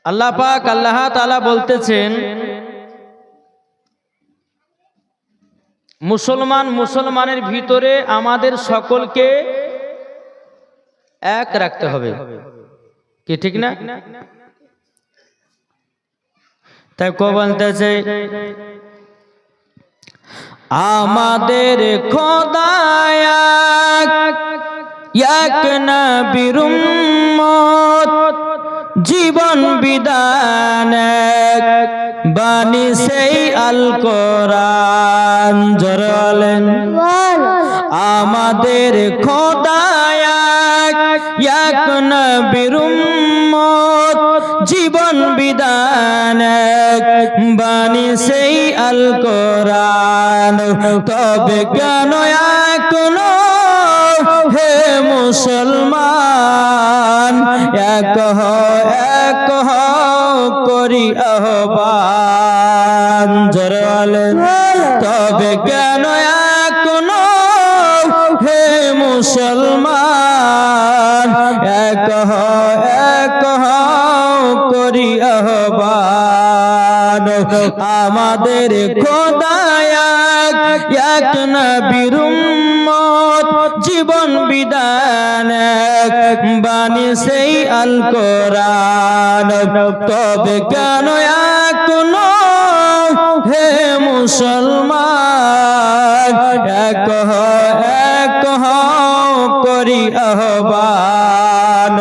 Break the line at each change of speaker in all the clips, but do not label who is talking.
আল্লাহ পাক আল্লাহ তাআলা বলতেছেন মুসলমানের ভিতরে আমাদের সকলকে এক রাখতে হবে, কি ঠিক না? তাই কো বলতেছে আমাদের খোদা এক নবীর উম্মত, জীবন বিধান বাণী সেই আল কোরআন। জোরে বলেন আমাদের খোদা এক নবীর উম্মত, জীবন বিধান বাণী সেই আল কোরআন। তবে কেন এখনো হে মুসলমান এক করি আহ্বান। জোরে বলেন তবে কেন এখনো হে মুসলমান এক করি আহ্বান। আমাদের খোদা এক নবীর উম্মত, জীবন বিধান বাণী সেই আল কোরআন। তবে কেন এখনো হে মুসলমান এক করি আহ্বান।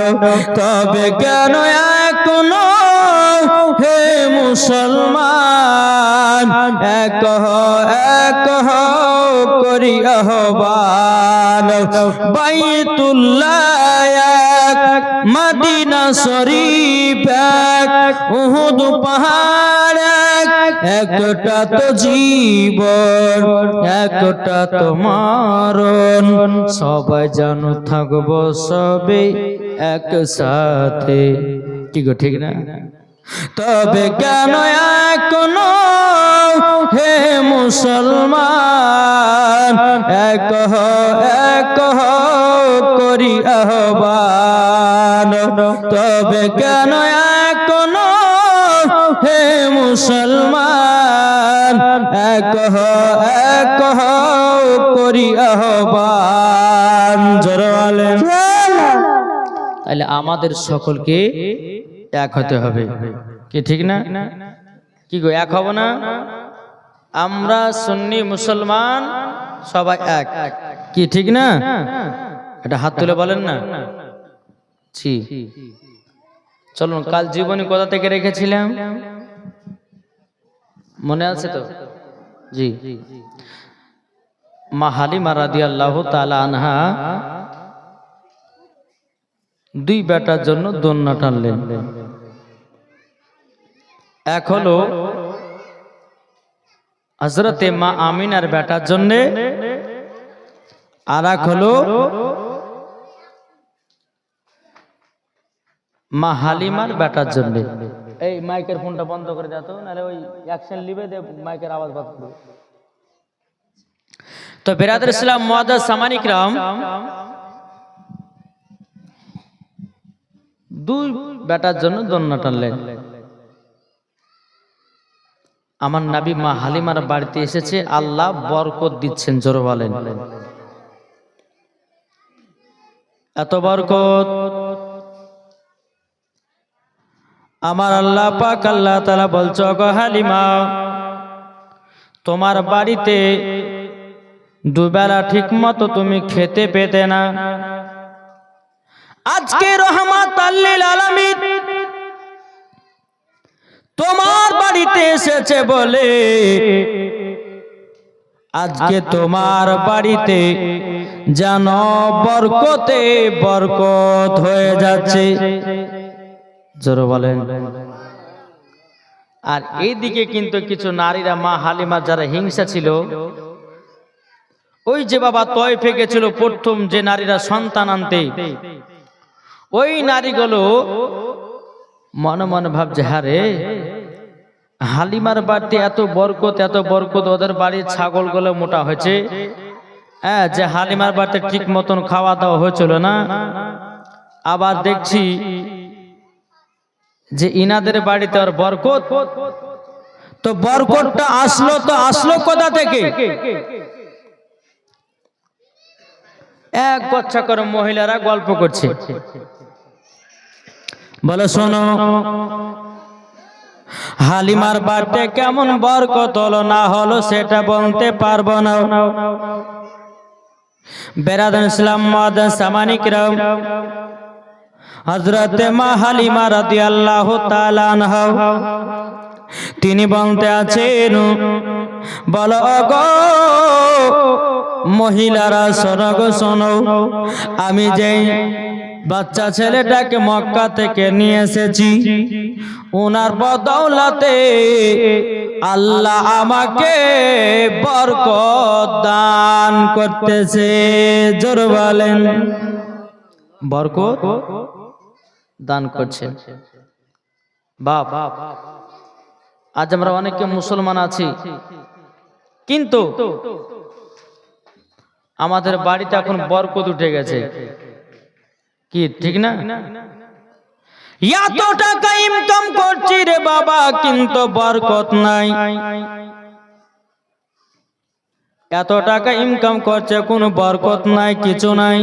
তবে কেন এখনো হে মুসলমান এক করি আহ্বান। বাইতুল্লাহ এক, মদিনা শরীফ এক, উহুদ পাহাড় এক, একটা তো জীবন একটা তো মরণ, সবাই জানো থাকবো সবে একসাথে, কি গো ঠিক না? তবে কেন এখনো হে মুসলমান এক করি আহ্বান। তবে কেন এখনো হে মুসলমান এক করি আহ্বান। জোরে বলেন তাহলে আমাদের সকলকে এক হতে হবে, কি ঠিক না? কি গো এক হব না? আমরা সুন্নি মুসলমান সবাই এক, কি ঠিক না? এটা হাত তুলে বলেন না। জি চলুন, কাল জীবনী কোথা থেকে রেখেছিলাম মনে আছে তো? জি, মা হালিমা রাদিয়াল্লাহু তাআলা আনহা দুই বেটার জন্য দোলনা টানলেন। এক হলো হযরতে মা আমিনার বেটার জন্য, আর এক হলো মা হালিমার বেটার জন্য। এই মাইকের ফোনটা বন্ধ করে দাও তো, নাহলে ওই অ্যাকশন লিবে দে, মাইকের আওয়াজ বাদ করবে। তো বিরাদর ইসলাম মুআজ্জাজ সামানী কিরাম, দুই বেটার জন্য দোলনা টানলেন। আমার নবী মা হালিমার বাড়িতে এসেছে, আল্লাহ বরকত দিচ্ছেন। জোরে বলেন এত বরকত আমার আল্লাহ পাক আল্লাহ তাআলা বলছো, গো হালিমা তোমার বাড়িতে দুবেলা ঠিক মতো তুমি খেতে পেতে না, আজকে রহমাতাল লিল আলামিন তোমার বাড়িতে এসেছে বলে আজকে তোমার বাড়িতে যেন বরকতে বরকত হয়ে যাচ্ছে। জোরে বলেন। আর এইদিকে কিন্তু কিছু নারীরা, মা হালিমার যারা হিংসা ছিল, ওই যে বাবা তয়েফে গেছিল প্রথম যে নারীরা সন্তান আনতে, ওই নারীগুলো মনে মনে ভাবছে, হারে হালিমার বাড়িতে এত বরকত, ওদের বাড়ির ছাগলগুলো মোটা হয়েছে, হ্যাঁ, যে হালিমার বাড়িতে ঠিক মতন খাওয়া দাওয়া হয়েছিল না। আবার দেখছি যে ইনাদের বাড়িতে আর বরকত, তো বরকতটা আসলো কোথা থেকে? এক গচ্ছা করে মহিলারা গল্প করছে, বলে শোনো হালিমার বাড়িতে কেমন বরকত হলো না হলো সেটা বলতে পারবো না। বেরাদান ইসলাম মাদান সামানিকরাম, হযরতে মা হালিমা রাদিয়াল্লাহু তাআলা আনহা তিনি বলতে আছেন, বলো গো মহিলারা শোনো গো শোনো, আমি যেই বাচ্চা ছেলেটাকে মক্কা থেকে নিয়ে এসেছি ওনার বদৌলতে আল্লাহ আমাকে বরকত দান করতেছে। জোরে বলেন, বরকত দান করছেন। বাপ, আজ আমরা অনেকে মুসলমান আছি, কিন্তু আমাদের বাড়িতে এখন বরকত উঠে গেছে, কি ঠিক না? এত টাকা ইনকাম করছি রে বাবা, কিন্তু বরকত নাই। এত টাকা ইনকাম করছে, কোনো বরকত নাই, কিছু নাই।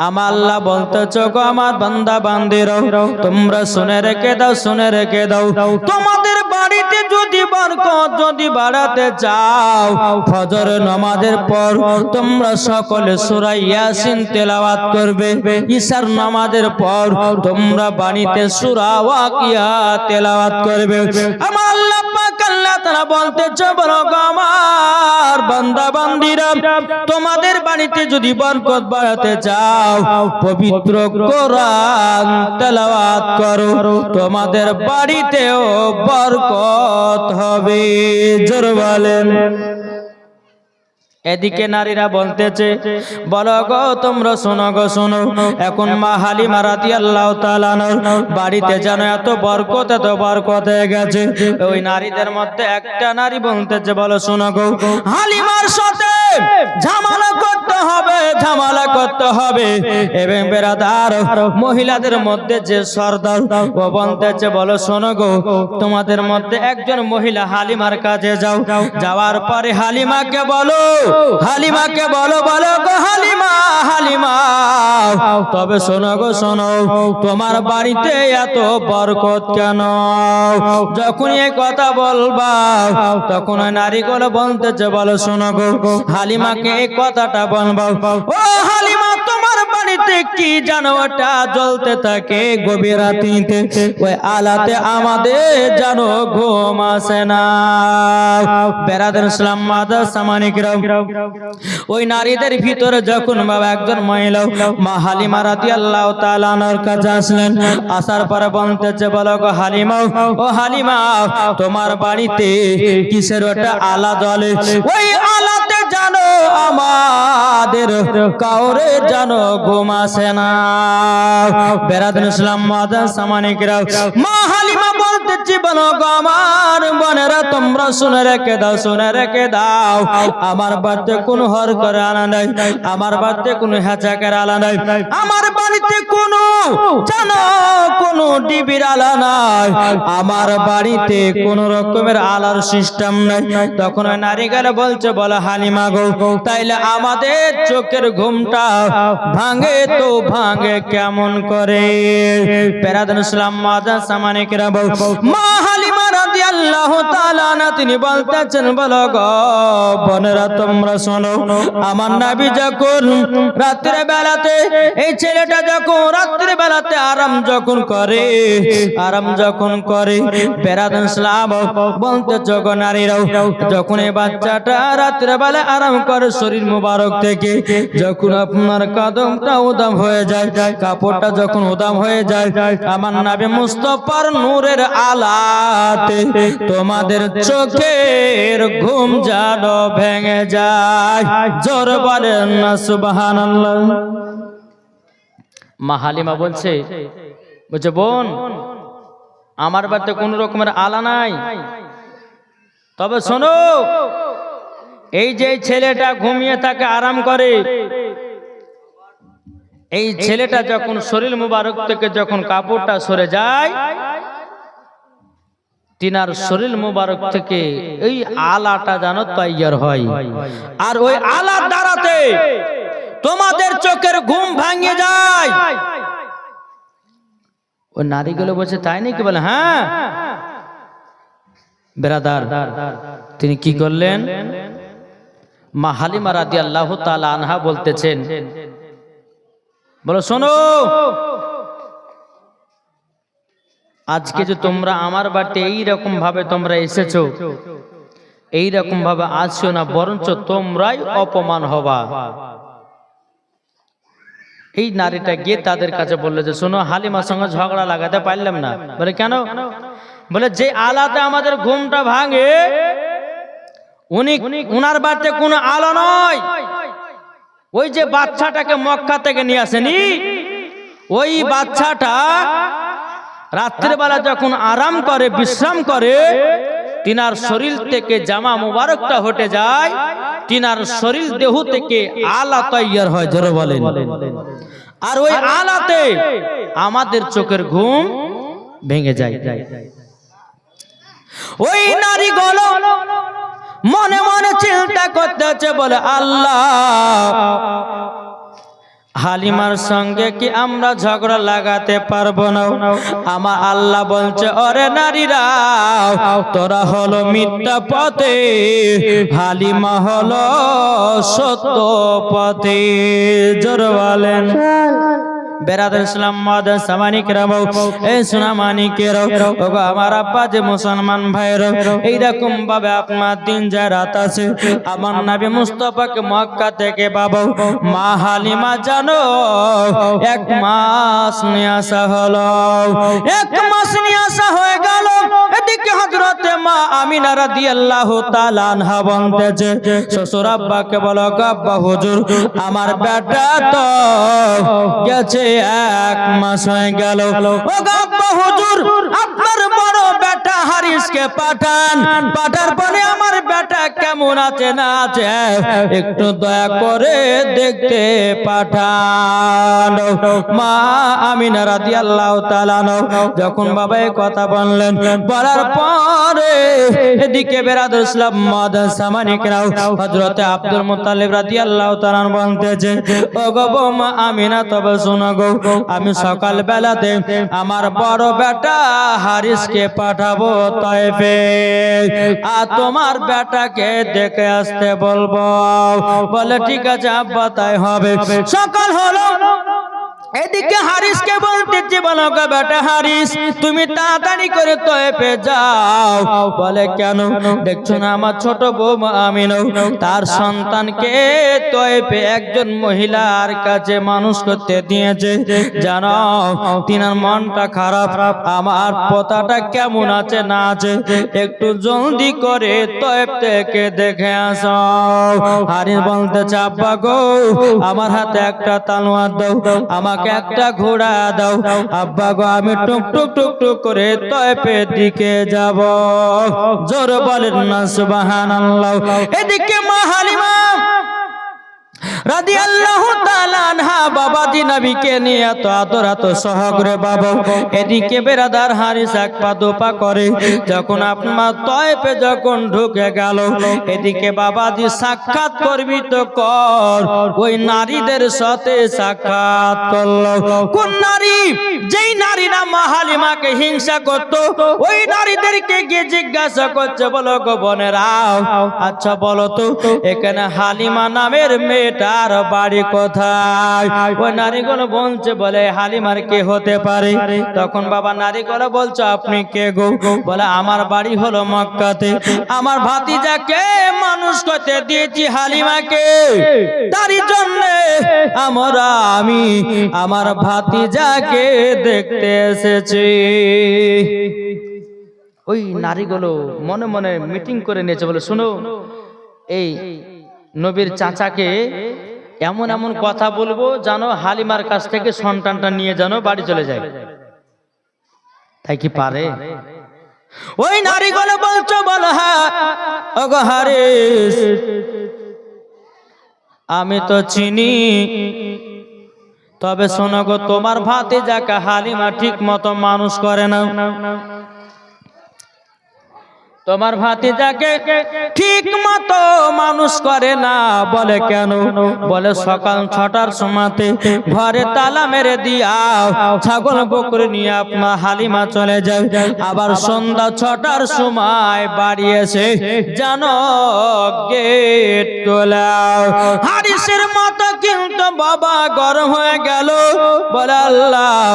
আমার আল্লাহ বলতেছ গো আমার বান্দা বান্দিরা, তোমরা শুনে রেখে দাও, শুনে রেখে দাও, তোমাদের বাড়িতে যদি বরকত যদি বাড়াতে চাও, ফজর নামাজের পর তোমরা সকলে সূরা ইয়াসিন তেলাওয়াত করবে। ইশার নামাজের পর তোমরা বাড়িতে সূরা ওয়াকিয়া তেলাওয়াত করবে। আমার আল্লাহ পাক আল্লাহ তাআলা বলতেছ, বলো গো আমার বান্দা বান্দিরা, তোমাদের বাড়িতে যদি বরকত বাড়াতে চাও, পবিত্র কোরআন তেলাওয়াত করো, তোমাদের বাড়িতেও বরকত হবে। জোরে বলেন। এদিকে নারীরা বলতেছে, বলো গো তোমরা শোনো গো শোনো, এখন মা হালিমা রাদিয়াল্লাহু তাআলা বাড়িতে যেন এত বরকত হয়ে গেছে। ওই নারীদের মধ্যে একটা নারী বলতেছে, বলো শোনো গো, হালিমার সাথে ঝামেলা করতে হবে, ঝামেলা করতে হবে। এবং বেরাদার মহিলাদের মধ্যে যে সর্দার ও বলতেছে, বলো শোনো গো, তোমাদের মধ্যে একজন মহিলা হালিমার কাছে যাও, যাওয়ার পরে হালিমাকে বলো, হালিমাকে বলো, বলো গো হালিমা, হালিমা তবে শোনো গো শোনো, তোমার বাড়িতে এত বরকত কেন? যখন এই কথা বলবা তখন ওই নারীগুলো বলতেছে, বলো শোনো গো, হালিমাকে এই কথাটা বলবা, ও হালিমা তোমার বাড়িতে কি জানো ওটা জ্বলতে থাকে গভীর রাতে, ওই আলাতে আমাদের জানো ঘুম আসে না। বেরাদার ইসলাম মাদার সামানিকরাম, ওই নারীদের ভিতরে যখন বাবা একজন মহিলা মা হালিমা রাদিয়াল্লাহু তাআলা আনহার কাছে আসলেন, আসার পরে বলতেছে, বলো গো হালিমা, ও হালিমা তোমার বাড়িতে কিসের ওটা আলা জ্বলে? ওই আলাতে জানো আমাদের কাউরে জানো ঘুম আসে না। বেরাদার ইসলাম মাদার সামানিকরাম, মা হালিমা বলতেছে, বলো গো আমার বোনেরা তোমরা শুনে রেখে দাও, শুনে রেখে দাও, আমার বাড়িতে কোনো হর করে আনা নাই, আমার বাড়িতে কোনো হ্যাচাকের আলা নাই, আমার বাড়িতে কোনো জানো কোনো ডিবির আলা নাই, আমার বাড়িতে কোনো রকমের আলার সিস্টেম নাই। তখন ওই নারীগুলো বলছে, বলো হালিমা গো, তাইলে আমাদের চোখের ঘুমটা ভাঙে তো ভাঙে কেমন করে? বেরাদার ইসলাম মাদার সামানিকরাম, মা হালিমা রাদিয়াল্লাহু তাআলা আনহা তিনি বলতেছেন, বলো গো বোনেরা তোমরা শোনো, আমার নবী যখন রাতের বেলাতে, এই ছেলেটা যখন রাতের বেলাতে আরাম যখন করে, আরাম যখন করে, বেরাদার ইসলাম বলতে যখন নারীরাও যখন এই বাচ্চাটা রাতের বেলা আরাম করে, শরীর মুবারক থেকে যখন আপনার কদমটা উদাম হয়ে যায়, কাপড়টা যখন উদাম হয়ে যায়, আমার নবী মুস্তাফার নূরের আলাতে তোমাদের চোখের ঘুম যেন ভেঙে যায়। জোরে বলেন না সুবহানাল্লাহ। মা হালিমা বলছে, বোন আমার বাড়িতে কোন রকমের আলা নাই, তবে শোনো, এই যে ছেলেটা ঘুমিয়ে থাকে আরাম করে, এই ছেলেটা যখন শরীর মুবারক থেকে যখন কাপড়টা সরে যায়, তিনার শরীর মুবারক থেকে এই আলাটা যেন তৈয়ার হয়, আর ওই আলার দ্বারাতে তোমাদের চোখের ঘুম ভাঙিয়ে যায়। ওই নারীগুলো বলছে তাই নাকি? বলে হ্যাঁ বেরাদার। তিনি কি করলেন? মা হালিমা রাদিয়াল্লাহু তাআলা আনহা বলতেছেন, বলো শোনো, আজকে যে তোমরা আমার বাড়িতে এইরকম ভাবে তোমরা এসেছো, এইরকম ভাবে আসছো না, বরঞ্চ তোমরাই অপমান হবা। এই নারীটা গিয়ে তাদের কাছে বললো যে শোনো, হালিমার সঙ্গে ঝগড়া লাগাতে পারলাম না। বলে কেন? বলে যে আলাতে আমাদের ঘুমটা ভাঙে উনার বাড়িতে কোনো আলো নয়। ওই যে বাচ্চাটাকে মক্কা থেকে নিয়ে আসেনি, ওই বাচ্চাটা রাত্রিবেলা যখন আরাম করে, বিশ্রাম করে, তিনার শরীর থেকে জামা মুবারকটা হটে যায়, তিনার শরীর দেহ থেকে আলা তৈয়ার হয়, জোরে বলেন। আর ওই আলাতে আমাদের চোখের ঘুম ভেঙে যায়। ওই নারীগুলো মনে মনে চিন্তা করতেছে, বলে আল্লাহ, হালিমার সঙ্গে কি আমরা ঝগড়া লাগাতে পারবো না? আমার আল্লাহ বলছে, ওরে নারীরা, তোরা হলো মিথ্যা পথে, হালিমা হলো সত্য পথে। জোরে বলেন। বেরাদার ইসলাম মাদার সামানিকরাও, এই সোনামানিকেরাও, ওগো আমার আব্বা যে মুসলমান ভাইরা, এইরকম ভাবে আপনার দিন যায় রাত আছে, আমার নবী মুস্তাফাকে মক্কা থেকে বাবা মা হালিমা জানো 1 মাস নিয়ে আসা হলো। 1 মাস নিয়ে আসা হয়ে গেল। এদিকে হযরতে মা আমিনা রাদিয়াল্লাহু তাআলা আনহা বলতেছে, শ্বশুর আব্বাকে বলো, আব্বা হুজুর, আমার বেটা তো গেছে 1 মাস হয়ে গেল। ও আব্বা হুজুর, আপনার বড় বেটা হারিসকে পাঠান, পাঠার পরে আমার বেটা কেমন আছে না আছে একটু দয়া করে দেখতে পাঠান। মা আমিনা রাদিয়াল্লাহু তাআলা যখন বাবা এই কথা বললেন, বলার পরে এদিকে বেরাদুল ইসলাম মাদার সামানিকরাও হযরতে আব্দুল মুত্তালিব রাদিয়াল্লাহু তাআলা বলতেছে, ও গো মা আমিনা, তবে শোনো গো, আমি সকাল বেলাতে আমার বড় বেটা হারিসকে পাঠাবো তায়েফে, আর তোমার বেটাকে দেখে আসতে বলবো। বলে ঠিক আছে আব্বা, তাই হবে। সকাল হলো, এদিকে হারিসকে বলতেছে, বলো গো বেটা হারিস, তুমি তাড়াতাড়ি করে তায়েফে যাও। বলে কেন? দেখছো না আমার ছোট বউ আমিনা তার সন্তানকে তায়েফে একজন মহিলার কাছে মানুষ করতে দিয়েছে। জানো, তিনার মনটা খারাপ, আমার পোতাটা কেমন আছে না আছে, একটু জলদি করে তায়েফ থেকে দেখে আসো। হারিস বলতেছে, আব্বা গো, আমার হাতে একটা তলোয়ার দাও, আমাকে একটা ঘোড়া দাও। আব্বা গো, আমি টুক টুক টুক টুক করে তায়েফের দিকে যাব। জোরে বলেন না সুবহানাল্লাহ। এদিকে মা হালিমা রাদিয়াল্লাহু তাআলা আনহা বাবাজি নবীকে নিয়ে এত আদর এত সহগরে বাবা। এদিকে বেরাদার হারিস 1 পা 2 পা করে যখন আপনার তায়েফে যখন ঢুকে গেল, এদিকে বাবাজি সাক্ষাৎ করবি তো কর। ওই নারীদের সাথে সাক্ষাৎ করলো। কোন নারী? যেই নারীরা মা হালিমাকে হিংসা করত, ওই নারীদেরকে গিয়ে জিজ্ঞাসা করছে, বলো গো বোনেরা, আচ্ছা বলো তো, এখানে হালিমা নামের মেয়েটার বাড়ি কোথায়? ওই নারীগুলো বলছে, বলে হালিমার কে হতে পারে? তখন বাবা নারীগুলো বলছে, আপনি কে গো? বলে আমার বাড়ি হলো মক্কাতে, আমার ভাতিজাকে মানুষ করতে দিয়েছি হালিমাকে, তারই জন্য আমি আমার ভাতিজাকে দেখতে এসেছি। ওই নারীগুলো মনে মনে মিটিং করে নিয়েছে, বলে শুনো, এই নবীর চাচাকে এমন এমন কথা বলবো জানো হালিমার কাছ থেকে সন্তানটা নিয়ে জানো বাড়ি চলে যায়। তাই কি পারে? ওই নারীগুলো বলছো, বলো হ্যাঁ ওগো হারিস, আমি তো চিনি, তবে শোনো গো, তোমার ভাতিজাকে হালিমা ঠিক মতো মানুষ করে না। তোমার ভাতিজাকে ঠিক মতো মানুষ করে না। বলে কেন? বলে সকাল 6টার সময়তে ঘরে তালা মেরে দিয়া ছাগল বকরি নিয়ে আপনার হালিমা চলে যায়, আবার সন্ধ্যা 6টার সময় বাড়ি এসে জানো গেট খোলাও। হারিসের মতো কিন্তু বাবা গরম হয়ে গেল। বলে আল্লাহ,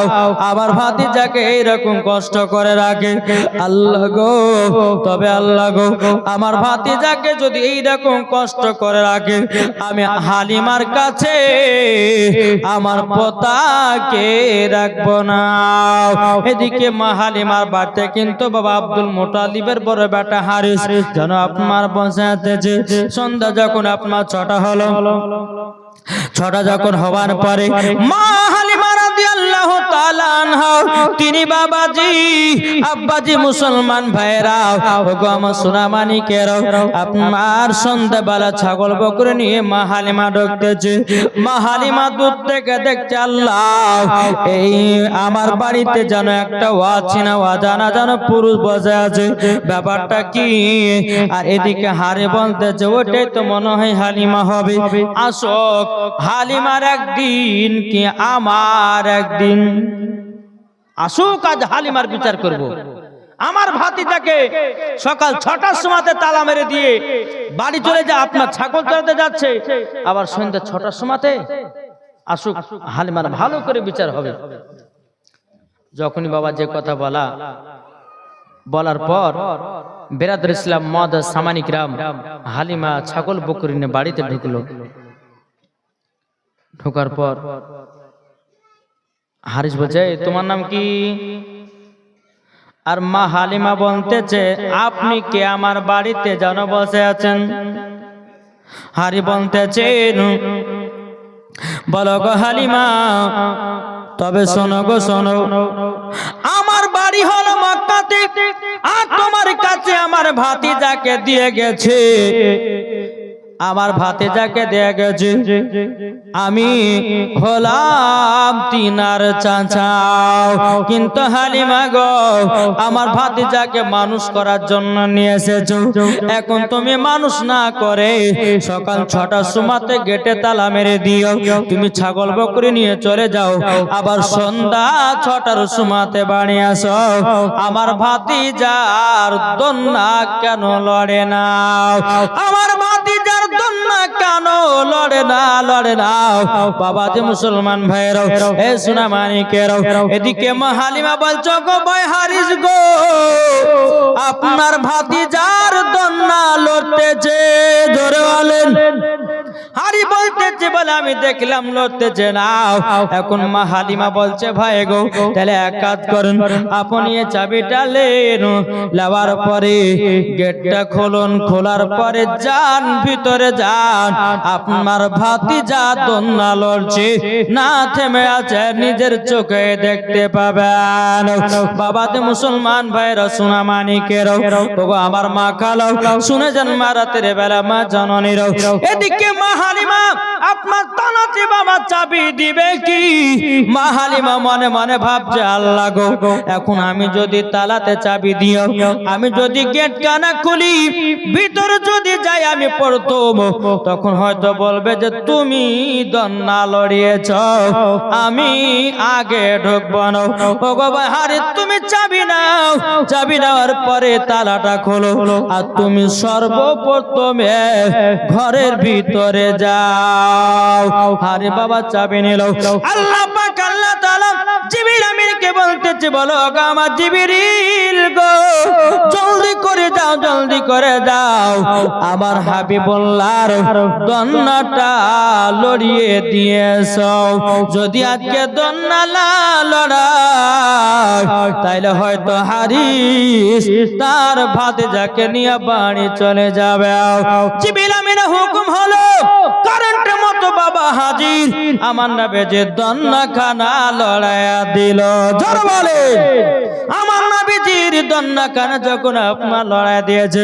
আমার ভাতিজাকে এইরকম কষ্ট করে রাখে। আল্লাহ গো, তবে আল্লাহ গো, আমার ভাতিজাকে যদি এইরকম কষ্ট করে রাখে, আমি হালিমার কাছে আমার পোতাকে রাখবো না। এদিকে মা হালিমার বাড়িতে কিন্তু বাবা আব্দুল মুতালিবের বড় বেটা হারিস যেন আপনার বসে আছে। সন্ধ্যা যখন আপনার 6টা হলো, 6টা যখন হওয়ার পরে মা হালিমা রাদিয়াল্লাহু তাআলা আনহা তিনি বাবাজি আব্বাজি মুসলমান ভাইরা ওগো আমার সোনামানিকেরা আপনার সন্ধ্যাবেলা ছাগল বকরি নিয়ে মা হালিমা ঢুকতেছে। মা হালিমা দূর থেকে দেখছে আল্লাহ, এই আমার বাড়িতে যেন একটা অচেনা অজানা যেন পুরুষ বসে আছে, ব্যাপারটা কি? আর এদিকে হারে বলতেছে ওটাই তো মনে হয় হালিমা হবে। আসো, হালিমার একদিন কি আমার একদিন, আসুক আজ হালিমার বিচার করব। আমার ভাতিজাকে সকাল 6টার সময়তে তালা মেরে দিয়ে বাড়ি চলে যায়, আপনার ছাগল চড়াতে যাচ্ছে, আবার সন্ধ্যা 6টার সময়তে আসুক, হালিমার ভালো করে বিচার হবে। যখনই বাবা যে কথা বলার পর বেরাদর ইসলাম মদ সামানিক রাম হালিমা ছাগল বকরি নিয়ে বাড়িতে ঢুকলো। ঢোকার পর হারিস বলছে তোমার নাম কি? আর মা হালিমা বলতেছে আপনি কে আমার বাড়িতে যেন বসে আছেন? হারি বলতেছে বলো গো হালিমা, তবে শোনো গো শোনো, আমার বাড়ি হলো মক্কাতে, আর তোমার কাছে আমার ভাতিজাকে দিয়ে গেছে, আমার ভাতিজাকে দিয়ে গেছে। আমি হলাম তিনার চাচা, কিন্তু হালিমা গো আমার ভাতিজাকে মানুষ করার জন্য নিয়ে এসেছো। এখন তুমি মানুষ না করে সকাল 6টার সময়তে গেটে তালা মেরে দিও, তুমি ছাগল বকরি নিয়ে চলে যাও, আবার সন্ধ্যা 6টার সময়তে বাড়ি আসো। আমার ভাতিজার দন্না কেন লড়ে না? আমার ভাতিজার দন্না কেন লড়ে না? বাবা যে মুসলমান ভাইরাও, এ সোনা মানিকেরাও, এদিকে মা হালিমা বলছো গো ভাই হারিস গো, আপনার ভাতিজার দন্না লড়তেছে। ধরে বলেন হারি বলতেছে, বলে আমি দেখলাম লড়তেছে না। এখন মা হালিমা বলছে ভাই গো, তাহলে এক কাজ করুন, আপনি এই চাবিটা লেন, নেওয়ার পরে গেটটা খুলুন, খোলার পরে যান ভিতরে যান, আপনার ভাতিজা দন্না লড়ছে না থেমে আছে, নিজের চোখে দেখতে পাবেন। বাবাতে মুসলমান ভাইরা সোনা মানিকেরাও, ওগো আমার মা খালাও, শুনে যান মা রাতের বেলা মা জননীরাও, এদিকে মা হালিমা আপনার তালাতে বাবা চাবি দিবে কি? মা হালিমা মনে মনে ভাবছে আল্লাহ গো, এখন আমি যদি তালাতে চাবি দিও, আমি যদি গেট কানা খুলি, ভিতরে যদি যাই আমি প্রথম, তখন হয়তো বলবে যে তুমি দন্না লড়িয়েছ, আমি আগে ঢুকবো না। ও গো ভাই হারি, তুমি চাবি নাও, চাবি নেওয়ার পরে তালাটা খোলো, আর তুমি সর্বপ্রথমে ঘরের ভিতরে যাও। আরে বাবা চাবি নিল। আল্লাহ পাক আল্লাহ তাআলা জিবরিল আমিনকে বলতেছে, বলো গো আমার জিবরিল গো, জলদি করে যাও, জলদি করে যাও, আমার হাবিবুল্লাহর দন্নাটা লড়িয়ে দিয়েছো। যদি আজকে দন্না না লড়াই, তাইলে হয়তো হারিস তার ভাতিজাকে নিয়ে বাড়ি চলে যাবে। জিবরিল আমিনের হুকুম হলো, কারেন্টের মতো বাবা হাজির, আমার নবী যে দন্না খানা লড়াইয়া দিল। জোরে বলে আমার নবীজির দন্না খানা যখন আপনার লড়াই দিয়েছে।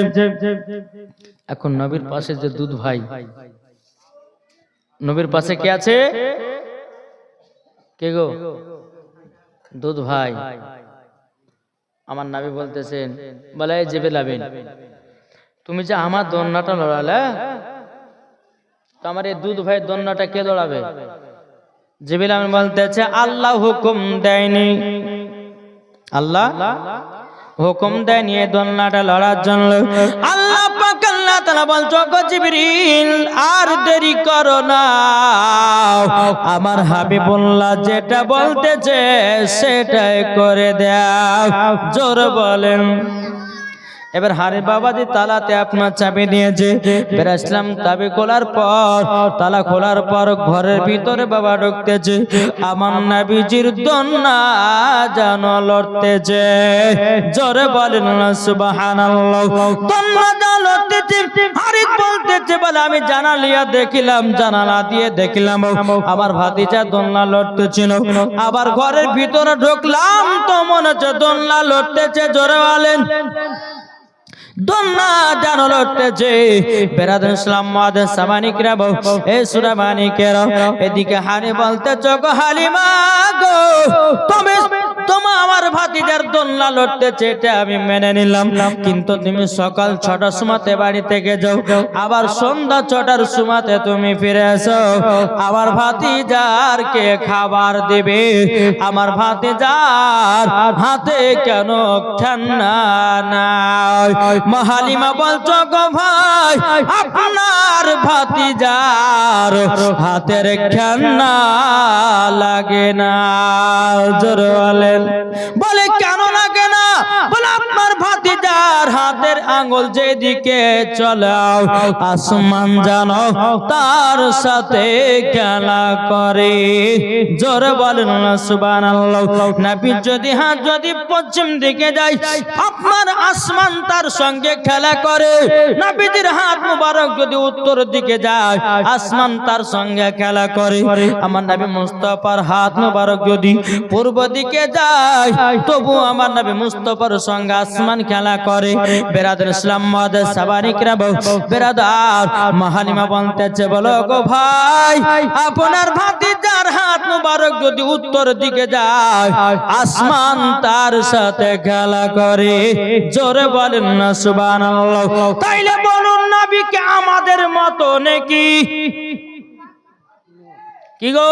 এখন নবীর পাশে যে দুধ ভাই, নবীর পাশে কে আছে? কে গো? দুধ ভাই। আমার নবী বলতেছেন, বলে এই জিবরিল আমিন, তুমি যে আমার দোলনাটা লড়ালে, তো আমার এই দুধ ভাইয়ের দোলনাটা কে লড়াবে? জিবরিল আমিন বলতেছে, আল্লাহ হুকুম দেয়নি, আল্লাহ হুকুম দেয়নি এই দোলনাটা লড়ার জন্য। আল্লাহ পাক আল্লাহ তাআলা বলছো, গো জিবরিল আর দেরি করো না, আমার হাবিবুল্লাহ যেটা বলতেছে সেটাই করে দাও। জোর বলেন। এবার হারে বাবাজি তালাতে আপনার চাবি দিয়েছে, বেরাসলাম চাবি খোলার পর, তালা খোলার পর ঘরের ভিতরে বাবা ঢুকতেছে, আমার নবীজির দোলনা যেন লড়তেছে। জোরে বলেন না সুবহানাল্লাহ। দোলনা যেন লড়তেছে, হারিস বলতেছে, বলে আমি জানালিয়া দেখিলাম, জানালা দিয়ে দেখিলাম আমার ভাতিজা দোলনা লড়তেছিল। আবার ঘরের ভিতরে ঢুকলাম তো মনে হচ্ছে দোলনা লড়তেছে। জোরে বলেন। দোলনা যেন লড়তেছে। বেরাদুল ইসলাম মাদের সামানিকরা বউ, এ সূরা মানিকেরা, এদিকে হানি বলতেছ, গো হালিমা গো, তুমি আমার ভাতিজার দোলনা লড়তেছে এটা আমি মেনে নিলাম, কিন্তু তুমি সকাল 6টার সময়তে বাড়ি থেকে যাও, আবার সন্ধ্যা 6টার সময়তে তুমি ফিরে এসো। আমার ভাতিজার কে খাবার দেবে? আমার ভাতিজার হাতে কেন ঠান্ডা নাই? হালিমা বলছো, গো ভাই আপনার ভাতিজার হাতের ঠান্ডা লাগে না। জোরে বলেন। বলে কেন লাগে না? বলে আপনার ভাতিজার হাতের আঙ্গুল যেদিকে চলাও আসমান জানো তার সাথে খেলা করে। জোরে বলেন না সুবহানাল্লাহ। নবী যদি হাত যদি পশ্চিম দিকে যায়, আপনার আসমান তার সঙ্গে খেলা করে। নবীজির হাত মুবারক যদি উত্তর দিকে যায়, আসমান তার সঙ্গে খেলা করে। আমার নবী মুস্তাফার হাত মুবারক যদি পূর্ব দিকে যায়, তবু আমার নবী মুস্তাফার সঙ্গে আসমান খেলা করে। বেরাদুল ইসলাম মাদের সাবানিকরা বউ, বেরাদার হালিমা বলতেছে, বলো গো ভাই আপনার ভাতিজার হাত মুবারক যদি উত্তর দিকে যায়, আসমান তার সাথে খেলা করে। জোরে বলেন না সুবহানাল্লাহ। তাইলে বলুন নবী কি আমাদের মতো নাকি? কি গো,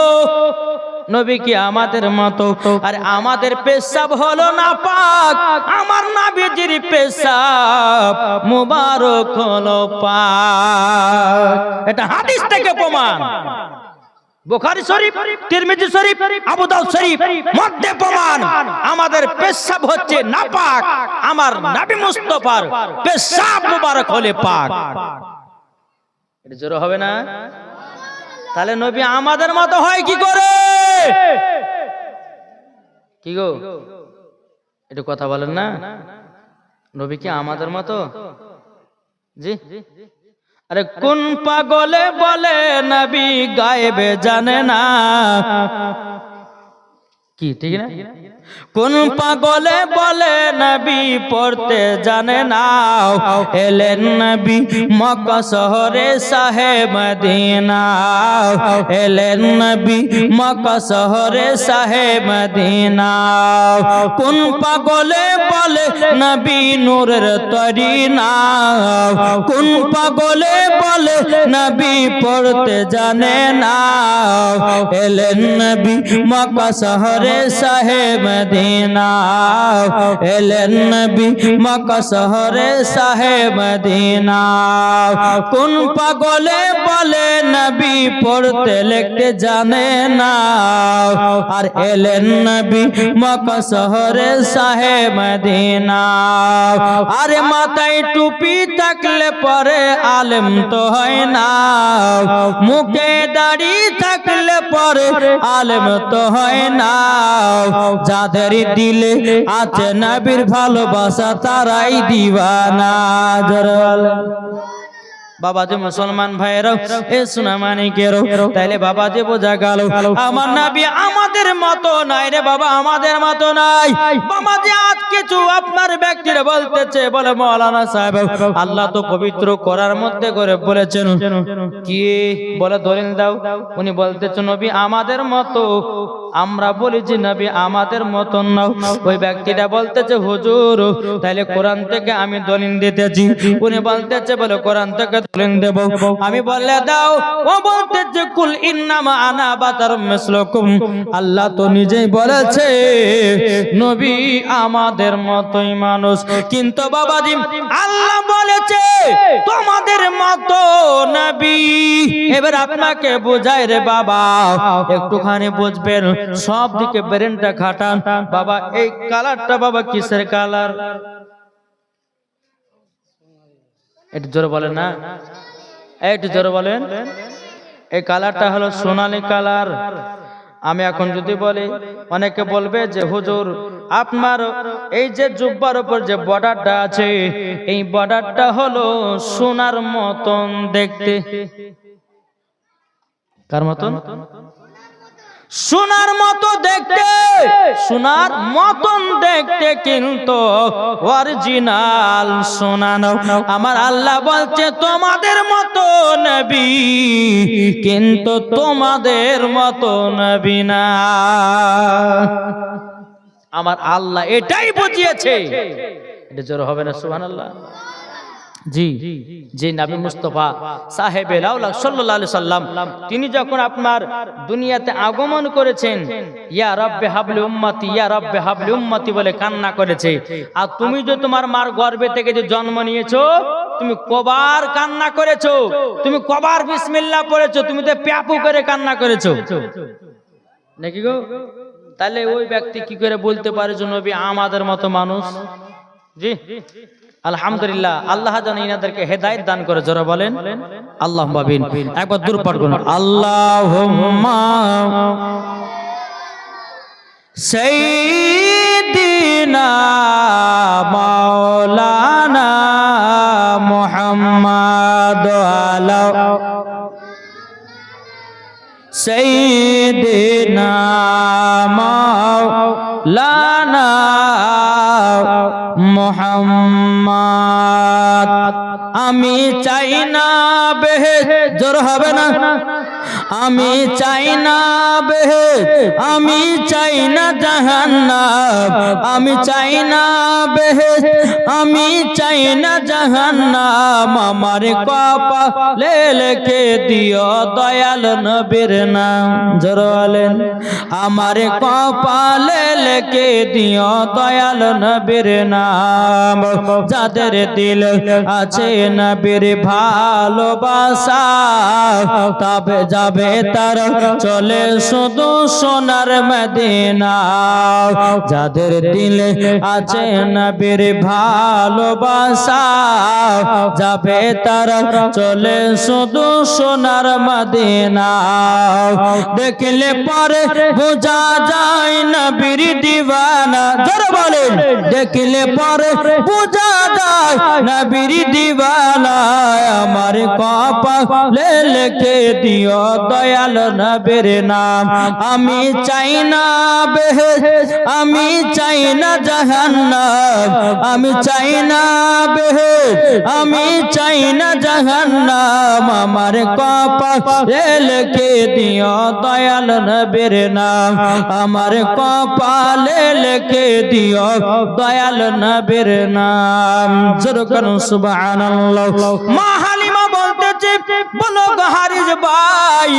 নবী কি আমাদের মতো? আর আমাদের পেশাব হলো না পাক, আমার নবীজির পেশাব মুবারক হলো পাক। এটা হাদিস থেকে প্রমাণ। বুখারী শরীফ, তিরমিজি শরীফ, আবু দাউদ শরীফ মধ্যে প্রমাণ আমাদের পেশাব হচ্ছে নাপাক, আমার নবী মুস্তাফার পেশাব মুবারক হলে পাক। এটা জোরে হবে না? তাহলে নবী আমাদের মতো হয় কি করে? কি গো, একটু কথা বলেন না। নবী কি আমাদের মতো? জি। আরে কোন পাগলে বলে নবী গায়েবে জানে না? কি ঠিক না? কোন পাগলে বলে নবী পড়তে জানে না? এলেন নবী মক্কা শহরে শাহে মদিনা, এলেন নবী মক্কা শহরে শাহে মদিনা। কোন পাগলে বলে নবী নূরের তরি না? কোন পাগলে বলে নবী পড়তে জানে না? এলেন নবী মক্কা শহরে শাহে মদিনা, এলেন নবী মক্কা শহরে শাহে মদিনা। কোন পাগলে বলে নবী পড়তে লিখতে জানে না? আর এলেন নবী মক্কা শহরে শাহে মদিনা। আরে মাথায় টুপি থাকলে পরে আলেম তো হয় না, মুখে দাড়ি থাকলে পরে আলেম তো হয় না। যাদের দিলে আছে নবীর ভালোবাসা তারাই দিওয়ানা। বাবাজি মুসলমান ভাইরাও, এ সোনা মানিকেরও, তাইলে বাবাজি বোঝা গেল আমার নবী আমাদের মতো নাই রে বাবা, আমাদের মতো নাই। বাবাজি আজ কিছু আপনার ব্যক্তিরা বলতেছে, বলে মাওলানা সাহেব আল্লাহ তো পবিত্র করার মধ্যে করে বলেছেন, কি বলে দলিল দাও? উনি বলতেছেন নবী আমাদের মতো, আমরা বলি যে নবী আমাদের মতন না। ওই ব্যক্তিটা বলতেছে হুজুর তাহলে কোরআন থেকে আমি দলিল দিতেছি। উনি বলতেছে বলে কোরআন থেকে দলিল দেব। আমি বললে দাও। ও বলতেছে কুল ইন্নামা আনা বাশারুম মিসলুকুম। আল্লাহ তো নিজেই বলেছে নবী আমাদের মতই মানুষ, কিন্তু বাবাজি আল্লাহ বলেছে তোমাদের মতো নবী। এবার আপনাকে বোঝায় রে বাবা, একটুখানি বুঝবেন, সব দিকে ব্রেনটা খাটান বাবা। এই কালারটা বাবা কিসের কালার? একটু জোরে বলেন না, একটু জোরে বলেন। এই কালারটা হলো সোনালী কালার। আমি এখন যদি বলি অনেকে বলবে যে হুজুর আপনার এই যে জুব্বার উপর যে বর্ডারটা আছে এই বর্ডারটা হলো সোনার মতন দেখতে। কার মতন? সোনার মতো দেখতে, সোনার মতন দেখতে, কিন্তু অরিজিনাল সোনা না। আমার আল্লাহ বলছে তোমাদের মতো নবী, কিন্তু তোমাদের মতো নবী না। আমার আল্লাহ এটাই বুঝিয়েছে। এটা জোর হবে না সুবহানাল্লাহ? জি, যে নবী মুস্তাফা সাহেবে লাউলা সাল্লাল্লাহু আলাইহি সাল্লাম তিনি যখন আপনার দুনিয়াতে আগমন করেছেন, ইয়া রাব্বে হাবলি উম্মতি, ইয়া রাব্বে হাবলি উম্মতি বলে কান্না করেছে। আর তুমি যে তোমার মার গর্ভে থেকে যে জন্ম নিয়েছো, তুমি কবার কান্না করেছো, তুমি কবার বিসমিল্লাহ পড়েছো, তুমি তো প্যাপু করে কান্না করেছো নাকি গো? তাহলে ওই ব্যক্তি কি করে বলতে পারে যে নবী আমাদের মতো মানুষ? জি আলহামদুলিল্লাহ, আল্লাহ যেন ইনাদেরকে হেদায়েত দান করে। জোরে বলেন আল্লাহুম্মা আমিন। একবার দূর পাঠ করুন, আল্লাহুম্মা সাইয়্যিদিনা মাওলানা মুহাম্মাদ আলা সাইয়্যিদিনা মাওলানা মুহাম্মদ। আমি চাই না বেহেশত, জোর হবে না, আমি চাই না বেহেশত, আমি চাই না জাহান্নাম, আমি চাই না বেহেশত, আমি চাই না জাহান্নাম। আমার কপালে লিখে দিও দয়াল নবীর নাম। জোর বলেন, আমার কপালে লিখে দিও দয়াল নবীর নাম। যাদের দিল আছে নবীর ভালোবাসা, তবে যাবে তারা চলে শুধু সোনার মদিনা। যাদের দিলে আছে নবীর ভালোবাসা, যাবে তারা চলে শুধু সোনার মদিনা। দেখলে পরে বোঝা যায় নবীর দিওয়ানা। জোরে বলেন, দেখলে পরে বোঝা যায় নবীর দিওয়ানা। আমার কপালে লিখে দিও দয়াল নবীর নাম। আমি চাই না বেহেশত, আমি চাই না জাহান্নাম, আমি চাই না বেহেশত, আমি চাই না জাহান্নাম। আমার কপালে লিখে দিও দয়াল নবীর নাম, আমার কপালে লিখে দিও দয়াল নবীর নাম। জোরে করুন সুবহানাল্লাহ। মা হালিমা বলতেছে, বলো গো হারিস ভাই,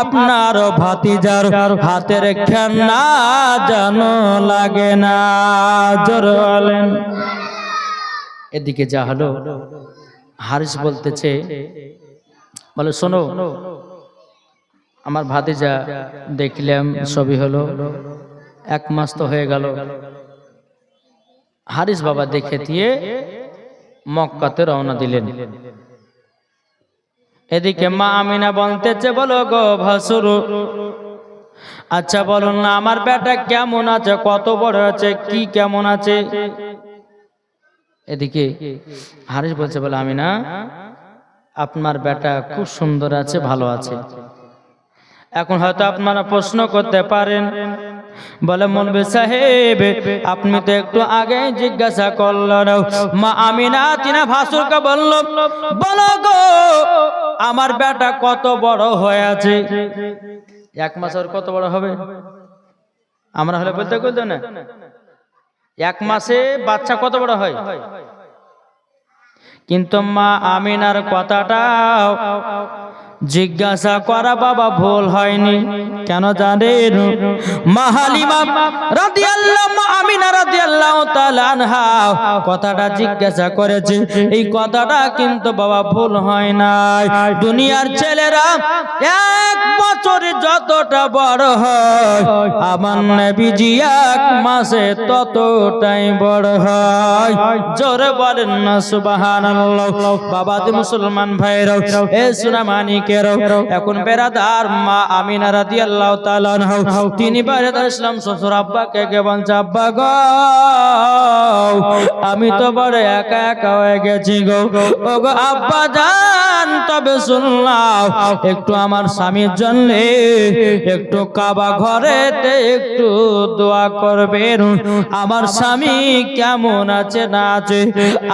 আপনার ভাতিজার হাতের খেলনা জানো লাগে না। জোরে বলেন। এদিকে যা হলো, হারিস বলতেছে, বলে শোনো আমার ভাতিজা দেখলাম সবই হলো, 1 মাস তো হয়ে গেল। হারিস বাবা দেখে দিয়ে মক্কাতে রওনা দিলেন। এদিকে মা আমিনা বলতেছে, বলো গো ভাসুর, আচ্ছা বলুন না আমার বেটা কেমন আছে, কত বড় আছে, কি কেমন আছে? এদিকে হারিস বলছে, বলে আমিনা আপনার বেটা খুব সুন্দর আছে, ভালো আছে। এখন হয়তো আপনারা প্রশ্ন করতে পারেন, বলে মৌলভী সাহেব আপনি তো একটু আগে জিজ্ঞাসা করলেন। মা আমিনা তিনা ভাসুরকে বলল, বলো গো আমার বেটা কত বড় হয়ে আছে? 1 মাস আর কত বড় হবে? আমরা হলে বলতে বলতো না, 1 মাসে বাচ্চা কত বড় হয়। কিন্তু মা আমিনার কথাটা জিজ্ঞাসা করা বাবা ভুল হয়নি। কেন জানেন? মা হালিমা রাদিয়াল্লাহু আমিনা রাদিয়াল্লাহু তাআলা আনহা কথাটা জিজ্ঞাসা করেছে, এই কথাটা কিন্তু বাবা ভুল হয় নাই। দুনিয়ার ছেলেরা 1 বছরে যতটা বড় হয়, আমার নবীজি 1 মাসে ততটাই বড় হয়। জোরে বলেন না সুবহানাল্লাহ। বাবাজি মুসলমান ভাইরা, এ সোনামানিকেরা, এখন বেরাদার মা আমিনা রাদিয়াল্লাহু তাআলা আনহা তিনি বেরাদার ইসলাম শ্বশুর আব্বাকে কে বলছে, আব্বা গো আমি তো বড় একা একা হয়ে গেছি গো। ও গো আব্বা জান, তবে শুনলাম একটু আমার স্বামীর জন্য একটু কাবা ঘরেতে একটু দোয়া করবেন। আমার স্বামী কেমন আছে না আছে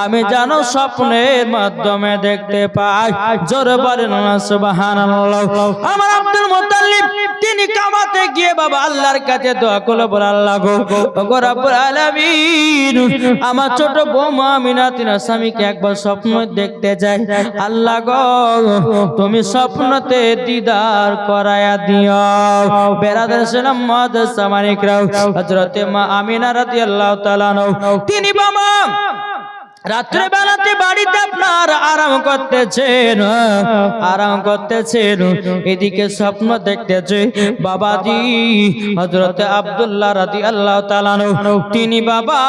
আমি জানো স্বপ্নের মাধ্যমে দেখতে পাই। জোরে বলেন না সুবহানাল্লাহ। আমার আব্দুল মুত্তালিব তিনি কাবাতে গিয়ে বাবা আল্লাহর কাছে দোয়া করলো, বলে আল্লাহ গো ওগো রব্বুল আলামিন, আমার ছোট বৌমা আমিনা তিনার স্বামীকে একবার স্বপ্ন দেখতে যায়। আল্লাহ গো তুমি স্বপ্নতে দিদার করায়া দিও। বেরাদার সালাম মুআদ্দাস সামানিকরাও, হযরতে মা আমিনা রাদিয়াল্লাহু তাআলা তিনি বাবা রাত্রে বেলাতে বাড়িতে আপনার আরাম করতেছেন, এদিকে স্বপ্ন দেখতেছে বাবাজি হযরতে আব্দুল্লাহ রাদিয়াল্লাহু তাআলা তিনি বাবা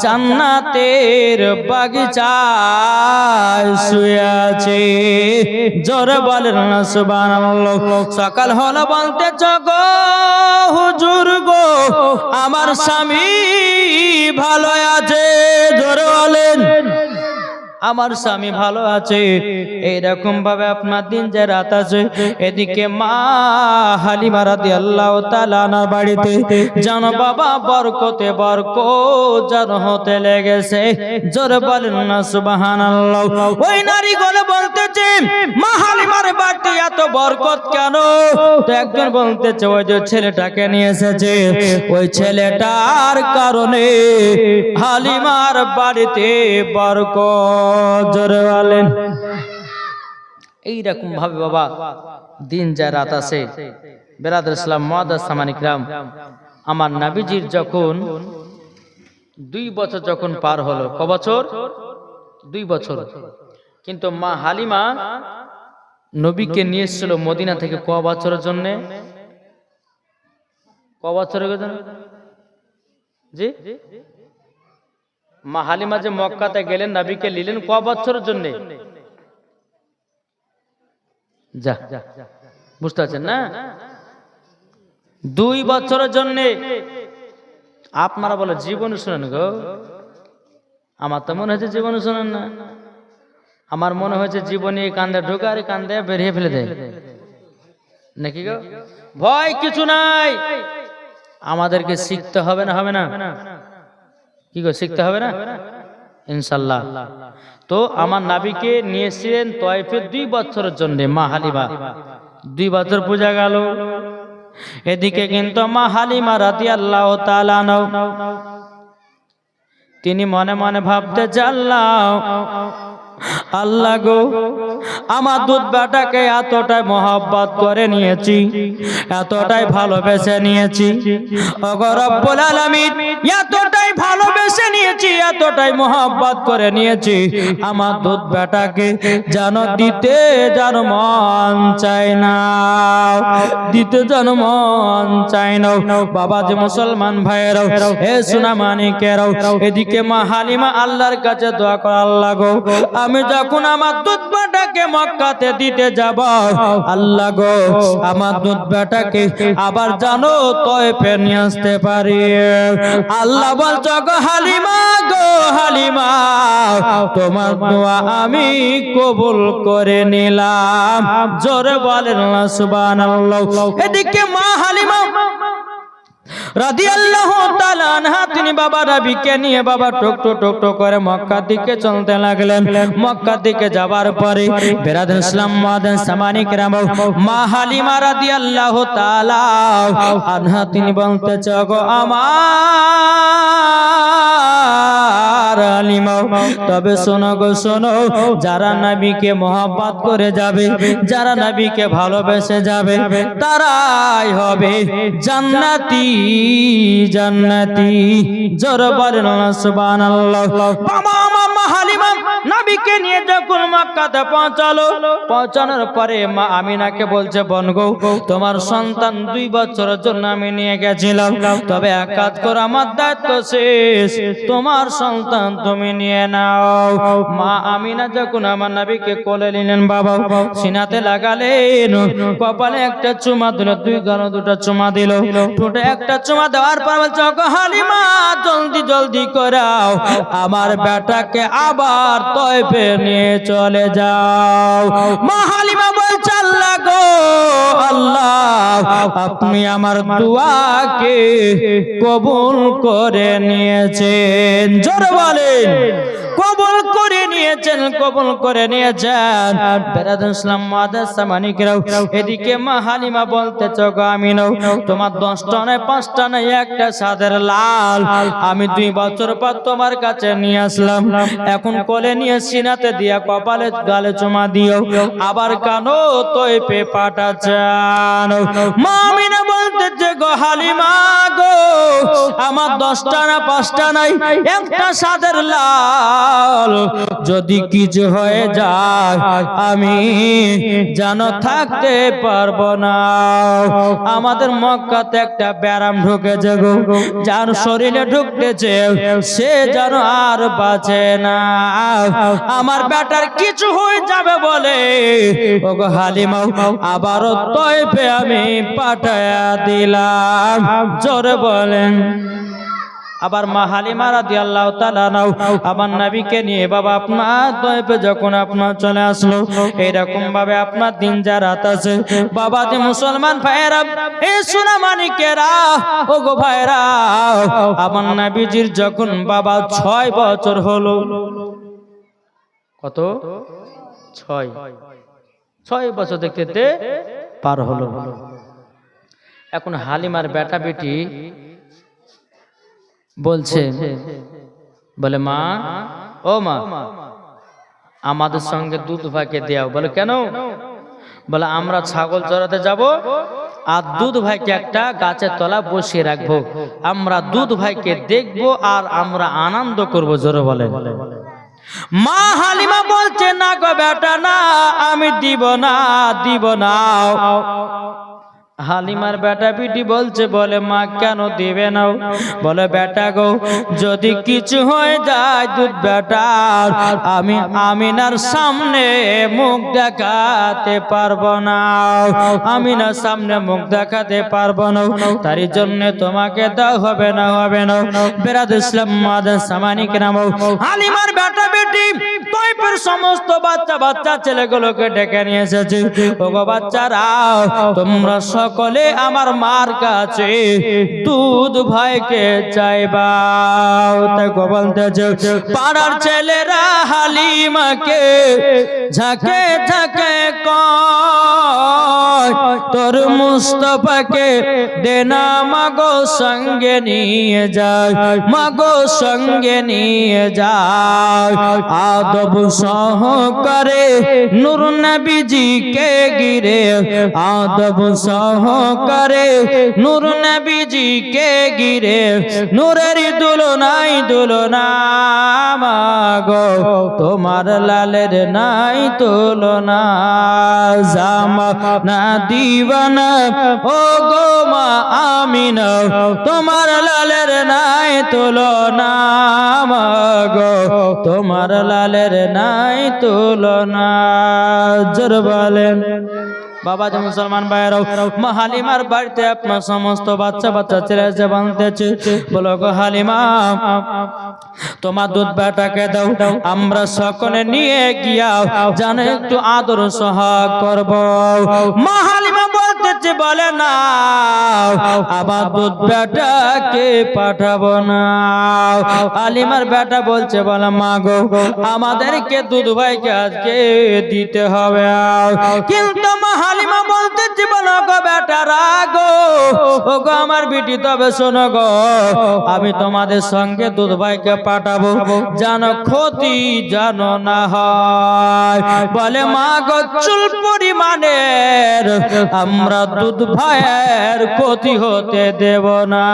জান্নাতের বাগিচায় শুয়ে আছে। জোরে বলেন না সুবহানাল্লাহ। সকাল হলো বলতেছ গো হুজুর গো আমার স্বামী ভালো আছে। জোরে বলেন আমার স্বামী ভালো আছে। এইরকম ভাবে আপনার দিন যে রাত আছে, এদিকে মা হালিমা রাদিয়াল্লাহু তাআলা আনহার বাড়িতে জানো বাবা বরকতে বরকত যেন হতে লেগেছে। জোরে বলেন না সুবহানাল্লাহ। ওই নারী গলে বলতেছে মা হালিমার বাড়িতে এত বরকত কেন? তো একজন বলতেছে ওই যে ছেলেটাকে নিয়ে এসেছে, ওই ছেলেটার কারণে হালিমার বাড়িতে বরকত। জোরে বলেন। এইরকম ভাবে বাবা দিন যায় রাত আছে। বেরাদার ইসলাম মুআদ্দাস সামানিকরাম, আমার নবীজির যখন 2 বছর যখন পার হলো, ক বছর? 2 বছর। কিন্তু মা হালিমা নবীকে নিয়ে এসেছিল মদিনা থেকে ক বছরের জন্য? ক বছরের জন্য? জি, মা হালিমা যে মক্কাতে গেলেন নবীকে নিলেন ক বছরের জন্য? যা বুঝতে পারছেন না? 2 বছরের জন্য। আপনারা বলে জীবন শুনেন গো, আমার তো মনে হয়েছে জীবন শুনেন না। আমার মনে হয়েছে জীবনে কান্দে ঢোকা আর কান্দে বেরিয়ে ফেলে দেয় নাকি গো? ভয় কিছু নাই, আমাদেরকে শিখতে হবে না? হবে না? কি গো শিখতে হবে না ইনশাআল্লাহ। তো আমার নবীকে নিয়েছিলেন তয়েফে 2 বছরের জন্য মা হালিমা। 2 বছর পূজা গেল। এদিকে কিন্তু মা হালিমা রাদিয়াল্লাহু তাআলা তিনি মনে মনে ভাবতে আল্লাহ গো আমার দুধ বেটাকে এতটাই মহব্বত করে নিয়েছি, এতটাই ভালোবেসে নিয়েছি, ওগো রব্বুল আলামিন এতটাই ভালোবেসে নিয়েছি, এতটাই মহব্বত করে নিয়েছি, আমার দুধ বেটাকে যেন দিতে যেন মন চায় না, দিতে যেন মন চায় না। বাবা যে মুসলমান ভাইয়েরাও, হে সোনামানিকেরাও, এদিকে মা হালিমা আল্লাহর কাছে দোয়া করে, আল্লাহ গো আমি যখন আমার দুধ বেটাকে মক্কাতে দিতে যাব, আল্লাহ গো আমার দুধ বেটাকে আবার জানো তয়েফে নিয়ে আসতে পারি। আল্লাহ বলছ গো হালিমা, গো হালিমা তোমার দোয়া আমি কবুল করে নিলাম। জোরে বলেন না সুবহানাল্লাহ। এদিকে মা হালিমা রাদিয়াল্লাহু তাআলা আনহা তিনি বাবা নবীকে নিয়ে বাবা টক করে মক্কার দিকে চলতে লাগলেন। মক্কার দিকে যাবার পরে বেরাদুল ইসলাম মুআদ্দিন সামানি কেরাম মা হালিমা রাদিয়াল্লাহু তাআলা আনহা তিনি বলতেছে গো আমার হালিমা, তবে শোনো গো শোনো, যারা নবীকে মহব্বত করে যাবে, যারা নবীকে ভালোবেসে যাবে, তারাই হবে জান্নাতি জান্নাতি। জোরে বলেন সুবহানাল্লাহ। বাবা মা হালিমা নবীকে নিয়ে যখন মক্কাতে পৌঁছানোর পরে মা আমিনাকে বলছে বোন গো, তোমার সন্তান 2 বছরের জন্য আমি নিয়ে গেছিলাম, তবে এক কাজ করো, আমার দায়িত্ব শেষ, তোমার সন্তান তুমি নিয়ে নাও। মা আমিনা যখন আমার নবীকে কোলে নিলেন বাবা, সিনাতে লাগালেন, কপালে একটা চুমা দিল, 2 গালে 2টা চুমা দিল, ঠোঁটে একটা চুমা দেওয়ার পর বলছে গো হালিমা জলদি করাও, আমার বেটাকে আবার তয়ফে নিয়ে চলে যাও। মা হালিমা বলছে আল্লাহ গো আল্লাহ, আপনি আমার দুআকে কবুল করে নিয়েছেন। জোরে বলেন কবুল করে নিয়েছেন, কবুল করে নিয়েছেন। বেরাদুল ইসলাম মুআদ্দিন সামানি কেরাম এদিকে মা হালিমা বলতেছে গো আমিনা, তোমার 10টা নয় 5টা নয় একটা সাদের লাল আমি 2 বছর পর তোমার কাছে নিয়ে আসলাম, এখন কোলে নিয়ে সিনাতে দিয়া কপালে গালে চুমা দিও, আবার কানো তয়ফে পাঠাচ্ছেন। মা আমিনা বলতেছে গো হালিমা গো, আমার 10টা না 5টা নাই একটা সাদের লাল, যদি কিছু হয়ে যায় আমি যেন থাকতে পারবো না। আমাদের মক্কাতে একটা ব্যারাম ঢুকেছে গো, যার শরীরে ঢুকতেছে সে যেন আর বাঁচে না, আমার বেটার কিছু হয়ে যাবে বলে ও গো হালিমা আবারও তয়ফে আমি পাঠায়া দিলাম। জোরে বলেন। আবার মা হালিমা রাদিয়াল্লাহু তাআলা আমার নবীকে নিয়ে বাবা আপনার তয়ফে যখন আপনার চলে আসলো, এরকম ভাবে আপনার দিন যা রাত আছে বাবা যে মুসলমান ভাইরা এই সোনা মানিকেরা ও গো ভাইরা, আমার নবীজির যখন বাবা 6 বছর হলো, কত 6 বছর দেখতে পার হলো। এখন হালিমার বেটা বেটি বলছে, বলে মা ও মা আমাদের সঙ্গে দুধ ভাইকে দেও। বলে কেন? বলে আমরা ছাগল চড়াতে যাব, আর দুধ ভাইকে একটা গাছের তলা বসিয়ে রাখবো, আমরা দুধ ভাইকে দেখবো আর আমরা আনন্দ করব। জোরে বলে। মা হালিমা বলছে না গো বেটা না, আমি দিব না। হালিমার বেটা বিটি বলছে, বলে মা কেন দিবে না? বলে বেটা গো, যদি কিছু হয়ে যায় দুধ বেটার, আমি আমিনার সামনে মুখ দেখাতে পারবো না, আমিনার সামনে মুখ দেখাতে পারবো না, তার জন্য তোমাকে দাও হবে না। বেরাদুল ইসলাম মুআদ্দিন সামানি কেরাম হালিমার বেটা বেটি তয়ফের সমস্ত বাচ্চা ছেলেগুলোকে ডেকে নিয়ে এসেছে। ওগো বাচ্চারা, তোমরা সকলে আমার মার কাছে দুধ ভাইকে চাইবা। তাই বলতেছে পাড়ার ছেলেরা হালিমাকে ঝাঁকে কয়, তোর মুস্তাফাকে দেনা মাগো সঙ্গে নিয়ে যায়, মাগো সঙ্গে নিয়ে যায়। আদব সহকারে নূর নবীজিকে গিরে, আদব সহকারে নূর নবীজিকে গিরে, নূরের দুলনা মাগো তোমার লালের নাই তুলনা। জামানা দিওয়ানা ও গো মা আমিনা, তোমার লালের নাই তুলনা মাগো তোমার লালের নাই তুলনা। জোরে বলেন। বাবা যে মুসলমান ভাইরাও, মা হালিমার বাড়িতে আপনার সমস্ত বাচ্চা ছেলে যে বানতেছে, বলো গো হালিমা তোমার দুধ বেটাকে দাও, আমরা সকলে নিয়ে গিয়া জানে একটু আদর সহাগ করব। মা হালিমা বলতে করছে, বলে না আমার দুধ বেটাকে পাঠাবো না। হালিমার বেটা বলছে, বলে মা গো আমাদেরকে দুধ ভাইকে আজকে দিতে হবে। কিন্তু মা হালিমা বলতেছে, বলো গো বেটা রাগো, ও গো আমার বিটি, তবে শোনো গো আমি তোমাদের সঙ্গে দুধ ভাইকে পাঠাবো, জানো ক্ষতি জানো না হয়। বলে মা গো চুল পরিমাণের আমরা দুধ ভাইয়ের ক্ষতি হতে দেব না।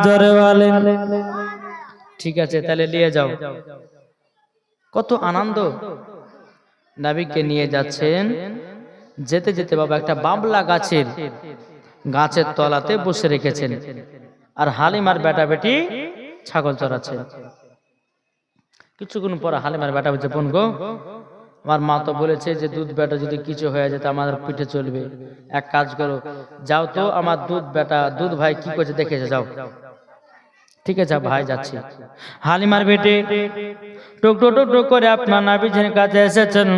জোরে বলে ঠিক আছে তাহলে নিয়ে যাও। কত আনন্দ, নবীকে নিয়ে যাচ্ছেন। যেতে যেতে বাবা একটা বাবলা গাছের তলাতে বসে রেখেছেন, আর হালিমার বেটা বেটি ছাগল চড়াচ্ছে। কিছুক্ষণ পর হালিমার বেটা বলছে, বোন গো আমার মা তো বলেছে যে দুধ বেটা যদি কিছু হয়ে যেত আমাদের পিঠে চলবে, এক কাজ করো যাও তো আমার দুধ ভাই কি করছে দেখেছে যাও। ঠিক আছে ভাই যাচ্ছি। হালিমার বেটে টুক টুক টুক টুক করে আপনার নবীজির কাছে এসেছেন।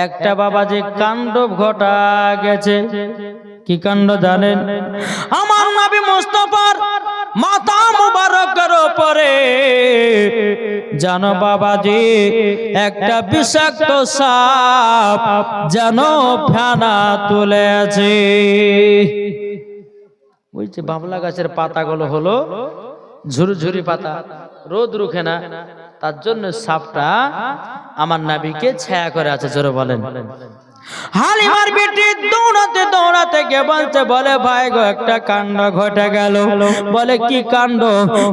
একটা বাবা যে কাণ্ড ঘটা গেছে, কি কাণ্ড জানেন? আমার নবী মুস্তাফার মাথা মুবারকের উপরে জানো বাবাজি একটা বিষাক্ত সাপ জানো ফেনা তুলেছে। ওই যে বাবলা গাছের পাতাগুলো হলো ঝুরঝুরি পাতা, রোদ রুখে না, তার জন্য সাপটা আমার নবীকে ছায়া করে আছে। জোরে বলেন। হালিমার বেটি দৌড়াতে দৌড়াতে গিয়ে বলছে, বলে ভাই গো একটা কাণ্ড ঘটে গেল। বলে কি কাণ্ড?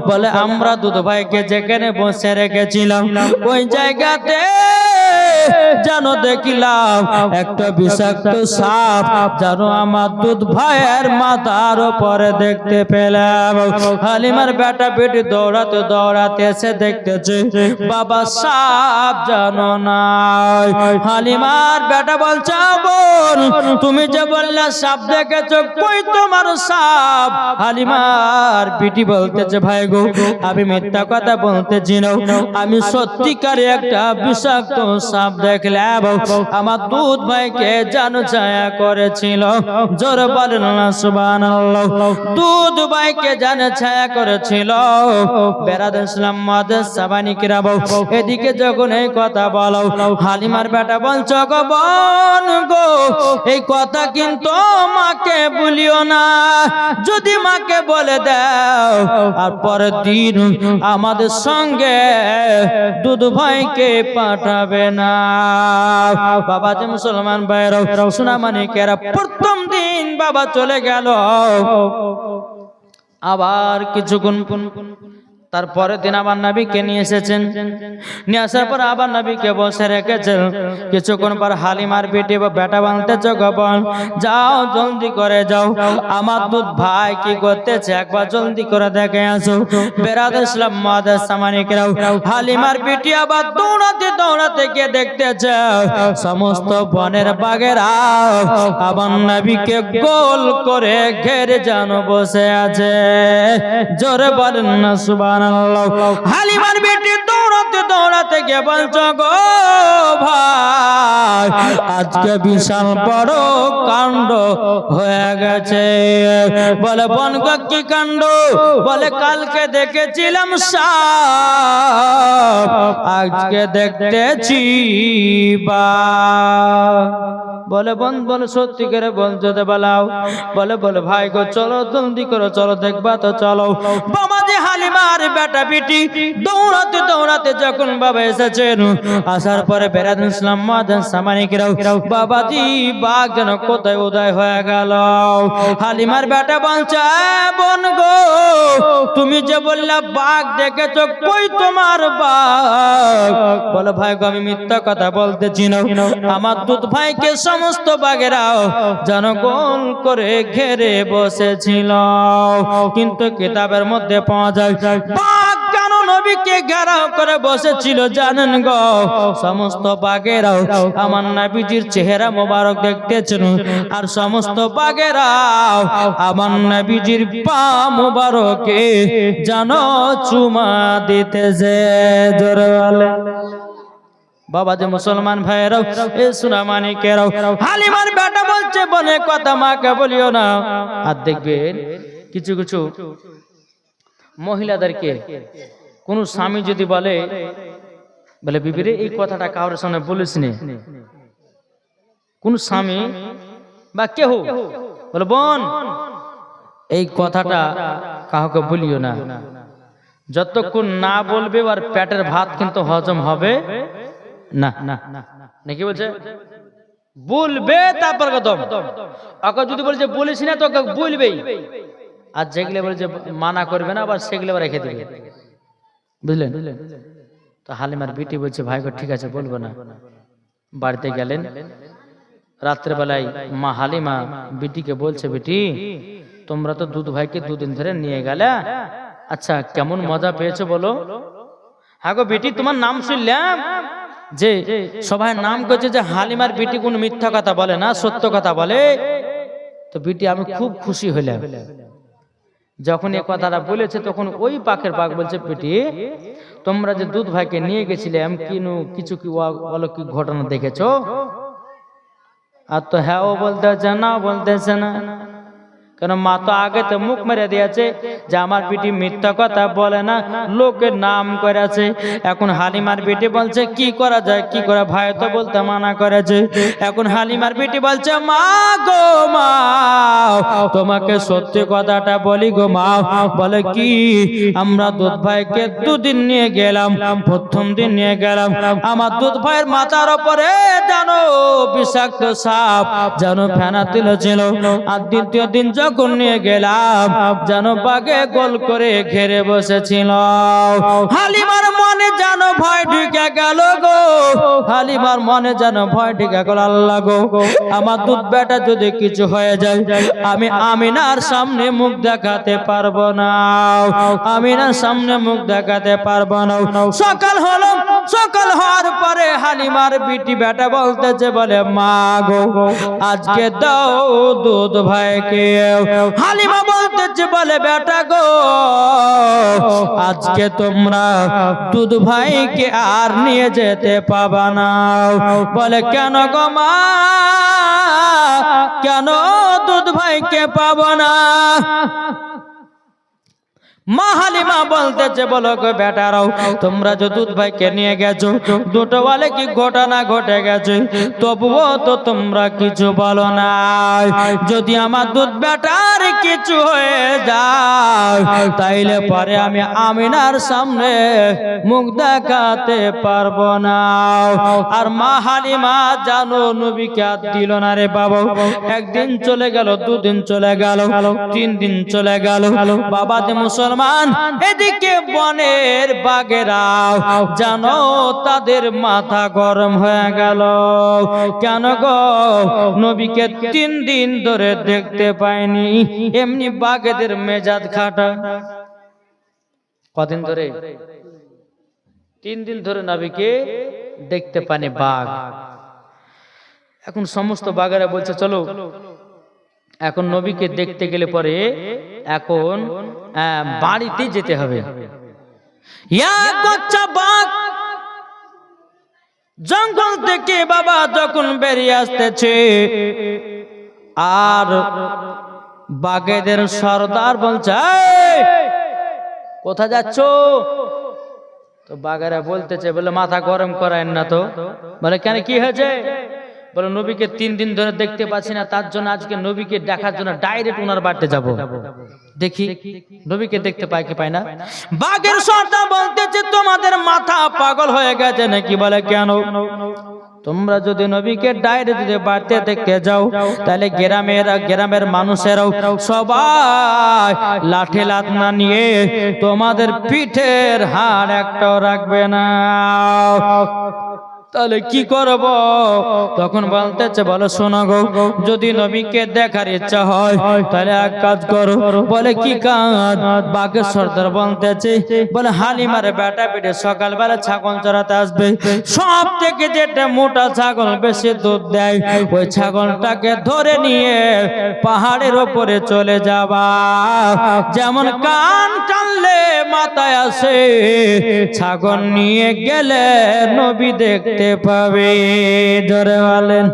বলে আমরা দুধ ভাইকে যেখানে বসে রেখেছিলাম ওই জায়গাতে জানো দেখিলাম একটা বিষাক্ত সাপ জানো আমার দুধ ভাইয়ের মাথার উপরে দেখতে পেলাম। হালিমার বেটা বেটি দৌড়াতে দৌড়াতে এসে দেখতেছে বাবা সাপ জানো না। হালিমার বেটা বলছে, বোন তুমি যে বললে সাপ দেখেছো, কই তোমার সাপ? হালিমার বিটি বলতেছে, ভাই গো আমি মিথ্যা কথা বলতেছি না, আমি সত্যিকারে একটা বিষাক্ত সাপ দেখলাম, আমার দুধ ভাইকে জানো ছায়া করেছিল। জোরে বলেন না সুবহানাল্লাহ। দুধ ভাইকে জানো ছায়া করেছিল। বেরাদুল ইসলাম মাদাস সাবানি কিরাবো এদিকে যখন এই কথা বলো, হালিমার বেটা বলছ, গো বোন গো এই কথা কিন্তু মাকে বলিও না, যদি মাকে বলে দাও আর পরের দিন আমাদের সঙ্গে দুধ ভাইকে পাঠাবে না। বাবা যে মুসলমান ভাইরা সোনা মানিকেরা, প্রথম দিন বাবা চলে গেল। আবার কিছুক্ষণ তারপরে দিন আবার নবীকে নিয়ে এসেছেন। নিয়ে আসার পর আবার নবীকে বসে রেখেছেন। কিছুক্ষণ পর হালিমার বেটি বেটা বানতেছে, গবন যাও জলদি করে যাও, আমার দুধ ভাই কি করতেছে একবার জলদি করে দেখে আসো। বেরাদুল ইসলাম মাদাস সামানিকরাও হালিমার বেটি আবার দৌড়াতে দৌড়াতে গিয়ে দেখতেছে সমস্ত বনের বাঘেরা আবার নবীকে গোল করে ঘেরে জানো বসে আছে। জোরে বলেন না সুবহানাল্লাহ। হালিমার বেটি দৌড়াতে দৌড়াতে গিয়ে বলছো, গো ভাই আজকে বিশাল বড় কাণ্ড হয়ে গেছে। বলে বোন গো কি কাণ্ড? বলে কালকে দেখেছিলাম সাপ, আজকে দেখতেছি বাঘ। বলে বোন বলে সত্যি করে বলছো তো বলাও। বলে বলে ভাই গো চলো জলদি করো, চলো দেখবা তো চলো। বাবা যে হালিমার বেটা বেটি দৌড়াতে দৌড়াতে যখন বাবা এসেছেন, আসার পরে বেরাদুল ইসলাম মাদাস সামানিকরাও বাবাজি বাঘ যেন কোথায় উদয় হয়ে গেল। হালিমার বেটা বলছে, বোন গো তুমি যে বললা বাঘ দেখেছো, কই তোমার বাঘ? বলে ভাই গো আমি মিথ্যা কথা বলতেছি না, আমার দুধ ভাইকে সমস্ত বাঘেরাও জনগণ করে ঘেরে বসেছিল। কিন্তু কিতাবের মধ্যে পাওয়া যায় বাঘ কেন নবীকে ঘেরাও করে বসেছিল জানেন গো? সমস্ত বাঘেরাও আমার নবীজির চেহারা মোবারক দেখতেছেন, আর সমস্ত বাঘেরাও আমার নবীজির পা মোবারকে জানো চুমা দিতেছে। জোরে বলে বাবা যে মুসলমান ভাইরাও এ সোনা মানিকেরাও হালিমার বেটা বলছে, বলছে বলে কথা মাকে বলিও না। আর দেখবেন কিছু কিছু মহিলাদেরকে কোন স্বামী যদি বলে বিবিরে এই কথাটা কারোর সামনে বলিস নে, কোন স্বামী বা কেহ বলে বোন এই কথাটা কাউকে বলিও না, যতক্ষণ না বলবে আর পেটের ভাত কিন্তু হজম হবে না। নাকি বলছে বলবে তারপর কদম, ওকে যদি বলছে বলিস না তোকে বলবেই, আর যেগুলো বলছে মানা করবে না আবার সেগুলো রেখে দেবে, বুঝলেন? তো হালিমার বিটি বলছে ভাই গো ঠিক আছে বলবো না। বাড়িতে গেলেন, রাত্রেবেলায় মা হালিমা বিটিকে বলছে বিটি তোমরা তো দুধ ভাইকে দুদিন ধরে নিয়ে গেলে, আচ্ছা কেমন মজা পেয়েছো বলো? হ্যাঁ গো বিটি তোমার নাম শুনলাম যে সবাই নাম করছে যে হালিমার বিটি কোন মিথ্যা কথা বলে না, সত্য কথা বলে। তো বিটি আমি খুব খুশি হইলাম। যখন এই কথাটা বলেছে তখন ওই পাখের পাখ বলছে বিটি তোমরা যে দুধ ভাইকে নিয়ে গেছিলাম কিছু কি অলৌকিক ঘটনা দেখেছো? আর তো হ্যাঁ ও বলতেছে না, বলতেছে না, কেন মা তো আগে তো মুখ মেরে দিয়েছে যে আমার বিটি মিথ্যা কথা বলে না, লোকের নাম করেছে। এখন হালিমার বিটি বলছে কি করা যায়, কি করা, ভাই তো বলতে মানা করেছে। এখন হালিমার বিটি বলছে মা গো মা তোমাকে সত্যি কথাটা বলি গো মা। বলে কি? আমরা দুধ ভাইকে দুদিন নিয়ে গেলাম, প্রথম দিন নিয়ে গেলাম আমার দুধ ভাইয়ের মাথার উপরে জানো বিষাক্ত সাপ যেন ফেনা তুলেছিল, আর দ্বিতীয় দিন যখন নিয়ে গেলাম যেন বাগে গোল করে ঘেরে বসেছিল। হালিমার মনে যেন ভয় ঢুকে গেল গো, হালিমার মনে যেন ভয় ঢুকে গেল। আল্লাহ গো আমার দুধ বেটা যদি কিছু হয়ে যায় আমি আমিনার সামনে মুখ দেখাতে পারবো না, আমিনার সামনে মুখ দেখাতে পারবো না। সকাল হলো, সকাল হওয়ার পরে হালিমার বিটি বেটা বলতেছে বলে মা গো আজকে দাও দুধ ভাইকে। হালিমা বলতেছে বলে বেটা গো আজকে তোমরা দুধ ভাইকে আর নিয়ে যেতে পাবা না। বলে কেন গো মা, কেন দুধ ভাইকে পাবো না? মা হালিমা বলতেছে বলো গো বেটারাও তোমরা যে দুধ ভাইকে নিয়ে গেছো দুটো বলে কি ঘটনা ঘটে গেছে, তবুও তো তোমরা কিছু বলো না। যদি আমার দুধ বেটার কিছু হয়ে যায় তাইলে পরে আমি আমিনার সামনে মুখ দেখাতে পারবো না। আর মা হালিমা জানো নবীকে আর দিল না রে বাবা। একদিন চলে গেল, দুদিন চলে গেল, 3 দিন চলে গেল। বাবা যে মুসলমান এদিকে বনের বাঘেরাও জানো তাদের মাথা গরম হয়ে গেল। কেন গো নবীকে 3 দিন ধরে দেখতে পাইনি, এমনি বাঘেদের মেজাজ খাটা। কদিন ধরে? 3 দিন ধরে নবীকে দেখতে পানি বাঘ। এখন সমস্ত বাঘেরা বলছে চলো এখন নবীকে দেখতে গেলে পরে এখন বাড়িতে যেতে হবে। জঙ্গল থেকে বাবা যখন বেরিয়ে আসতেছে আর বাঘেদের সর্দার বলছে কোথায় যাচ্ছ? তো বাঘেরা বলতেছে বলে মাথা গরম করায়েন না তো। বলে কেন কি হয়েছে? বলে নবীকে 3 দিন ধরে দেখতে পাচ্ছি না, তার জন্য আজকে নবীকে দেখার জন্য ডাইরেক্ট ওনার বাড়িতে যাব, দেখি নবীকে দেখতে পাই কি পাই না। বাঘের সর্দার বলতেছে তোমাদের মাথা পাগল হয়ে গেছে নাকি? বলে কেন? তোমরা যদি নবীকে ডাইরেক্ট যদি বাড়িতে দেখতে যাও তাহলে গ্রামের মানুষেরাও সবাই লাঠি লাঠনা নিয়ে তোমাদের পিঠের হাড় একটাও রাখবে না, তাহলে কি করব? তখন বলতেছে বলো শোনো গো যদি নবীকে দেখার ইচ্ছা হয় তাহলে এক কাজ করো। বলে কি কাজ? বাঘের সর্দার বলতেছে বলে হালিমার বেটা পেটে সকালবেলা ছাগল চড়াতে আসবে, সব থেকে যেটা মোটা ছাগল বেশি দুধ দেয় ওই ছাগলটাকে ধরে নিয়ে পাহাড়ের ওপরে চলে যাবা, যেমন কান টানলে মাথায় আসে ছাগল নিয়ে গেলে নবী দেখতে পাবে। ধরে বলেন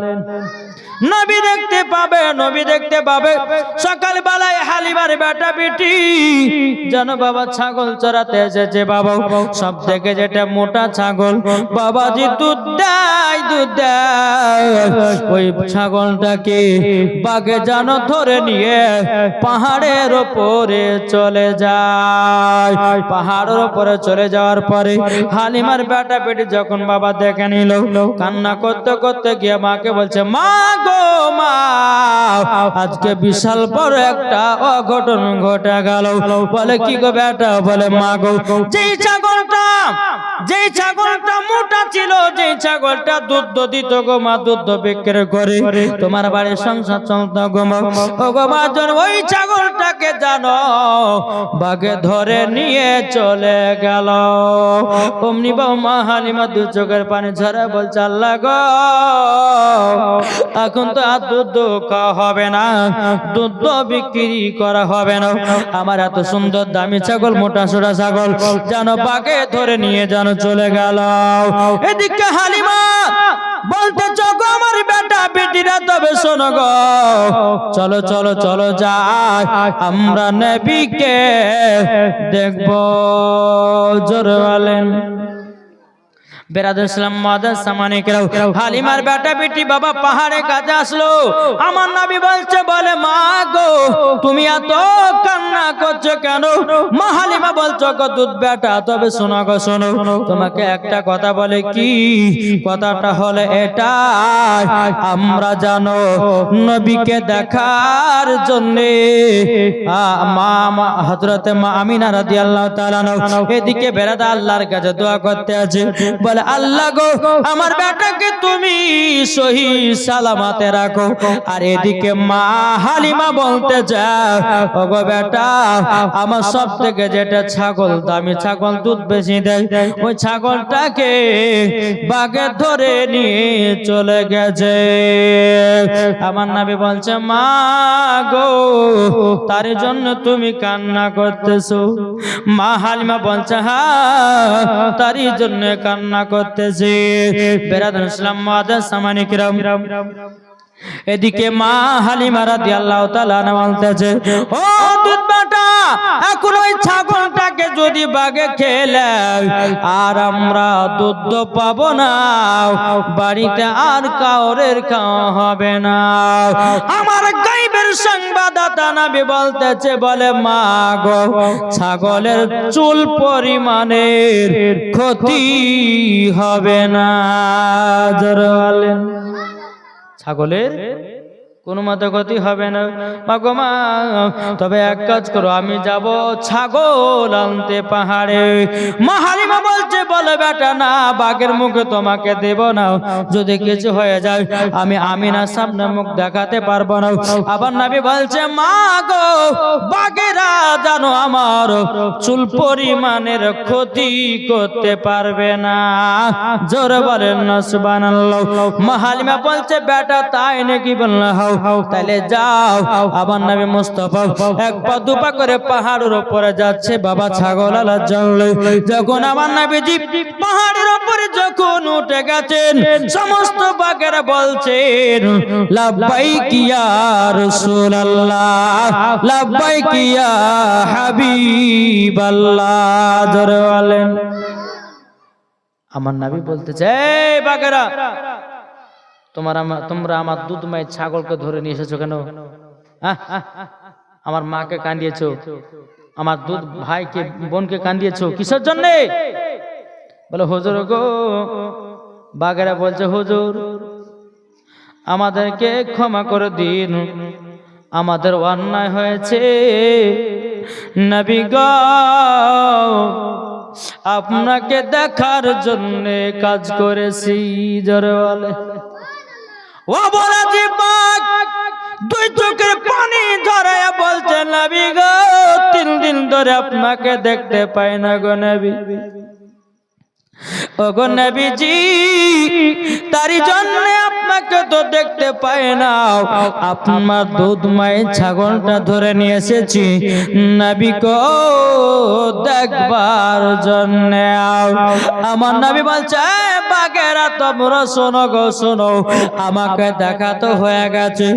নবী দেখতে দেখতে পাবে, নবী দেখতে পাবে। সকালবেলায় হালিমার বেটা বেটি যেন বাবা ছাগল চড়াতে এসেছে। বাবা সব থেকে যেটা মোটা ছাগল, বাবাজি দুধ দেয়, দুধ দেয়। ওই ছাগলটাকে বাঘে যেন ধরে নিয়ে পাহাড়ের ওপরে চলে যায়। পাহাড়ের ওপরে চলে যাওয়ার পরে হালিমার বেটা বেটি যখন বাবা দেখে নিল, কান্না করতে করতে গিয়ে মাকে বলছে, মা গো মা, আজকে বিশাল বড় একটা অঘটন ঘটে গেল। বলে কি গো বেটা? বলে মা গো, যেই ছাগলটা মোটা ছিল, যেই ছাগলটা দুধ দিত গো মা, দুধ বিক্রি করে তোমার বাড়ির সংসার চলত গো মা। ও গো মা, ওই ছাগলটাকে জানো বাঘে ধরে নিয়ে চলে গেল। অমনি বাবা মা হালিমা দু চোখের পানি ঝরা বলছে, আল্লাহ গো, এখন তো আর দুধ খাওয়া হবে না, দুধ বিক্রি করা হবে না। আমার এত সুন্দর দামি ছাগল, মোটা সোটা ছাগল যেন বাঘে ধরে নিয়ে যেন চলে গেল। এদিকে হালিমা বলতে, চগো আমার বেটা বেটিরা, তবে শোনো গো, চলো চলো চলো যাই, আমরা নবীকে দেখবো। জোরে বলেন। বেরাদুল ইসলাম মাদার সামানিকরাও, হালিমার বেটা বেটি বাবা পাহাড়ে কাছে আসলো। আমার নবী বলছে, বলে মা গো, তুমি এত কান্না করছো কেন? মা হালিমা বলছো গো, দুধ বেটা, তবে শোনো গো শোনো, তোমাকে একটা কথা বলে, কি কথাটা হলে এটা, আমরা জানো নবীকে দেখার জন্য মা হযরতে মা আমিনা রাদিয়াল্লাহু তাআলা এদিকে বেরাদা আল্লাহর কাছে দোয়া করতে আছে। বলে, আল্লাহ গো, আমার বেটাকে তুমি সহি সালামতে রাখো। আর এদিকে মা হালিমা বলতে যাও, ওগো বেটা, আমার সব থেকে যেটা ছাগল, দামি ছাগল, দুধ বেশি দেয়, ওই ছাগলটাকে বাঘে ধরে নিয়ে চলে গেছে। আমার নবী বলছে, মা গো, তার জন্য তুমি কান্না করতেছো? মা হালিমা বলছে, হ্যাঁ, তারই জন্য কান্না করতেছে। বেরাদুল ইসলাম মাদার সামানিকরাম, এদিকে মা হালিমা রাদিয়াল্লাহু তাআলা বলতেছে, ও দুধ বেটা, এখন ওই ছাগলটাকে যদি বাঘে খেলে আর আমরা দুধ পাবো না, বাড়িতে আর কাউরের খাওয়া হবে না। আমার গায়বের সংবাদদাতা নবী বলতেছে, বলে মা গো, ছাগলের চুল পরিমাণের ক্ষতি হবে না। জোরে বলেন। ছাগলের কোনো মতে ক্ষতি হবে না। মা গো মা, তবে এক কাজ করো, আমি যাব ছাগল আনতে পাহাড়ে। মা হালিমা বলছে, বলে বেটা না, বাঘের মুখে তোমাকে দেব না, যদি কিছু হয়ে যায় আমি আমিনার সামনে মুখ দেখাতে পারবো না। আবার নবী বলছে, মা গো, বাঘেরা জানো আমার চুল পরিমাণের ক্ষতি করতে পারবে না। জোরে বলেন না সুবহানাল্লাহ। মা হালিমা বলছে, বেটা তাই নাকি? বললাম, তাহলে যাও। আবার নবী মুস্তাফা এক পা দুপা করে পাহাড়ের উপরে যাচ্ছে বাবা ছাগল আলার জন্য। যখন আমার নবীজি পাহাড়ের উপরে যখন উঠে গেছেন, সমস্ত বাঘেরা বলছেন, লাব্বাইক ইয়া রাসূলুল্লাহ, লাব্বাইক ইয়া হাবিবাল্লাহ। জোরে বলেন। আমার নবী বলতেছে, এই বাঘেরা, তোমরা আমার দুধ মায়ের ছাগলকে ধরে নিয়ে এসেছো কেন? আমার মাকে কান্দিয়েছো, আমার দুধ ভাইকে বোনকে কান্দিয়েছো, কিসের জন্য? বলে, হুজুর গো, বাঘেরা বলছে, হুজুর আমাদেরকে ক্ষমা করে দিন, আমাদের অন্যায় হয়েছে। নবী গো, আপনাকে দেখার জন্য কাজ করেছি। জোরে বলে। ও বলা যে বাঘ দুই চোখের পানি ধরায়া বলছে, নবী গো, 3 দিন ধরে আপনাকে দেখতে পাই না গো নবী। ও গো নবীজি, তারই জন্য আপনাকে তো দেখতে পাই না, আপনার দুধ মায়ের ছাগলটা ধরে নিয়ে এসেছি নবী গো দেখবার জন্য। আমার নবী বলছে, বাঘেরা তোমরা শোনো গো শোনো, আমাকে দেখা তো হয়ে গেছে,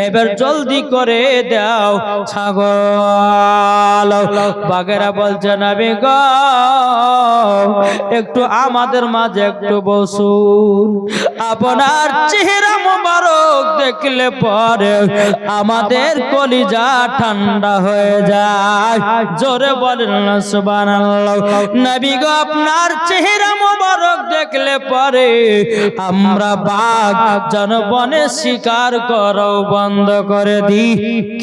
এবার জলদি করে দাও ছাগল। বাঘেরা বলছে নবী গো একটু আমাদের মাঝে একটু বসুন, আপনার চেহারা মোবারক দেখলে পরে আমাদের কলিজা ঠান্ডা হয়ে যায়। জোরে বলেন না সুবহানাল্লাহ। নবী গো আপনার চেহারা মোবারক দেখলে পরে আমরা বাঘ জনবনে শিকার করো বন্ধ করে দি,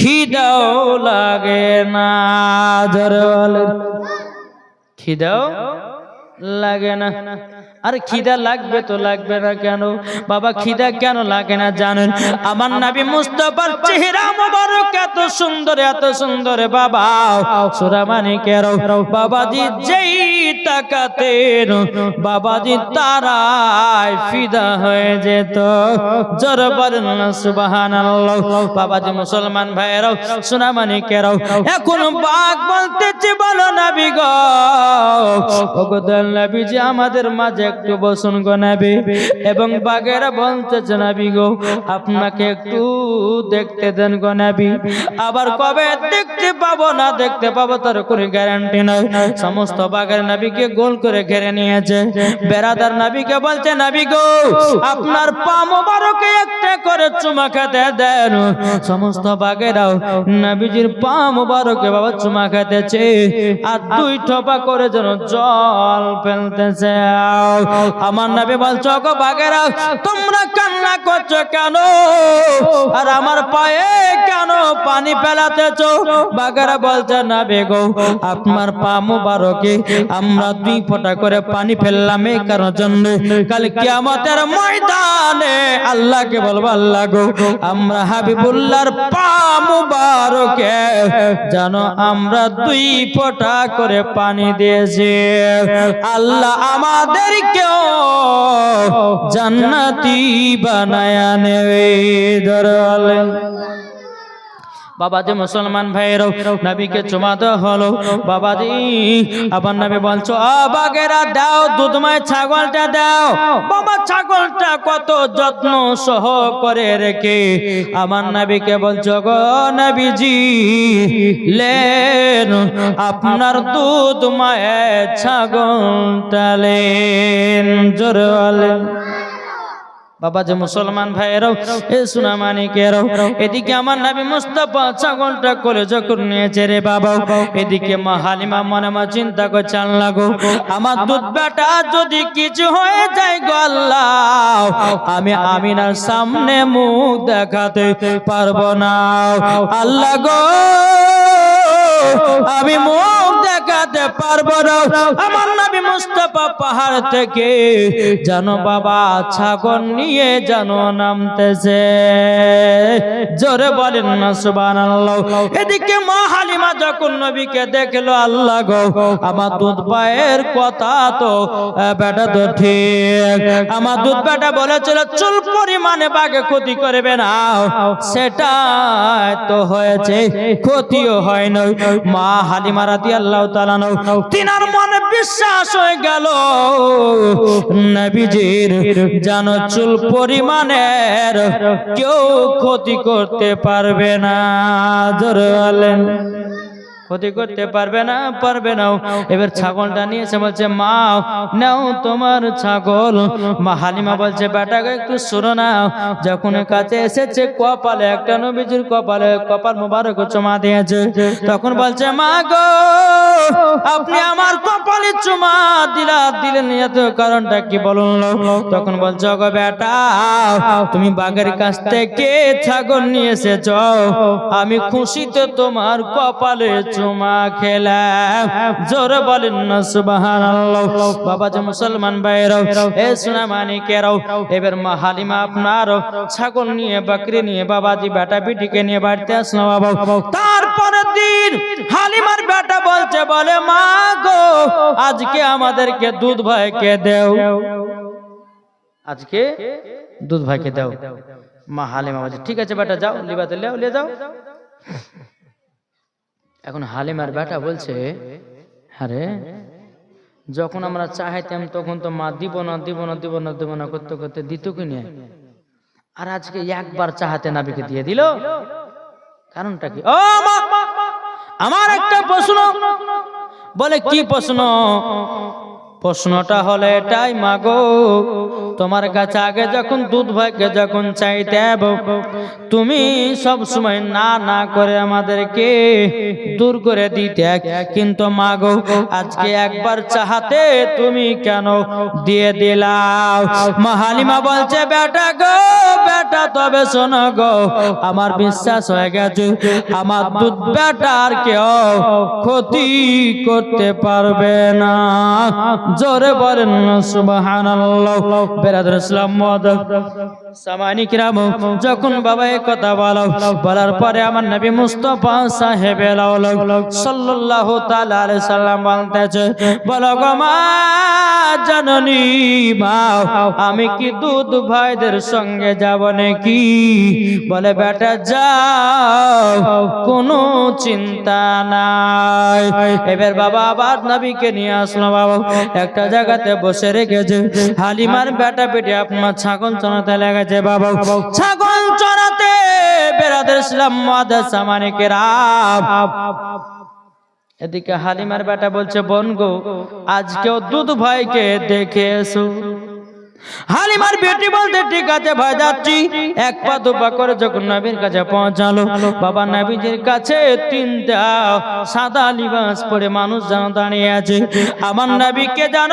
খিদাও লাগে না। জোরে বলেন খিদাও লাগে না। আর খিদা লাগবে তো লাগবে না কেন বাবা? খিদা কেন লাগে না জানেন? আমার নবী মুস্তাফার চেহারা মোবারক এত সুন্দর বাবা, সূরা মানিকের বাবাজি যেই তাকাতেন বাবাজি তারাই ফিদা হয়ে যেত। জোরে বলেন না সুবহানাল্লাহ। বাবাজি মুসলমান ভাইয়েরাও সূরা মানিকের এখন বাঘ বলতেছে বলো নবী গো, ওগো দয়াল নবীজি আমাদের মাঝে একটু বসুন গো নবী। এবং বাঘেরা বলতেছে নবী গো আপনাকে একটু দেখতে দেন গো নবী। আবার কবে দেখতে পাবো না দেখতে পাবো তার কোনো গ্যারান্টি নাই। সমস্ত বাঘের নবীকে গোল করে ঘিরে নিয়েছে। বেরাদার নবীকে বলছে নবী গো আপনার পা মোবারকে একটা করে চুমা খেতে দেন। সমস্ত বাঘেরাও নবীজির পা মোবারকে বাবা চুমা খেতেছে আর দুই ঠোপা করে যেন জল ফেলতেছে। আমার নবী বলছো গো বাঘেরা তোমরা কান্না করছো কেন, আর আমার পায়ে কেন পানি ফেলাতেছো? বাঘেরা বলছে নবী গো আপনার পা মোবারকে আমরা দুই ফোঁটা করে পানি ফেললাম এই কারণের জন্য কাল কিয়ামতের ময়দানে আল্লাহকে বলবো আল্লাহ গো আমরা হাবিবুল্লাহর পা মোবারকে জানো আমরা দুই ফোঁটা করে পানি দিয়েছি, আল্লাহ আমাদেরকেও জান্নাতি বানায়া নেবে। ধরে বাবাজি মুসলমান ভাইয়েরাও নবীকে চুমা দেওয়া হলো। বাবাজি আবার নবী বলছো বাঘেরা দাও দুধময় ছাগলটা দাও। বাবা ছাগলটা কত যত্ন সহ করে রেখে আমার নবীকে বলছো গো নবীজি লেন আপনার দুধময় ছাগলটা লেন। জোরে বলেন বাবা যে মুসলমান ভাইয়েরাও এ সোনা মানিকেরাও এদিকে আমার নবী মুস্তাফা ছাগলটা কোলে যখন নিয়েছে রে বাবা, এদিকে মা হালিমা মনে মনে চিন্তা করছে আল্লাহ গো আমার দুধ বেটা যদি কিছু হয়ে যায় গো আল্লাহ আমি আমিনার সামনে মুখ দেখাতে পারবো না। আল্লাহ গো আমি মুখ দেখাতে পারবো না। আমার নবী মুস্তাফা পাহাড় থেকে জানো বাবা ছাগল নিয়ে জানো নামতেছে। জোরে বলেন না সুবহানাল্লাহ। এদিকে মা হালিমা যখন নবীকে দেখলো আল্লাহ গো আমার দুধ পায়ের কথা তো বেটা তো ঠিক, আমার দুধ বেটা বলেছিল চুল পরিমাণে বাঘে ক্ষতি করবে না, সেটা তো হয়েছে ক্ষতিও হয় না। মা হালিমা রাদিয়াল্লাহু তাআলা তিনার মনে বিশ্বাস হয়ে গেল নবীজির জানো চুল পরিমাণের কেউ ক্ষতি করতে পারবে না। জোরে বলেন ক্ষতি করতে পারবে না পারবে না। এবার ছাগলটা নিয়ে এসে বলছে মা নাও তোমার ছাগল। মা হালিমা বলছে বেটাকে একটু শোনো না। যখন কাছে এসেছে কপালে একটা নবীজির কপালে কপাল মোবারক চুমা দিয়েছে, তখন বলছে মা গো আপনি আমার কপালে চুমা দিলেন এত কারণটা কি বলুন? তখন বলছে গো বেটা তুমি বাঘের কাছ থেকে ছাগল নিয়ে এসেছ, আমি খুশিতে তোমার কপালে চুমা খেলাম। জোরে বলেন না সুবহানাল্লাহ। বাবা যে মুসলমান ভাইরাও এ সোনা মানিকেরাও এবার মা হালিমা আপনার ছাগল নিয়ে বকরি নিয়ে বাবাজি বেটা বিটিকে নিয়ে বাড়িতে আসলো বাবা। তারপরের দিন হালিমার বেটা বলছে বলে মা গো আজকে আমাদেরকে দুধ ভাইকে দাও, আজকে দুধ ভাইকে দাও। মা হালিমা বলছে ঠিক আছে বেটা যাও লিবাতে লিয়ে যাও। এখন হালিমার বেটা বলছে আরে যখন আমরা চাইতাম তখন তো মা দিব না দিব না দিব না দিব না করতে করতে দিত কি নিয়ে, আর আজকে একবার চাহাতে নাবিকে দিয়ে দিল, কারণটা কি? ও মা, আমার একটা প্রশ্ন। বলে কি প্রশ্ন? প্রশ্নটা হলো এটাই, মাগো তোমার কাছে আগে যখন দুধ ভাইকে যখন চাইতে তুমি সব সময় না না করে আমাদেরকে দূর করে দিতে, কিন্তু মাগো আজকে একবার চাহাতে তুমি কেন দিয়ে দিলাও? মা হালিমা বলছে, বেটা গো বেটা, তবে শোনো গো, আমার বিশ্বাস হয়ে গেছে আমার দুধ বেটা আর কেউ ক্ষতি করতে পারবে না। জোরে বলেন সুবহানাল্লাহ। বেরাদর ইসলাম সামানি কিরাম, যখন বাবা এই কথা বলার পরে আমার নবী মুস্তাফা সাহেবে সাল্লাল্লাহু তাআলা আলাইহি সাল্লাম বলতেছে, বলো গো মা জননী, মা আমি কি দুধ ভাইদের সঙ্গে যাব নাকি? বলে বেটা যাও, কোনো চিন্তা নাই। এবার বাবা আবার নবীকে নিয়ে আসলো। বাবা একটা জায়গাতে বসে রেখেছে, হালিমার বেটা বেটি আপনার ছাগল চড়াতে লেগেছে। বাবা ছাগল চড়াতে বেরাদের ইসলাম সামানি কিরাম, এদিকে হালিমার বেটা বলছে, বোন গো আজকেও দুধ ভাইকে দেখে এসো। হালিমার বেটি বলতে, ঠিক আছে ভাই যাচ্ছি। এক পা দুপা করে যখন নবীর কাছে পৌঁছালো, বাবা নবীজির কাছে তিনটা সাদা লিবাস পরে মানুষ যেন দাঁড়িয়ে আছে। আমার নবীকে যেন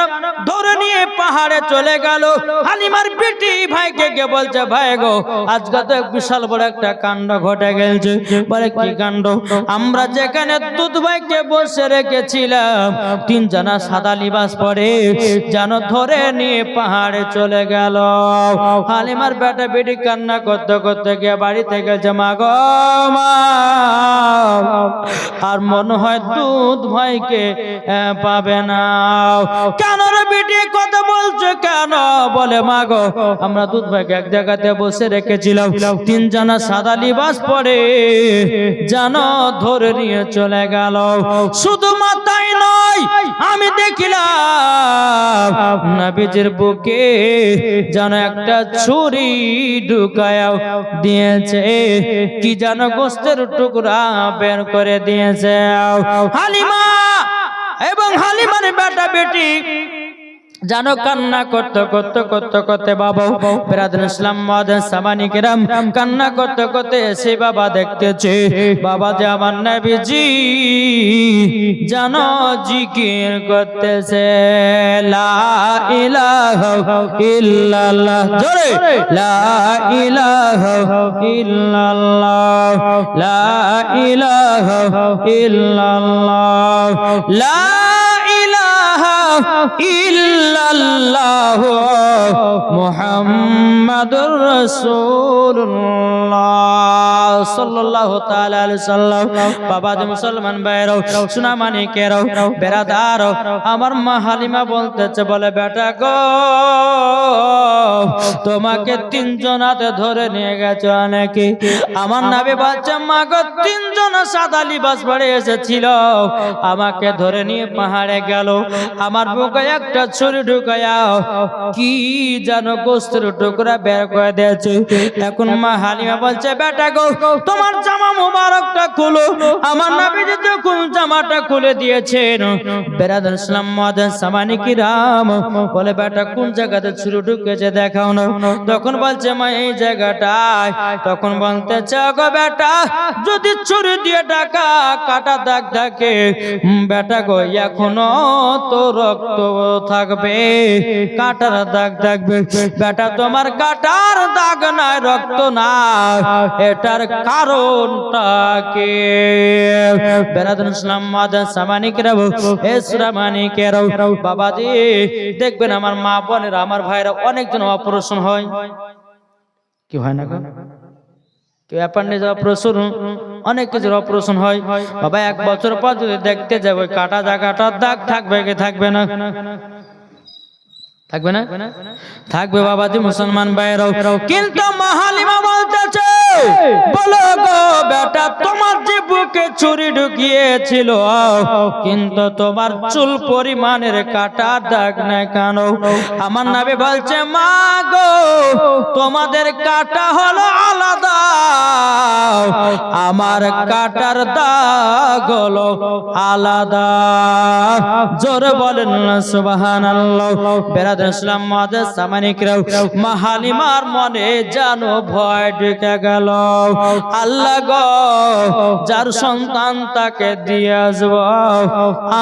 ধরে নিয়ে পাহাড়ে চলে গেল। হালিমার বেটি ভাইকে গিয়ে বলছে, ভাই গো আজকে তো বিশাল বড় একটা কাণ্ড ঘটে গেছে। বলে কি কাণ্ড? আমরা যেখানে দুধ ভাইকে বসে রেখেছিলাম, তিনজনা সাদা লিবাস পরে যেন ধরে নিয়ে পাহাড়ে চলে গেল। হালিমার বেটা বেটি কান্না করতে করতে গিয়ে বাড়িতে গেছে, মা গো মা, আর মনে হয় দুধ ভাইকে পাবে না। কেন রে বেটি কথা বলছো কেন? বলে মা গো আমরা দুধ ভাইকে এক জায়গাতে বসে রেখেছিলাম, তিনজনা সাদা লিবাস পরে যেন ধরে নিয়ে চলে গেল। শুধু মাথায় নয়, আমি দেখিলাম নবীজির বুকে যেন একটা ছুরি ঢুকায়া দিয়েছে, কি যেন গোস্তের টুকরা বের করে দিয়েছে। হালিমা এবং হালিমার বেটা বেটি জানো কান্না করতে করতে করতে করতে বাবা বেরাদুল ইসলাম সামানি কিরাম কান্না করতে করতে এসে বাবা দেখতেছে, বাবা যে আমার নবীজি জানো জিকির করতেছে, লা ইলাহা ইল্লাল্লাহ, জোরে লা ইলাহা ইল্লাল্লাহ, লা ইলাহা ইল্লাল্লাহ, লা ইল্লাল্লাহ মুহাম্মাদুর রাসূলুল্লাহ সাল্লাল্লাহু তাআলা আলাইহি সাল্লাম। বাবা যে মুসলমান ভাইরাও সোনা মানিকেরাও বেরাদার, আমার মা হালিমা বলতেছে, বলে বেটা গো তোমাকে তিনজন হাতে ধরে নিয়ে গেছে অনেকে। আমার নবী বলছে, মা গো তিনজন সাদা লিবাস পরে এসেছিল, আমাকে ধরে নিয়ে পাহাড়ে গেল, আমার বুকে একটা ছুরি ঢুকায়া কি যেন গোস্তের টুকরা বের করে দিয়েছে। এখন মা হালিমা বলছে, বেটা গো তোমার জামা মুবারকটা খুলো। আমার নবী যখন জামাটা খুলে দিয়েছেন, বেরাদুল ইসলাম সামানি কিরাম বলে, বেটা কোন জায়গাতে ছুরি ঢুকেছে দেখাও না। তখন বলছে, মা এই জায়গাটায়। তখন বলতেছে, গো বেটা যদি ছুরি দিয়ে ডাকা কাটা দাগ থাকে, বেটা গো এখনো তো রক্ত থাকবে, কাটার দাগ থাকবে। বেটা তোমার কাটার দাগ নাই, রক্ত না, এটার কারণটা কি? বেরাদুল ইসলাম সামানি কিরাম এ সূরা মানিকেরাও বাবাজি দেখবেন, আমার মা বোনেরা আমার ভাইরা অনেকজন অপারেশন হয়, কি হয় না গো? কেউ অ্যাপেন্ডিক্স অপারেশন, অনেক কিছুর অপারেশন হয়। বাবা এক বছর পর যদি দেখতে যাবো কাটা জায়গাটার দাগ থাকবে কি থাকবে না? থাকবে না? থাকবে বাবাজি মুসলমান ভাইরাও। কিন্তু মা হালিমা বলতেছে, বলো গো বেটা, তোমার যে বুকে ছুরি ঢুকিয়েছিল কিন্তু তোমার চুল পরিমাণের কাটা দাগ নাই কেন? আমার নবী বলছে মা গো, তোমাদের কাটা হলো আলাদা, আমার কাটার দাগ হলো আলাদা। জোরে বলেন না সুবহানাল্লাহ। বেরাদর ইসলাম মুআজ্জাজ সামানিকরাও, মা হালিমার মনে জানো ভয় ঢুকে গেল। আল্লাহ গো, যার সন্তান তাকে দিয়ে আসবো,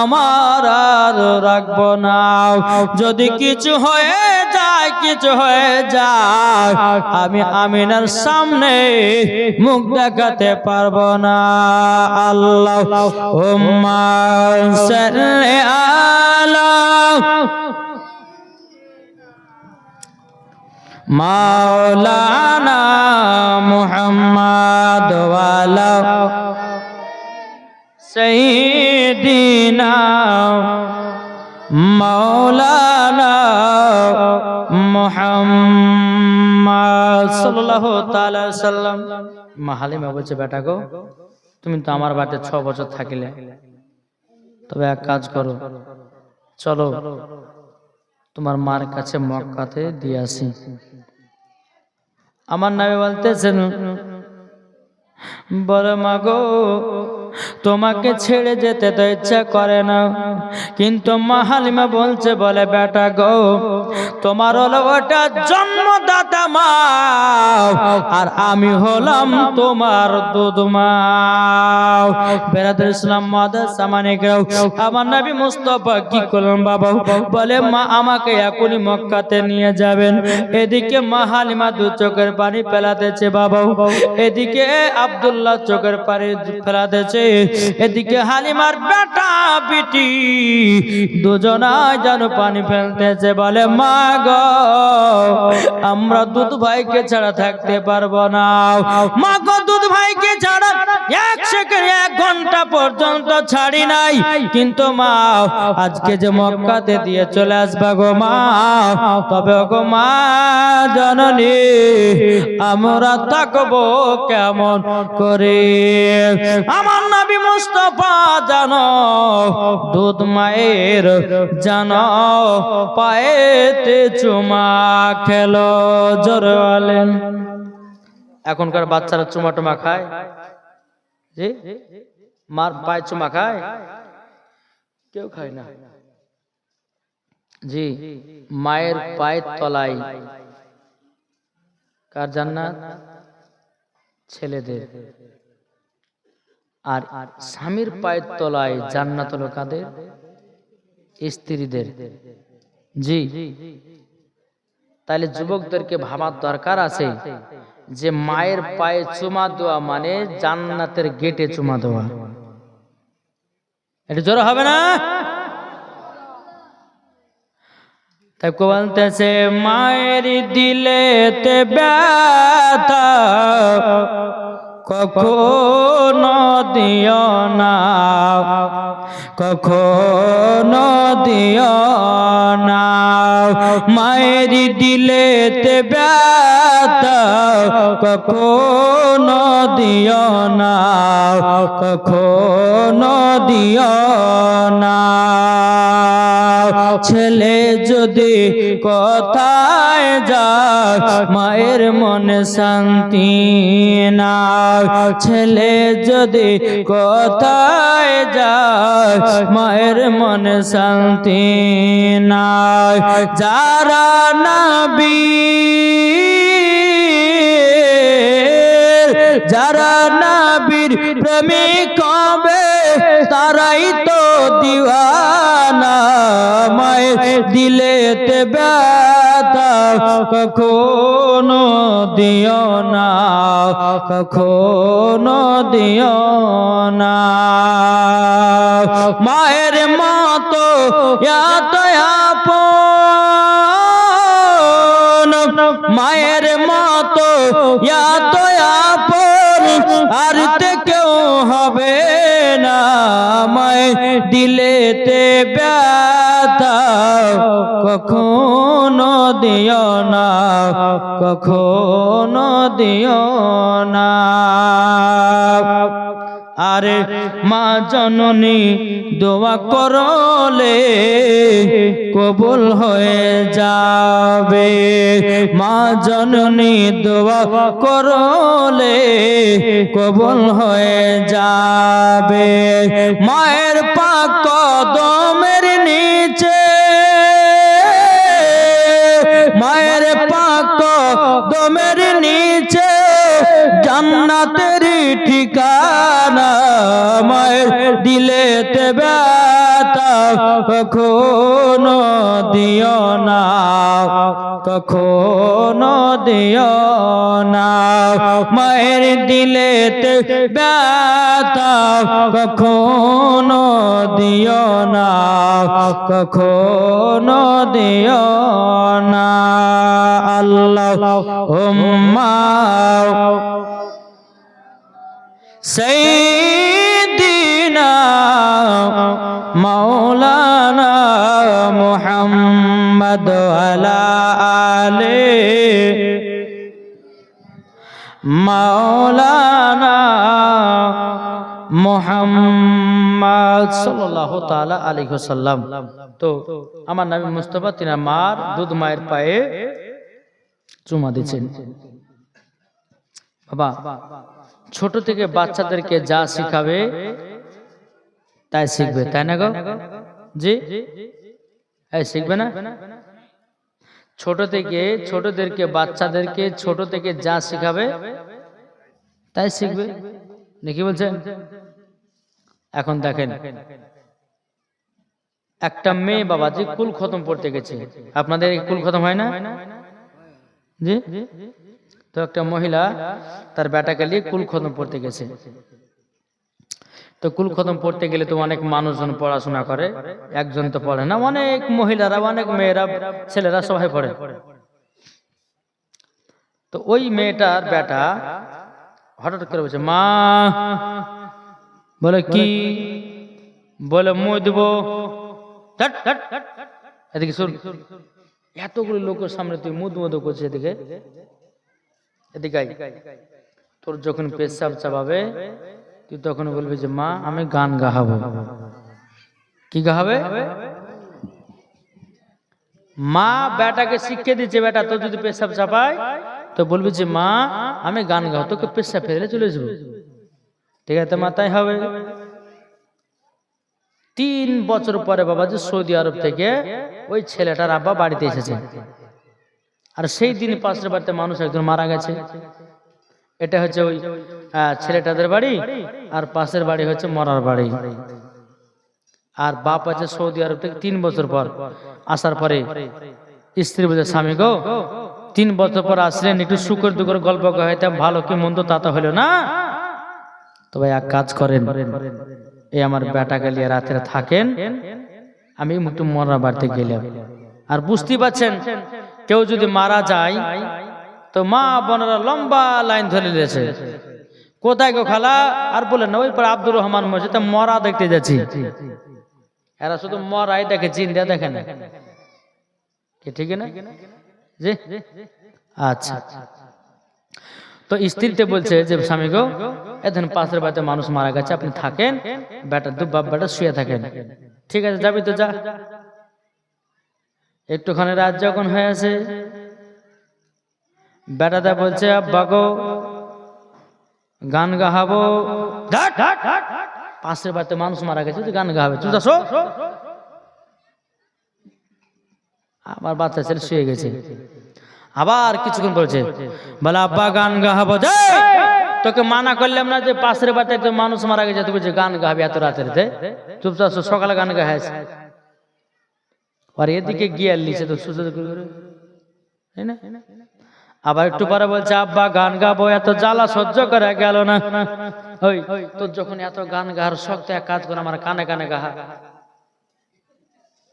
আমার আর রাখবো না। যদি কিছু হয়ে যায়, কিছু হয়ে যায়, আমি আমিনার সামনে মুখ দেখাতে পারবো না। আল্লাহুম্মা সাল্লি আলা মাওলানা মুহাম্মদ ওয়ালা সাইয়্যিদিনা মাওলানা মুহাম্মদ সাল্লাল্লাহু তাআলা সাল্লাম। মা হালিমা বলছে বেটা গো, তুমি তো আমার বাটে 6 বছর থাকিলে, তবে এক কাজ করো, চলো তোমার মার কাছে মক্কাতে দিয়ে আসি। আমার নবী বলতেছেন বড় মা গো, তোমাকে ছেড়ে যেতে তো ইচ্ছা করে না, কিন্তু মা হালিমা বলছে বলে বেটা গো, তোমার হলো ওটা জন্মদাতা মা, আর আমি হলাম তোমার দুধ মা। বেরাদর ইসলাম মুআজ্জাজ সামানিকরাও, আমার নবী মুস্তাফা কি করলেন বাবা? বলে মা আমাকে এখনই মক্কাতে নিয়ে যাবেন। এদিকে মা হালিমা দু চোখের পানি ফেলাতেছে বাবা, এদিকে আব্দুল্লাহ চোখের পানি ফেলাতেছে, এদিকে হালিমার বেটা বিটি দুজনাই যেন পানি ফেলতেছে। বলে মা গো, আমরা দুধ ভাইকে ছাড়া থাকতে পারবো না। মা গো, দুধ ভাইকে ছাড়া 1 সেকেন্ড 1 ঘন্টা পর্যন্ত ছাড়ি নাই, কিন্তু মা আজকে যে মক্কাতে দিয়ে চলে আসবা গো মা, তবে গো মা জননী আমরা থাকবো কেমন করে? আমার নবী মুস্তাফা জানো দুধ মায়ের জানো পায়েতে চুমা খেলো। জোরে বলেন। এখনকার বাচ্চারা চুমা টুমা খায়? জি, মার পায়ে চুমা খায়? কেউ খায় না। জি, মায়ের পায়ের তলায় কার জান্নাত? ছেলেদের। আর স্বামীর পায়ের তলায় জান্নাত হলো কাদের? স্ত্রীদের। জি, তাহলে যুবকদেরকে ভাবার দরকার আছে যে মায়ের পায়ে চুমা দেওয়া মানে জান্নাতের গেটে চুমা দেওয়া। এটা জোর হবে না? তাই বলতেছে মায়ের দিলেতে ব্যথা কখনো দিও না, কখনো দিও না। মায়ের দিলেতে ব্যথা কখনো দিও না, কখনো দিও না। ছেলে যদি কোথায় যায় মায়ের মনে শান্তি না, ছেলে যদি কোথায় যায় মায়ের মনে শান্তি না। যারা নবী, যারা নবীর প্রেমিক হবে তারাই তো দিওয়ানা। মায়ের দিলেতে ব্যথা কখনো দিও না, কখনো দিও না। মায়ের মতো এত আপন, মায়ের মতো এত আপন আর তে কেউ হবে না। মায়ের দিলেতে ব্যথা কখনো দিও না, কখনো দিও না। আরে মা জননী দোয়া করলে কবুল হয়ে যাবে, মা জননী দোয়া করলে কবুল হয়ে যাবে। মায়ের পাক কদমের নিচে, মায়ের পাক কদমের নিচে জান্নাতের ঠিকানা। মায়ের দিলেতে ব্যথা কখনো দিও না, কখনো দিও না। মায়ের দিলেতে ব্যথা কখনো দিও না, কখনো দিও না। আল্লাহুম্মা সাইয়্যিদিনা মাওলানা মুহাম্মদ আলা আলে মাওলানা মুহাম্মদ সাল্লাল্লাহু তাআলা আলাইহি ওয়াসাল্লাম। তো আমার নবী মুস্তাফা তিনার মার দুধ মায়ের পায়ে চুমা দিচ্ছেন। বাবা ছোট থেকে বাচ্চাদেরকে যা শিখাবে তাই শিখবে, তাই না গো? জি এই শিখবে না? ছোট থেকে ছোটদেরকে বাচ্চাদেরকে ছোট থেকে যা শিখাবে তাই শিখবে, নাকি বলছেন? এখন দেখেন একটা মেয়ে বাবাজি কুল খতম পড়তে গেছে, আপনাদের কুল খতম হয় না? জি। তো একটা মহিলা তার বেটাকে নিয়ে কুল খতম পড়তে গেছে। তো কুল খতম পড়তে গেলে তো অনেক মানুষজন পড়াশোনা করে, একজন তো পড়ে না, অনেক মহিলারা, অনেক মেয়েরা, ছেলেরা সবাই পড়ে। তো ওই মেয়েটার বেটা হঠাৎ করে বলছে মা, বলে কি? বলে মই দেব। এদিকে শুন, এতগুলো লোকের সামনে তুই মুদ মুদ করছিস, এদিকে এদিকে তোর যখন পেশাব চাবাবে তুই তখন বলবি যে মা আমি গান গাহাবো। কি গাহাবে? মা বেটাকে শিখিয়ে দিচ্ছে, বেটা তোর যদি পেশাব চাপায় তো বলবি যে মা আমি গান গাও, তোকে পেশাব ফেলে চলে যাবো। ঠিক আছে মা, তাই হবে। 3 বছর পরে বাবাজি সৌদি আরব থেকে ওই ছেলেটার আব্বা বাড়িতে এসেছে, আর সেই দিন পাশের বাড়িতে মানুষ একজন মারা গেছে। এটা হচ্ছে ওই ছেলেটাদের বাড়ি, আর পাশের বাড়ি হচ্ছে মরার বাড়ি। আর বাপ আছে সৌদি আরব থেকে 3 বছর পর আসার পরে স্ত্রী বলছে স্বামী গো 3 বছর পর আসলেন, একটু সুখের দুঃখের গল্প কইতাম, ভালো কি মন্দ তা তো হলো না। তবে এক কাজ করেন, এই আমার বেটাকে নিয়ে রাতে থাকেন, আমি একটু মরার বাড়িতে গেলাম। আর বুঝতে পারছেন কেউ যদি মারা যায় তো মা বোনেরা লম্বা লাইন ধরে নিয়েছে, কোথায় গো খালা? আর বলেন না ওই পর আব্দুর রহমান মসজিদে মরা দেখতে যাচ্ছি। এরা শুধু মরাই দেখে, জিন্দা দেখে না। ঠিক না জি? আচ্ছা। তো স্ত্রীতে বলছে যে স্বামী গো এখন পাশের বাড়িতে মানুষ মারা গেছে, আপনি থাকেন, বেটা দু বাপ বেটা শুয়ে থাকেন। ঠিক আছে যাবি তো যা। একটুখানি রাত যখন হয়ে আছে, বেটাটা বলছে আব্বা গো গান গাহাবো। পাশের বাড়িতে মানুষ মারা গেছে, গান গাহাবে, তুই যাস। আমার বাচ্চা ছেলে শুয়ে গেছে। আবার কিছুক্ষণ বলছে, বলে আব্বা গান গাহাবো। তোকে মানা করলাম না যে পাশের বাড়িতে একজন মানুষ মারা গেছে, তুই বলছে গান গাহাবি এত রাতের? চুপচাপ সকালে গান গাহাইছে। আর এদিকে গিয়ে লিখছে তো সুযোগ, তাই না? আবার একটু পরে বলছে আব্বা গান গাবো, এত জ্বালা সহ্য করে গেল না। ওই তোর যখন এত গান গাহার শক্ত, এক কাজ করে আমার কানে কানে গাহা।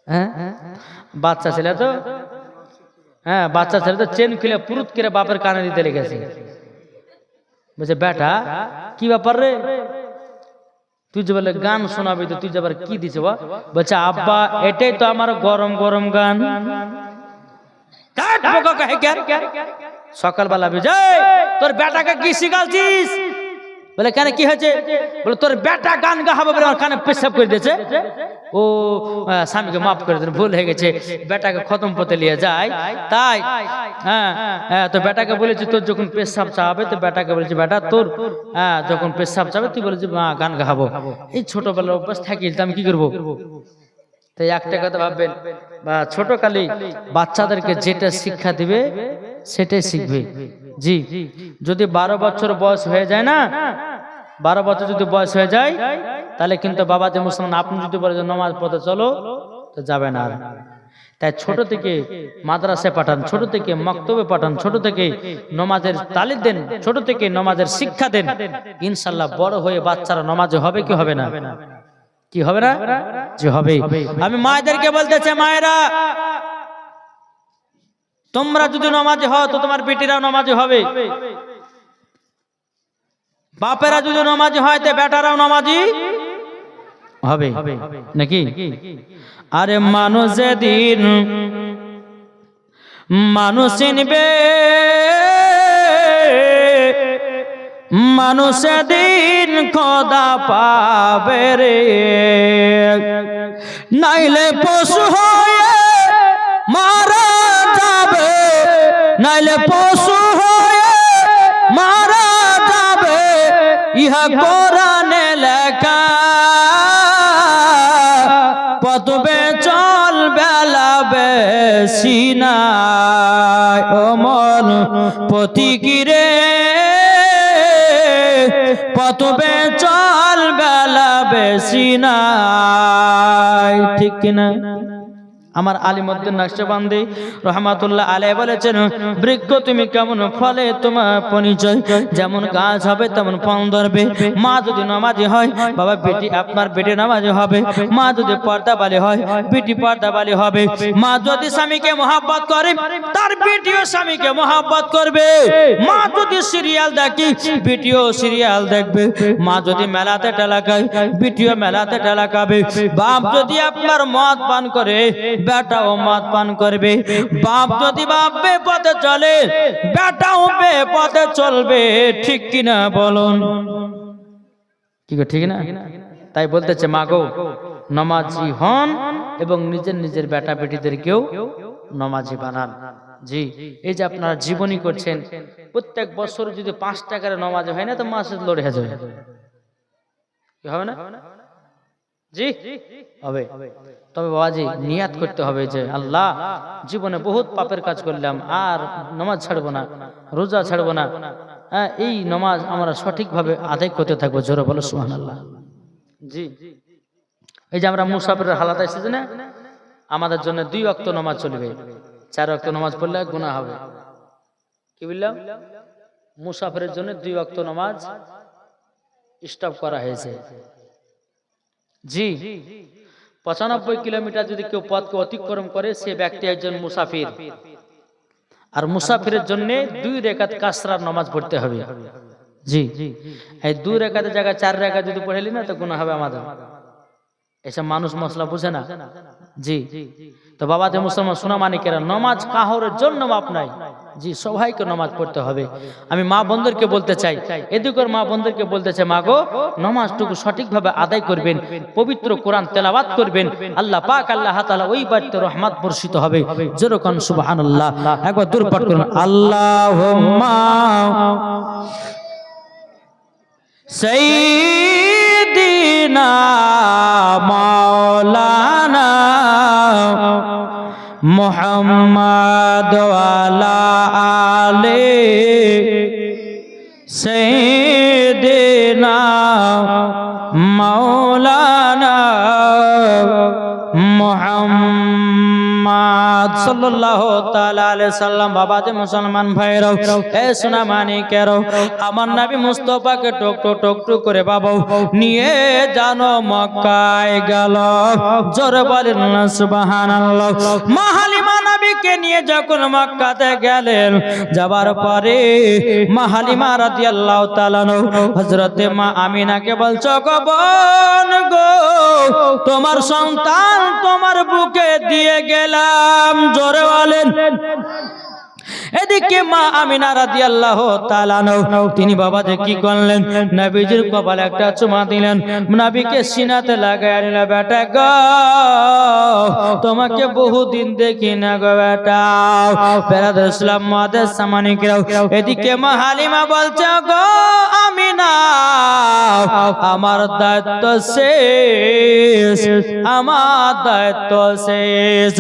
হ্যাঁ বাচ্চা ছেলে তো, হ্যাঁ বাচ্চা ছেলে তো চেন খুলে পুরুত করে বাপের কানে দিতে লেগেছে। বলছে বেটা কি ব্যাপার রে, তুই যে বলে গান শোনাবি তো তুই যে আবার কি দিছে? বলছে আব্বা এটাই তো আমার গরম গরম গান। বোকা কাহে কেন সকালবেলা বুঝে তোর বেটাকে কি শিখালছিস বলে কেন কি হয়েছে বলে তোর বেটা গান গাহাবে বলে আমার কানে পেশাব করে দিয়েছে ও স্বামীকে মাফ করে দেন ভুল হয়ে গেছে বেটাকে খতম পথে নিয়ে যায় তাই হ্যাঁ হ্যাঁ তো বেটাকে বলেছি তোর যখন পেশাব চাবে তো বেটাকে বলেছি বেটা তোর হ্যাঁ যখন পেশাব চাবে তুই বলেছি মা গান গাহাবো এই ছোটবেলার অভ্যাস থাকিস আমি কি করবো তাই একটা কথা ভাববেন বা ছোটকালে বাচ্চাদেরকে যেটা শিক্ষা দিবে সেটাই শিখবে জি যদি 12 বছর বয়স হয়ে যায় না 12 বছর যদি বয়স হয়ে যায় তাহলে কিন্তু বাবা যে মুসলমান আপনি যদি বলে যে নামাজ পড়তে চলো তো যাবে না আর তাই ছোট থেকে মাদ্রাসায় পাঠান ছোট থেকে মক্তবে পাঠান ছোট থেকে নামাজের তালিম দেন ছোট থেকে নামাজের শিক্ষা দেন ইনশাআল্লাহ বড় হয়ে বাচ্চারা নামাজে হবে কি হবে না কি হবে না যে হবে আমি মায়েদেরকে বলতে চাই মায়েরা তোমরা যদি নামাজি হও তো তোমার বেটিরাও নামাজি হবে বাপেরা যদি নামাজি হয় তো বেটারাও নামাজি হবে নাকি আরে মানুষ যেদিন মানুষ চিনবে মানুষ সেদিন খোদা পাবে রে নাইলে পশু হয়ে মারা যাবে নাইলে পশু হয়ে মারা যাবে ইহা কোরআনে লেখা পতবে চল বেলা বেশি নাই ও মন পতিকিরে পতবে চল বেলা বেশি নাই ঠিক কিনা আমার আলিমউদ্দিন নকশবন্দি রহমাতুল্লাহ আলাইহি বলেছেন বৃক্ষ তুমি কেমন ফলে তোমার পরিচয় যেমন গাছ হবে তেমন ফল ধরবে মা যদি নামাজি হয় বাবা বেটি আপনার বেটি নামাজি হবে মা যদি পর্দাবালি হয় বেটি পর্দাবালি হবে মা যদি স্বামীকে মহব্বত করে তার বেটিও স্বামীকে মহব্বত করবে মা যদি সিরিয়াল দেখে বেটিও সিরিয়াল দেখবে মা যদি মেলাতে টেলাকায় বেটিও মেলাতে টেলাকাবে বাপ যদি আপনার মদ পান করে বেটাও মদ পান করবে বাপ যদি বাপে পথে চলে বেটাও বে পথে চলবে ঠিক কিনা বলুন কি গো ঠিক না তাই বলতেছে মা গো নামাজি হন এবং নিজের নিজের বেটা বেটিদেরকেও নামাজি বানান জি এই যে আপনারা জীবনী করছেন প্রত্যেক বছর যদি 5 টাকার নামাজ হয় না তো মাসে লড়ে যাবে কি হবে না জি হবে তবে বাবাজি নিয়াত করতে হবে যে আল্লাহ জীবনে বহুত পাপের কাজ করলাম আর নামাজ ছাড়বো না রোজা ছাড়বো না এই নামাজ আমরা সঠিকভাবে আদায় করতে থাকবো জোরে বলো সুবহানাল্লাহ জি এই যে আমরা মুসাফিরের হালাত এসেছে না আমাদের জন্য 2 ওয়াক্ত নামাজ চলবে 4 ওয়াক্ত নামাজ পড়লে গুনাহ হবে কি বললাম মুসাফিরের জন্য 2 ওয়াক্ত নামাজ স্টপ করা হয়েছে জি 95 কিলোমিটার যদি কেউ পথকে অতিক্রম করে সে ব্যক্তি একজন মুসাফির আর মুসাফিরের জন্য 2 রাকাত কাসরার নামাজ পড়তে হবে জি এই 2 রাকাতের জায়গায় 4 রাকাত যদি পড়েলি না তো গুনাহ হবে আমাদের এসব মানুষ মশলা বুঝে না জি তো বাবা যে মুসলমান সোনা মানিকেরা নামাজ কাহরের জন্য মাপ নাই জি সবাইকে নামাজ পড়তে হবে আমি মা বোনদেরকে বলতে চাই এদিকের মা বোনদেরকে বলতে চাই মা গো নামাজটুকু সঠিকভাবে আদায় করবেন পবিত্র কোরআন তেলাওয়াত করবেন আল্লাহ পাক আল্লাহ তাআলা ওই বাড়িতে রহমত বর্ষিত হবে যেরকম সুবহানাল্লাহ একবার দূর পাঠ করুন আল্লাহুম্মা সাইয়্যিদিনা মাওলানা মুহাম্মদ ওয়ালা আলে সাইয়্যিদিনা মাওলানা মুহাম্মদ সাল্লাল্লাহু তাআলা আলাইহি সাল্লাম বাবা যে মুসলমান ভাইরা এ সোনা মানিকেরা আমার নবী মুস্তাফাকে টক করে বাবা নিয়ে জানো মক্কায় গেল জোরে বলেন না সুবহানাল্লাহ মা হালিমা নবীকে নিয়ে যখন মক্কাতে গেলেন যাবার পরে মা হালিমা রাদিয়াল্লাহু তাআলা হযরতে মা আমিনাকে বলছো গো বোন গো তোমার সন্তান তোমার বুকে দিয়ে গেলাম জোরে বলেন এদিকে মা আমিনা রাদিয়াল্লাহু তাআলা আনহা তিনি বাবা যে কি করলেন, নবীজির কপালে একটা চুমা দিলেন, নবীকে সিনাতে লাগায় নিলেন। বেটা গো, তোমাকে বহুদিন দেখি না গো বেটা। বেরাদর ইসলাম মাদের সামানিকরাও, এদিকে মা হালিমা বলছে গো আমিনা, আমার দায়িত্ব শেষ, আমার দায়িত্ব শেষ।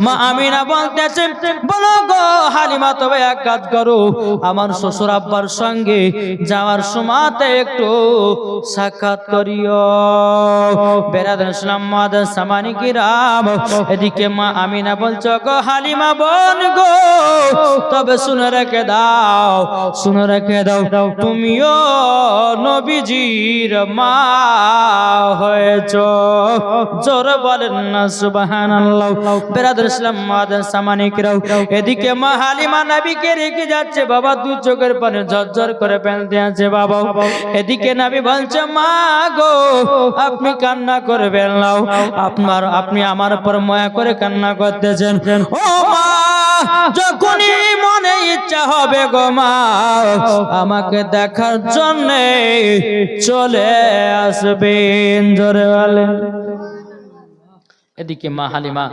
মা আমিনা বলতেছে, বলো গো হালিমা, তবে এক কাজ করো, আমার শ্বশুর আব্বার সঙ্গে যাওয়ার সময়তে একটু সাক্ষাৎ করিও। বেরাদর ইসলাম মাদের সামানিকরাম, এদিকে মা আমিনা বলছে গো হালিমা বোন গো, তবে শুনে রেখে দাও, শুনে রেখে দাও, তুমিও নবীজির মা হয়েছ। জোরে বলেন না সুবহানাল্লাহ। বেরাদর ইসলাম মাদের সামানিকরাও, এদিকে মা হালিমা নবীকে রেখে যাচ্ছে বাবা, দু চোখের পানি ঝরঝর করে ফেলতে আছে বাবা। এদিকে নবী বলছে মা গো, আপনি কান্না করবেন না, আপনি আমার উপর মায়া করে কান্না করতেছেন। ও মা, যখনই মনে ইচ্ছা হবে গো মা, আমাকে দেখার জন্য চলে আসবেন। জোরে বলেন। এদিকে মা হালিমা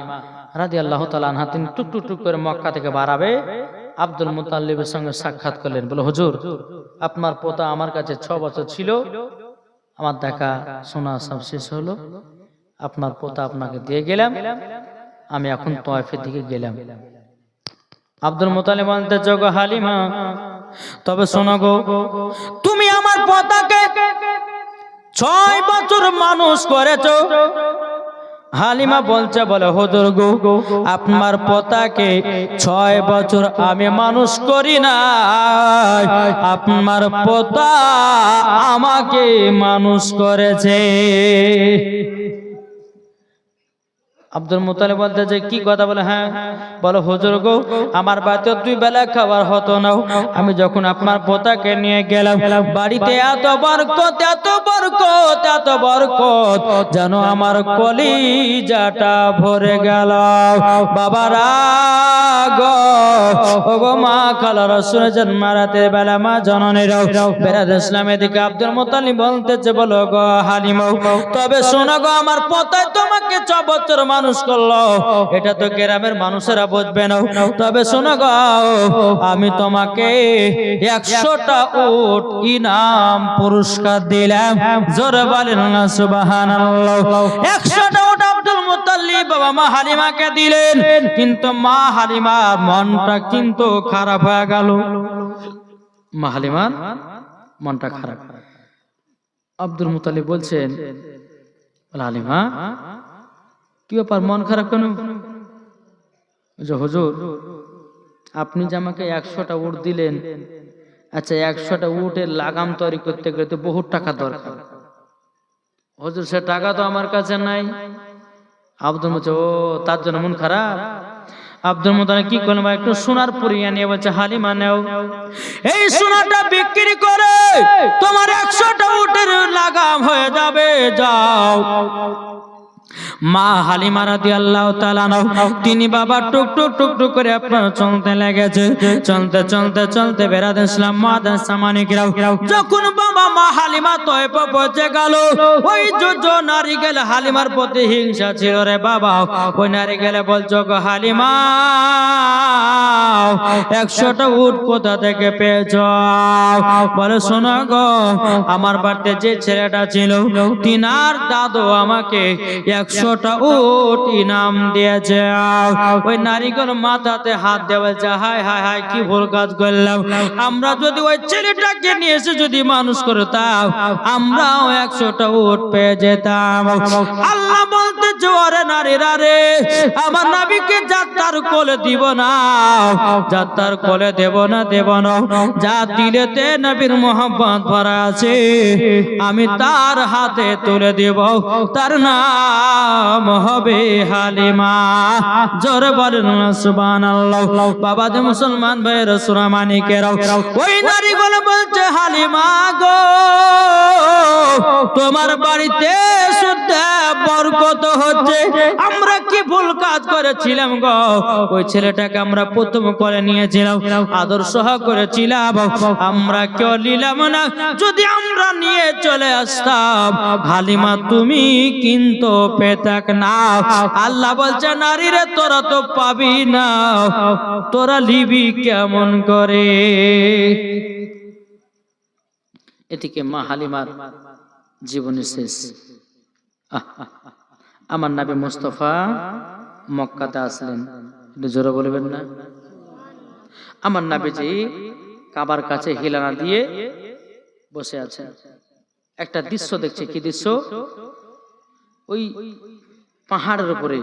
রাদিয়াল্লাহু তাআলা আনহা তিনি টুক টুক টুক করে মক্কা থেকে বাড়াবে আব্দুল মুতাল্লিবের সঙ্গে সাক্ষাৎ করলেন। বলে হুজুর, আপনার পোতা আমার কাছে 6 বছর ছিল, আমার দেখা শোনা সব শেষ হলো, আপনার পোতা আপনাকে দিয়ে গেলাম, আমি এখন তয়েফের দিকে গেলাম। আব্দুল মুতালিব বলতে গো হালিমা, তবে শোনো গো, তুমি আমার পোতাকে 6 বছর মানুষ করেছো। হালিমা বলছে, বলে হুজুর গো, আপনার পোতাকে 6 বছর আমি মানুষ করি না, আপনার পোতা আমাকে মানুষ করেছে। আব্দুল মুতালিব বলতে যে কি কথা, বলে হ্যাঁ। বলো হুজুর গো, আমার বাড়িতে 2 বেলা খাবার হতো না, আমি যখন আপনার পোতাকে নিয়ে গেলাম বাড়িতে এত বরকত, এত বরকত, এত বরকত, যেন আমার কলিজাটা ভরে গেল। বাবারা গো, ও গো মা খালারা শুনেছেন, মারাতে বেলা মা জননীরাও। বেরাদর ইসলামের দিকে আব্দুল মুতালিব বলতেছে, বলো গো হালিমা, তবে শোনো গো, আমার পোতায় তোমাকে 6 বছর মানুষ করলো, এটা তো গ্রামের মানুষেরা বুঝবে না, তবে শোনো গো, আমি তোমাকে 100টা উট ইনাম পুরস্কার দিলাম। জোরে বলেন না সুবহানাল্লাহ। 100টা উট আব্দুল মুতাল্লিব বাবা মা হালিমাকে দিলেন, কিন্তু মা হালিমার মনটা কিন্তু খারাপ হয়ে গেল। মা হালিমার মনটা খারাপ। আব্দুল মুতাল্লিব বলছেন, হালিমা কি ব্যাপার, মন খারাপ কেন? হুজুর, আপনি যে আমাকে 100টা উট দিলেন, আচ্ছা 100টা উটের লাগাম তৈরি করতে গেলে তো বহুত টাকা দরকার, হুজুর সে টাকা তো আমার কাছে নাই। আব্দুল মুতালিব, ও তার জন্য মন খারাপ। আব্দুল মুতালিব কি করলেন, একটু সোনার পুরিয়া নিয়ে বলছে, হালিমা নাও, এই সোনাটা বিক্রি করে তোমার 100টা উটের লাগাম হয়ে যাবে, যাও। মা হালিমা রাদিয়াল্লাহু তাআলা আনহা তিনি বাবা টুক টুক টুক টুক করে আপনার চলতে লেগেছে। চলতে চলতে চলতে বেরাদর ইসলাম মাদার সামানিকরাও, যখন বাবা মা হালিমা তয়েফে পৌঁছে গেল, ওই যে নারী গেলে হালিমার প্রতি হিংসা ছিল রে বাবা, ওই নারী গেলে বলছো গো হালিমা, 100টা উট কোথা থেকে পেয়েছ? বলে শোনো গো, আমার বাড়িতে যে ছেলেটা ছিল তিনার দাদু আমাকে 100টা উট ইনাম দিয়েছে। ওই নারীগুলো মাথাতে হাত দিয়ে বলছে, হায় হায় হায়, কি ভুল কাজ করলাম, আমরা যদি ওই ছেলেটাকে নিয়ে এসে যদি মানুষ করতাম, আমরাও 100টা উট পেয়ে যেতাম। আল্লাহ বলতে জোরে, নারীরা রে, আমার নবীকে যাত্রার কোলে দিব না, যাত্রার কোলে দেব না, দেব না, যা দিলেতে নবীর মোহাম্মত ভরা আছে আমি তার হাতে তুলে দেব, তার নাম নাম হবে হালিমা। জোরে বলেন না সুবহানাল্লাহ। বাবা যে মুসলমান ভাইয়েরা সোনা মানিকেরাও, ওই নারীগুলো বলছে হালিমা গো, তোমার বাড়িতে শুদ্ধ বরকত হচ্ছে। আমরা কি ভুল কাজ করেছিলাম গো? ওই ছেলেটাকে আমরা প্রথম করে নিয়েছিলাম, আদর্শ করেছিলাম, আমরা কেউ নিলাম না। যদি আমরা নিয়ে চলে আসতাম, হালিমা তুমি কিন্তু পেতাক না। আল্লাহ বলছে নারীরে তোরা তো পাবি না, তোরা লিবি কেমন করে? এদিকে মা হালিমার জীবনের শেষ। আমার নবী মুস্তাফা মক্কাতে আসলেন, একটু জোরে বলবেন না? আমার নবীজি কাবার কাছে হিলানা দিয়ে বসে আছেন, একটা দৃশ্য দেখছে। কি দৃশ্য? ওই পাহাড়ের উপরে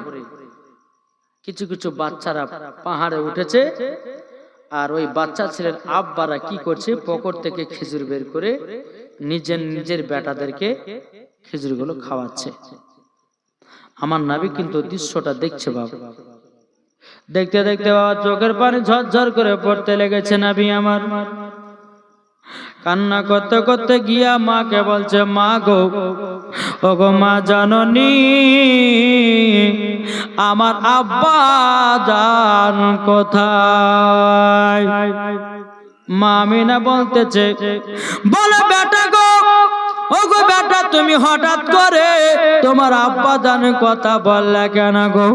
কিছু কিছু বাচ্চারা পাহাড়ে উঠেছে, আর ওই বাচ্চা ছেলের আব্বারা কি করছে, পকেট থেকে খেজুর বের করে নিজের নিজের বেটাদেরকে খেজুরগুলো খাওয়াচ্ছে। আমার নবী কিন্তু দৃশ্যটা দেখছে বাবা। দেখতে দেখতে বাবা চোখের পানি ঝরঝর করে পড়তে লেগেছে। নবী আমার কান্না করতে করতে গিয়া মাকে বলছে, মা গো, ওগো মা জাননী, আমার আব্বা জান কোথায়? মা আমিনা বলতেছে, বলে বেটা গো, ওগো বেটা, তুমি হঠাৎ করে তোমার আব্বা জানের কথা বললে কেন গো?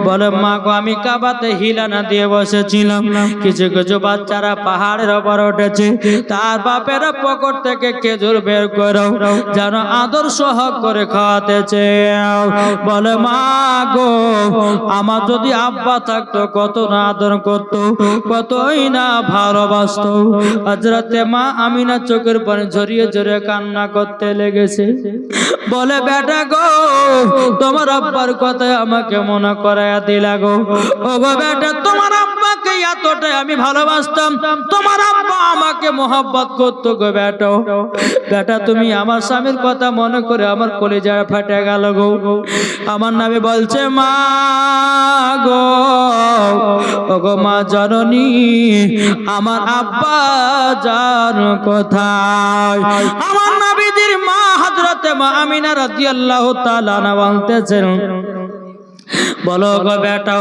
বলে মা গো, আমি কাবাতে হিলানা দিয়ে বসেছিলাম, কিছু কিছু বাচ্চারা পাহাড়ের উপর উঠেছে, তার বাপেরা পকেট থেকে খেজুর বের করো যেন আদর্শ হক করে খাওয়াতেছে। বলে মা গো, আমার যদি আব্বা থাকতো কত না আদর করতো, কতই না ভালোবাসতো। হযরতে মা আমিনা চোখের পানি ঝরিয়ে ঝরিয়ে কান্না করতে লেগেছে। বলে বেটা গো, তোমার আব্বার কথা আমাকে মনে করায়া দিলা গো। ও গো বেটা, তোমার আব্বাকে এতটাই আমি ভালোবাসতাম, তোমার আব্বা আমাকে মোহাব্বত করতো গো বেটা। বেটা, তুমি আমার স্বামীর কথা মনে করে আমার কলিজা ফাটে গেল গো। আমার নবী বলছে, মা গো, ও গো মা জননী, আমার আব্বা জান কোথায়? আমার নবীজির মা হযরতে মা আমিনা রাদিয়াল্লাহু তাআলা আনহা বলতেছেন, বলো গো বেটা,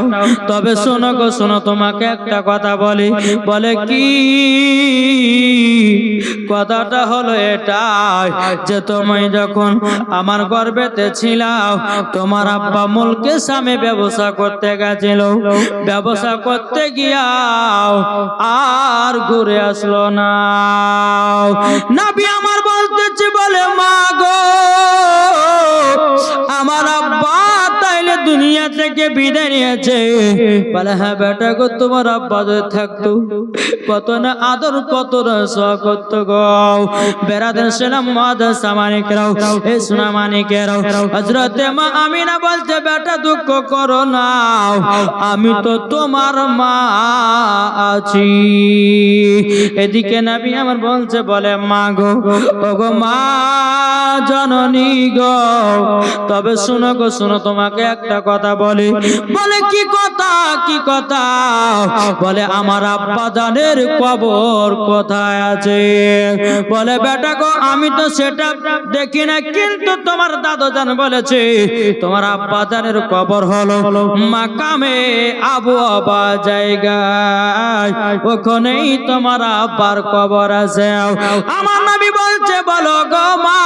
তবে শোনো গো, শোনো, তোমাকে একটা কথা বলি। বলে কি? কথাটা হলো এটাই যে তুমি যখন আমার গর্ভেতে ছিলাম, তোমার আব্বা মুলকে সামে ব্যবসা করতে গেছিল, ব্যবসা করতে গিয়া আর ঘুরে আসলো না। নবী আমার বলতেছে, বলে মা গো, আমার আব্বা তাইলে দুনিয়া থেকে বিদায় নিয়েছে। বলে হ্যাঁ বেটা গো, তোমার আব্বা যদি থাকতো কত না আদর, কত না সোয়া করতো গো। বেরাদার সালাম মাদার সামানিকেরাও, এই সোনা মানিকেরাও, হযরতে মা আমিনা বলছে, বেটা দুঃখ করো না, আমি তো তোমার মা আছি। এদিকে নবী আমার বলছে, বলে মা গো, ও গো মা জননী গো, তবে শুনো গো, শুনো, তোমাকে একটা কথা বলি। বলে কি কথা? কি কথা? বলে আমার আব্বা জানের কবর কোথায় আছে? বলে বেটা গো, আমি তো সেটা দেখি না, কিন্তু তোমার দাদু জান বলেছে তোমার আব্বা জানের কবর হলো মাকামে আবু আবা জায়গায়, ওখানেই তোমার আব্বার কবর আছে। আমার নবী বলছে, বলো গো মা,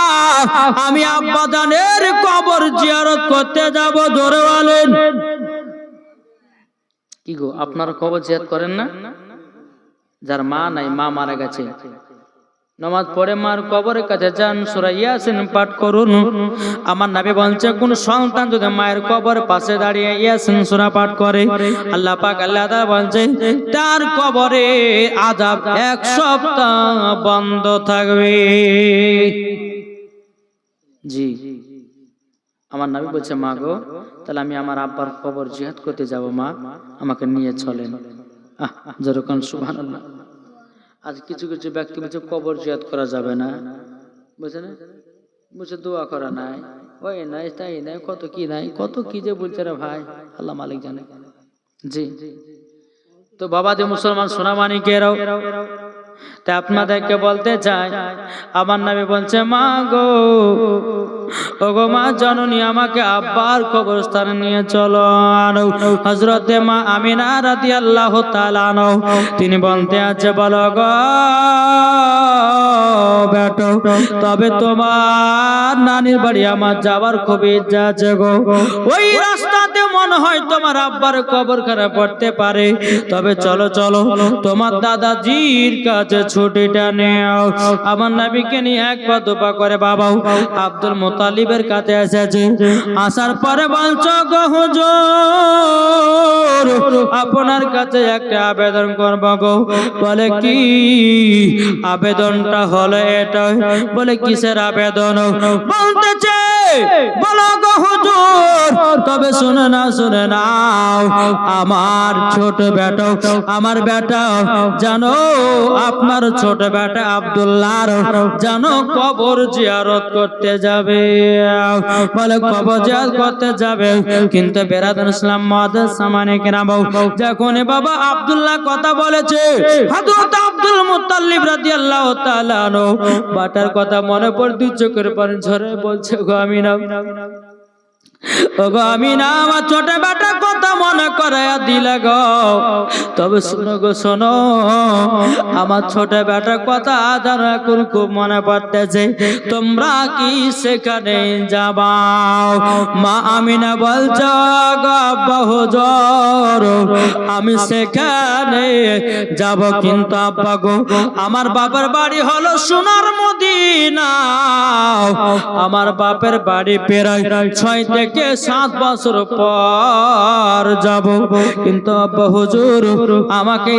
আমি আব্বা জানের কবর জিয়ারত করতে যাব। জোরে বলেন। কি গো, আপনারা কবর জিয়ারত করেন না? যার মা নাই, মা মারা গেছে, নামাজ পড়ে মার কবরের কাছে যান, সূরা ইয়াসিন পাঠ করুন। আমার নবী বলছে, কোন সন্তান যদি মায়ের কবর পাশে দাঁড়িয়ে ইয়াসিন সূরা পাঠ করে, আল্লাহ পাক আল্লাহ তাআলা বলছে তার কবরে আযাব 1 সপ্তাহ বন্ধ থাকবে। জি, আমার নবী বলছে, মা গো, তাহলে আমি আমার আব্বার কবর জিয়ারত করতে যাব, মা আমাকে নিয়ে চলেন। যেরকম সুবহানাল্লাহ। আজ কিছু কিছু ব্যক্তি বলছে কবর জিয়ারত করা যাবে না, বুঝছেন, বুঝে দোয়া করা নাই, ওই নাই তাই নাই কত কি নাই কত কি যে বলছে রে ভাই, আল্লাহ মালিক জানে। জি তো বাবা যে মুসলমান সোনামানিকেরাও, তা আপনাদেরকে বলতে চাই, আমার নবী বলছে মা গো, ও গো মা জননী, আমাকে আব্বার কবরস্থানে নিয়ে চলো। হযরতে মা আমিনা রাদিয়াল্লাহু তাআলা আনহা তিনি বলতে আছে, বলো গো বেটো, তবে তোমার নানির বাড়ি আমার যাবার খুব ইচ্ছা আছে গো। ওই রাস্তাতে মনে হয় তোমার আব্বার কবরখানা পড়তে পারে, তবে চলো চলো তোমার দাদাজির কাছে ছুটিটা নেও। আমার নবীকে নিয়ে এক পা দুপা করে বাবা আব্দুল মুত্তালিবের কাছে এসেছে। আসার পরে বলছো গো হুজুর, আপনার কাছে একটা আবেদন করব গো। বলে কি আবেদনটা হলো এটা? বলে কিসের আবেদন? বলতেছে বলো গো হুজুর, তবে শুনে না শুনে নাও, আমার ছোট বেটা, আমার বেটা জানো, আপনার ছোট বেটা আব্দুল্লাহর জানো কবর জিয়ারত করতে যাবে। বলে কবর জিয়ারত করতে যাবে, কিন্তু বেরাদুল ইসলাম মুআদ্দাস সামানে কেরাম, যখন বাবা আব্দুল্লাহ কথা বলেছে, হযরত আব্দুল মুত্তালিব রাদিয়াল্লাহু তাআলা আনহু বাটার কথা মনে পড়ে দুই চোখের পানি ঝরে বলছে, গো আমিনা, ওগো আমিনা, আমার ছোট বেটা কথা মনে করায়া দিলে গো। তবে শোনো গো শোনো, আমার ছোট বেটার কথা যেন এখন খুব মনে পড়তেছে, তোমরা কি সেখানে যাবা? মা আমিনা বলছ গো আব্বা হুজুর, আমি সেখানে যাব, কিন্তু আব্বা গো আমার বাবার বাড়ি হলো সোনার মদিনা, আমার বাপের বাড়ি প্রায় 6 থেকে 7 বছর পর যাব, কিন্তু আব্বা হুজুর আমাকে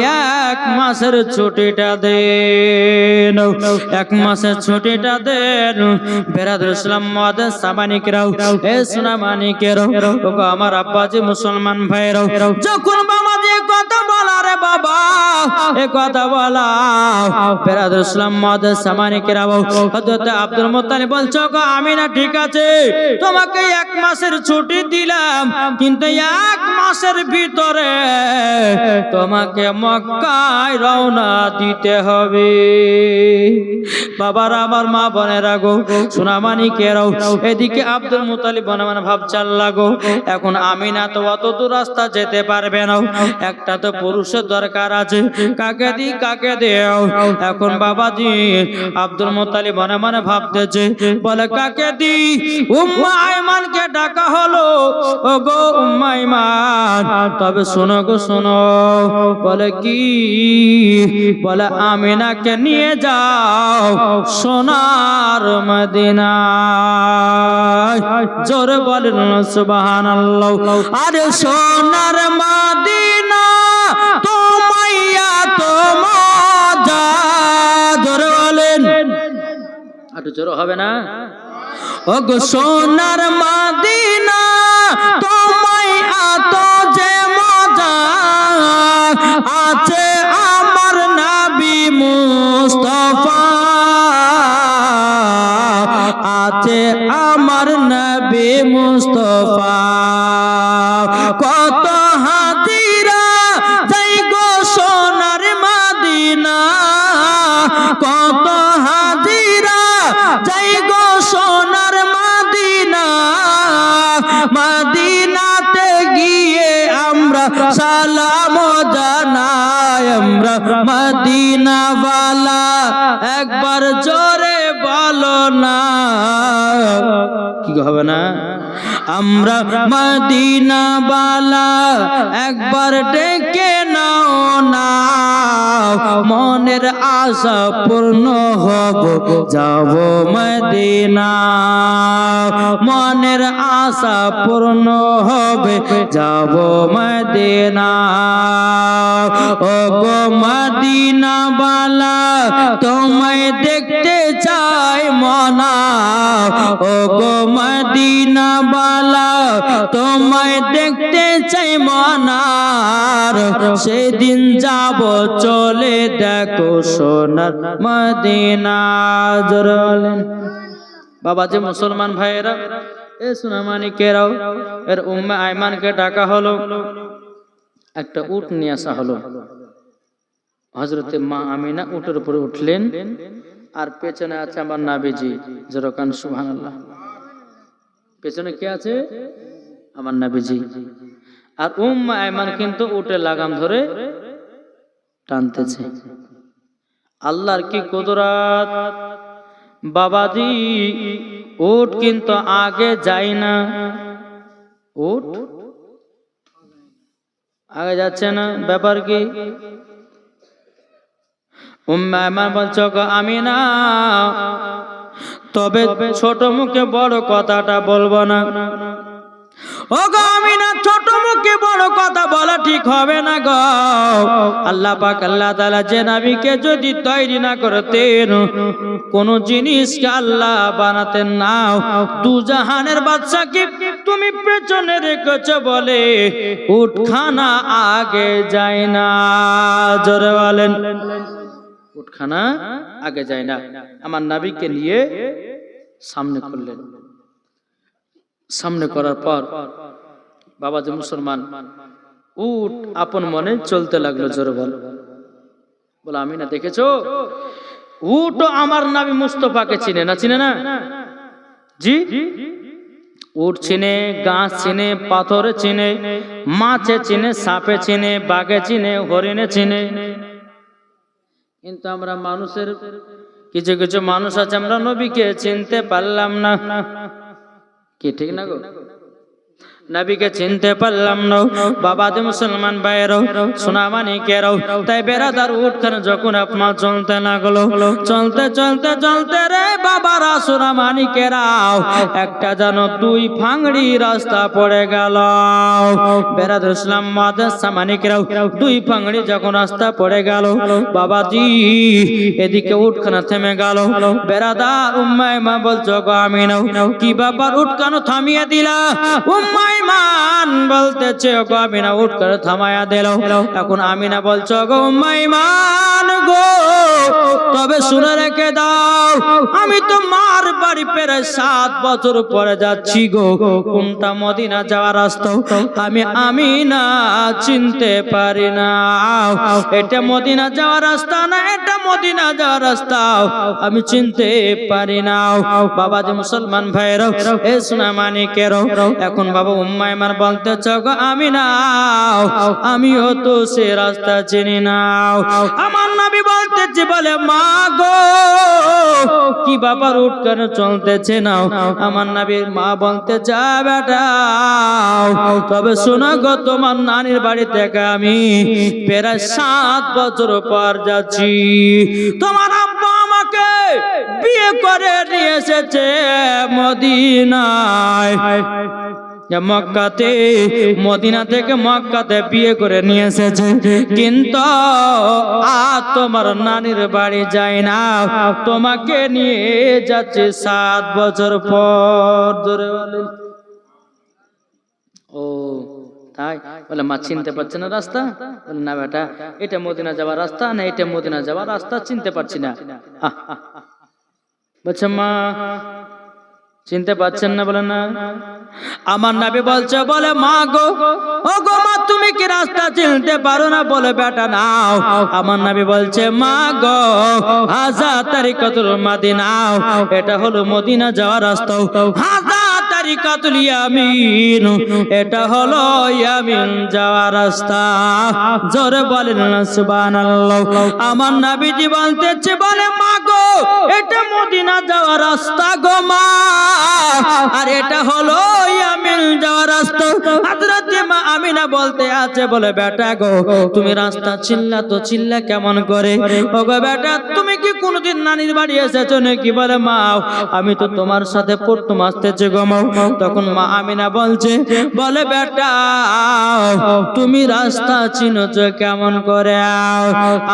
1 মাসের ছুটিটা দেন, 1 মাসের ছুটিটা দেন। বেরাদুল ইসলাম মুআদ্দাস সামানিকরাও, এ সোনামানিকেরাও, ওগো আমার আব্বাজি মুসলমান ভাইরাও, যখন বাবাজি কথা বলা রে বাবা, এ কথা বলা, বেরাদুল ইসলাম মুআদ্দাস সামানিকরাও, হযরত আব্দুল মুত্তালিব বলছো গো আমিনা, ঠিক আছে তোমাকে 1 মাসের ছুটি দিলাম, কিন্তু 1 মাসের ভিতরে তোমাকে মক্কায় রওনা দিতে হবে। বাবার আমার মা বোনেরা গো, সোনামানিকেরাও, এদিকে আব্দুল মুত্তালিব মনে মনে ভাবছেন লাগো, এখন আমিনা তো অত দূর রাস্তা যেতে পারবে না, একটা তো পুরুষের দরকার আছে, কাকে দি কাকে দেও? এখন বাবাজি আব্দুল মুত্তালিব মনে মনে ভাবতেছে, বলে কাকে দি? উম্মে আইমানকে ডাকা হলো, ও গো উম্মে আইমান, তবে শোনো গো শোনো, বলে কি? বলে আমিনাকে নিয়ে যাও সোনার মদিনায়। জোরে বলেন সুবহানাল্লাহ। আরে সোনার মদিনা তোমাইয়া তোমাজা, জোরে বলেন, একটু জোরে হবে না? ও গো সোনার মদিনা তোমায় এত যে মজা আছে, আমার নবী মুস্তাফা আছে, আমার নবী মুস্তাফা, কত হাজিরা যাই গো সোনার মদিনা, কত হাজিরা যাই গো সোনার মদিনা, মদিনাতে গিয়ে আমরা সালাম জানাই, আমরা মদিনাওয়ালা, একবার জোরে বলো না, কি হবে না? আমরা মদিনাওয়ালা, একবার ডেকে নাও না, মনের আশা পূর্ণ হব, যাব মদিনা, মনের আশা পূর্ণ হবে, যাব মদিনা। ও গো মদিনাওয়ালা, তোমায় দেখতে চাই মনা, ও গো মদিনাওয়ালা, তোমায় দেখতে চাই মনার, সেদিন যাব চলে দেখো সোনার মদিনা। জোরে বলেন। বাবা যে মুসলমান ভাইয়েরা, এ সোনামানিকেরাও, এর উম্মে আয়মানকে ডাকা হলো, একটা উট নিয়ে আসা হলো। হযরতে মা আমিনা উটের উপরে উঠলেন, আর পেছনে আছে আমার নবীজি। যেরকম সুবহানাল্লাহ, পেছনে কে আছে? আমার নবীজি। আর উম্মে আয়মান কিন্তু উটের লাগাম ধরে টানতেছে। আল্লাহর কি কুদরত বাবাজি! উট কিন্তু আগে যায় না, উট আগে যাচ্ছে না, ব্যাপার কি? উম্মে আয়মান বলছে, গো আমিনা, তবে ছোট মুখে বড় কথাটা বলবো না। ও গো আমিনা, ছোট মুখে বড় কথা বলা ঠিক হবে না গো। আল্লাহ পাক আল্লাহ তাআলা যে নবীকে যদি তৈরি না করতেন, কোন জিনিসকে আল্লাহ বানাতেন না। দু জাহানের বাদশাকে তুমি পেছনে রেখেছো বলে উটখানা আগে যায় না। জোরে বলেন, উটখানা আগে যায় না। আমার নবীকে নিয়ে সামনে করলেন। সামনে করার পর বাবা যে মুসলমান, উট আপন মনে চলতে লাগলো। জোরে বল, বলে আমিনা দেখেছো, উট আমার নবী মুস্তাফাকে চিনে না, চিনে না? জি, উট চিনে, গাছ চিনে, পাথরে চিনে, মাছে চিনে, সাপে চিনে, বাঘে চিনে, হরিণে চিনে। কিন্তু আমরা মানুষের কিছু কিছু মানুষ আছে, আমরা নবীকে চিনতে পারলাম না। কি ঠিক না গো? নবীকে চিনতে পারলাম না। বাবা যে মুসলমান ভাইয়েরাও, সোনামানিকেরাও, তাই বেরাদার উটখানা যখন আপনার চলতে লাগলো, চলতে চলতে চলতে রে বাবারা সোনামানিকেরাও, একটা যেন দুই ফাংড়ি রাস্তা পড়ে গেল। বেরাদার ইসলাম মাদ্রাসা মানিকেরাও, দুই ফাংড়ি যখন রাস্তা পড়ে গেল, বাবাজি এদিকে উটখানা থেমে গেল। বেরাদার উম্মে আয়মান বলছো, গো আমিনা, কি ব্যাপার উটখানা থামিয়ে দিলা? উম্মে আয়মান বলতেছে, গো আমিনা উট করে থামায়া দিল। এখন আমিনা বলছো, গো উম্মে আয়মান গো, তবে শুনে রেখে দাও, আমি তো মার বাড়ি প্রায় 7 বছর পরে যাচ্ছি গো। কোনটা মদিনা যাওয়ার রাস্তা আমি আমিনা চিনতে পারি না। এটা মদিনা যাওয়ার রাস্তা না, এটা মদিনা যাওয়ার রাস্তা আমি চিনতে পারি না। বাবা যে মুসলমান ভাইরাও, এ সোনামানিকেরাও, এখন বাবা উম্মে আয়মান বলতেছে, গো আমিনা, আমিও তো সে রাস্তা চিনি না। আমার নবী বলতেছে, বলে মা গো, কি ব্যাপার উট কেন চলতেছে না? আমার নবীর মা বলতে চা, বেটা তবে শোনো গো, তোমার নানির বাড়ি থেকে আমি প্রায় 7 বছর পর যাচ্ছি। তোমার আব্বা আমাকে বিয়ে করে নিয়ে এসেছে মদিনায়, মক্কাতে, মদিনা থেকে মক্কাতে বিয়ে করে নিয়ে এসেছে। কিন্তু আর তোমার নানির বাড়ি যায় না, তোমাকে নিয়ে যাচ্ছে 7 বছর পর। ধরে বলেন, ও তাই? বলে মা চিনতে পারছে না রাস্তা? বলে না বেটা, এটা মদিনা যাওয়ার রাস্তা না, এটা মদিনা যাওয়ার রাস্তা চিনতে পারছি না। বলছে মা চিনতে পারছেন না? বলে না। আমার নবী বলছে, বলে মা গো, ও গো মা, তুমি কি রাস্তা চিনতে পারো না? বলে বেটা নাও। আমার নবী বলছে, মা গো, হাজা তারিকাতুল মদিনা, এটা হলো মদিনা যাওয়ার রাস্তা। হাজা তারিকাতুল ইয়ামিন, এটা হলো ইয়ামিন যাওয়ার রাস্তা। জোরে বলেন না সুবহানাল্লাহ। আমার নবীজি বলতেছে, বলে মা গো, এটা মদিনা যাওয়ার রাস্তা গো মা, আর এটা হলো ইয়ামিন যাওয়ার রাস্তা। হযরত মা আমিনা বলতে আছে, বলে বেটা গো, তুমি রাস্তা চিল্লা তো চিল্লা কেমন করে? ও গো বেটা, তুমি কি কোনোদিন নানির বাড়ি এসেছো নাকি? বলে মা, আমি তো তোমার সাথে প্রথম আসতেছি গো মা। তখন মা আমিনা বলছে, বলে বেটা, তুমি রাস্তা চিনোছো কেমন করে?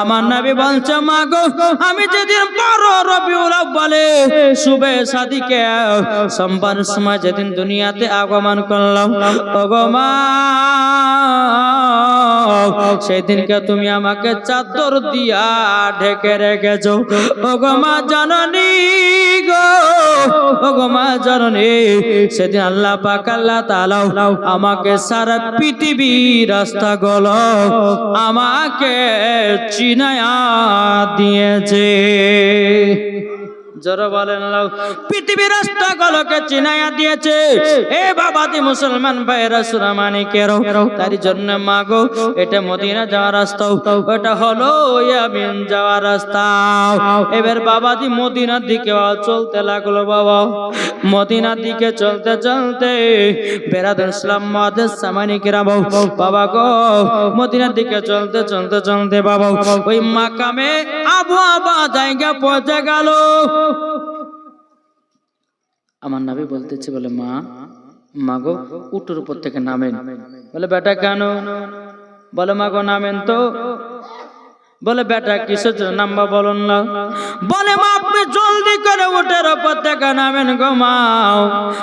আমার নবী বলছে, মা গো, আমি যেদিন 12 রবিউল আউয়ালে শুভে সাদিকে সোমবার সময় যেদিন দুনিয়াতে আগমন করলাম, ওগো মা, সেদিনকে তুমি আমাকে চাদর দিয়া ঢেকে রেখেছো। ওগো মা জননী গো, ওগো মা জননী, সেদিন আল্লাহ পাক আল্লাহ তাআলা আমাকে সারা পৃথিবীর রাস্তা গুলো আমাকে চিনায়া দিয়েছে। জোরে বলেন আল্লাহ। পৃথিবীর রাস্তাগুলোকে চিনায়া দিয়েছে। এ বাবাজি মুসলমান ভাইরা সুরামানিকেরও, তার জন্য মাগো এটা মদিনা যাওয়ার রাস্তা, ওটা হলো ইয়ামিন যাওয়ার রাস্তা। এবার বাবাজি মদিনার দিকে চলতে লাগলো। বাবা মদিনার দিকে চলতে চলতে বেরাদুল ইসলাম মুআদ্দিস সামানিকেরা বাবা গো মদিনার দিকে চলতে চলতে চলতে বাবা ওই মাকামে আবু আবা জায়গা পৌঁছে গেল। আমার নবী বলতেছে, বলে মা মাগো উটের উপর থেকে নামেন। বলে বেটা কেন? বলে মাগো নামেন তো। বলে বেটা কিসের জন্য নামবা বলুন না। বলে মা আপনি জলদি করে উটের উপর থেকে নামেন গো মা।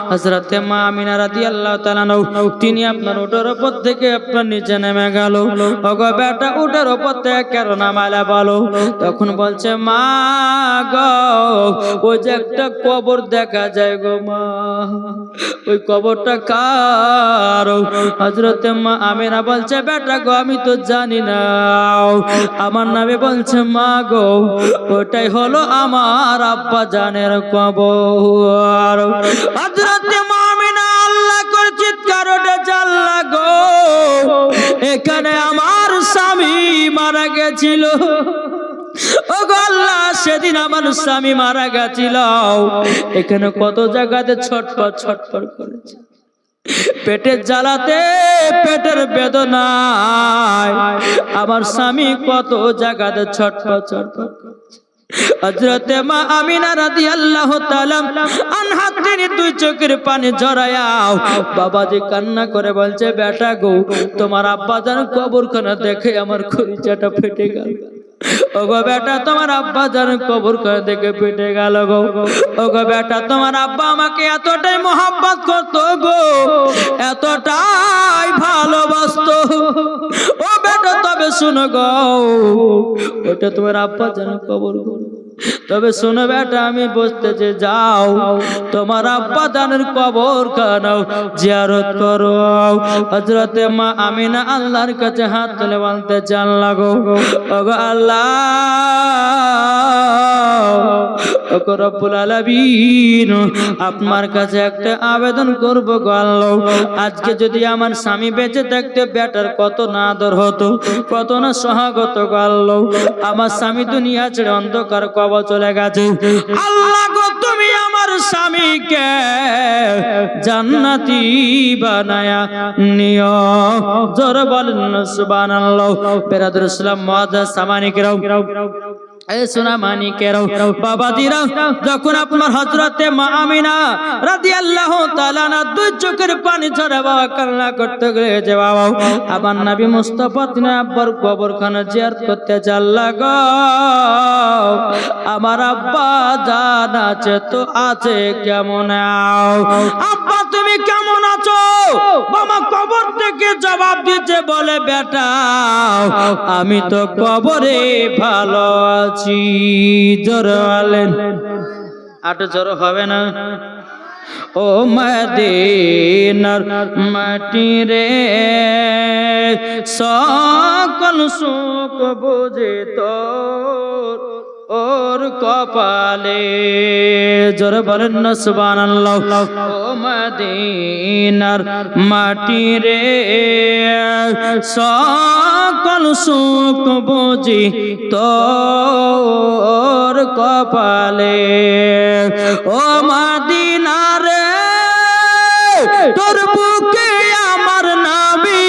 হযরতে মা আমিনা রাদিয়াল্লাহু তাআলা তিনি আপনার উটের উপর থেকে আপনার নিচে নেমে গেল। ওগো বেটা উটের উপর থেকে কেন নামালে বলো? তখন বলছে মা গো ওই যে একটা কবর দেখা যায় গো মা, ওই কবরটা কার? হযরতে মা আমিনা বলছে বেটা গো আমি তো জানি না। আমার নবী বলছে মা গো ওটাই হলো আমার আব্বা জানের কবর। হযরতে মা আমিনা আল্লাহ করে চিৎকার উঠেছে, আল্লাহ গো এখানে আমার স্বামী মারা গেছিল। ও গো আল্লাহ সেদিন আমার স্বামী মারা গেছিল। এখানে কত জায়গাতে ছটফট ছটফট করেছে, পেটের জ্বালাতে পেটের বেদনায় আমার স্বামী কত জায়গাতে ছটফট ছটফট। হযরতে মা আমিনা রাদিয়াল্লাহু তাআলা আনহা তিনি দুই চোখের পানি ঝরায়া বাবাজি কান্না করে বলছে বেটা গো তোমার আব্বা জান কবরখানা দেখে আমার কলিজাটা ফেটে গেল। ওগো বেটা তোমার আব্বা জান কবরখানা দেখে ফেটে গেল গো। ওগো বেটা তোমার আব্বা আমাকে এতটাই মহব্বত করতো গো, এতটাই ভালোবাসতো। ও বেটা তবে শুনো গো ওটা তোমার আব্বা জান কবর, তবে শোনো বেটা আমি বলতেছি যাও তোমার আব্বা জানের কবরখানা জিয়ারত করো। হযরতে মা আমিনা আল্লাহর কাছে হাত তুলে বলতে চান লাগো ওগো আল্লাহ ওগো রব্বুল আলামিন আপনার কাছে একটা আবেদন করব গো আল্লাহ, আজকে যদি আমার স্বামী বেঁচে থাকতে বেটার কত না আদর হতো, কত না সহাগত গো আল্লাহ। আমার স্বামী দুনিয়া ছেড়ে অন্ধকার কবর চলে গেছে। আল্লাহ গো তুমি আমার স্বামীকে জান্নাতি বানায়া নিও। জোরে বলেন সুবহানাল্লাহ। বেরাদুল ইসলাম মুআদ্দিস সামানিকেরাও, এই সোনা মানিকেরাও, বাবাজিরাও, যখন আপনার হযরতে মা আমিনা রাদিয়াল্লাহু তাআলা না দুই চোখের পানি ঝরে বাবা কান্না করতে গেছে। বাবা আমার নবী মুস্তাফা তিনি আব্বার কবরখানা জিয়ারত করতে চাল্লা গো। আমার আব্বা জান আছে তো আছে কেমন? আব্বা তুমি কেমন আছো? বাবা কবর থেকে জবাব দিতে বলে বেটা আমি তো কবরে ভালো আছি। জোরে বলেন, আটো জোরে হবে না। ও মদিনার মাটি রে সকল সুখ বুঝে তোর ওর কপালে। জোরে বলেন না সুবহানাল্লাহ। ও মদিনার মাটি রে সকল সুখ বুঝি তোর কপালে। ও মদিনা রে তোর বুকে আমার নবী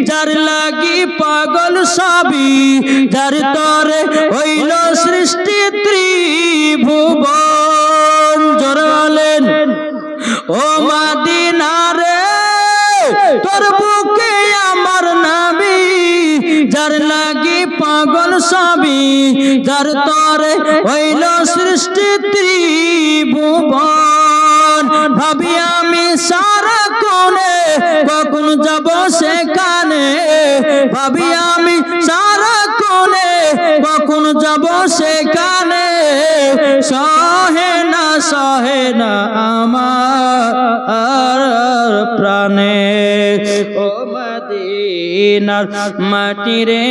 যার লাগি পাগল সবই, যার তরে হইল সৃষ্টি ত্রিভুবন। জোরে বলেন ও মদিনা রে তোর বুকে আমার নবী যার লাগি পাগল সবই, যার তরে হইল সৃষ্টি ত্রিভুবন। ভাবি আমি সারা কোণে কখন যাব সেখানে, ভাবি আমি সারা কোণে কখন যাব সেখানে, সহে না আমার প্রাণে। ও মদিনার মাটি রে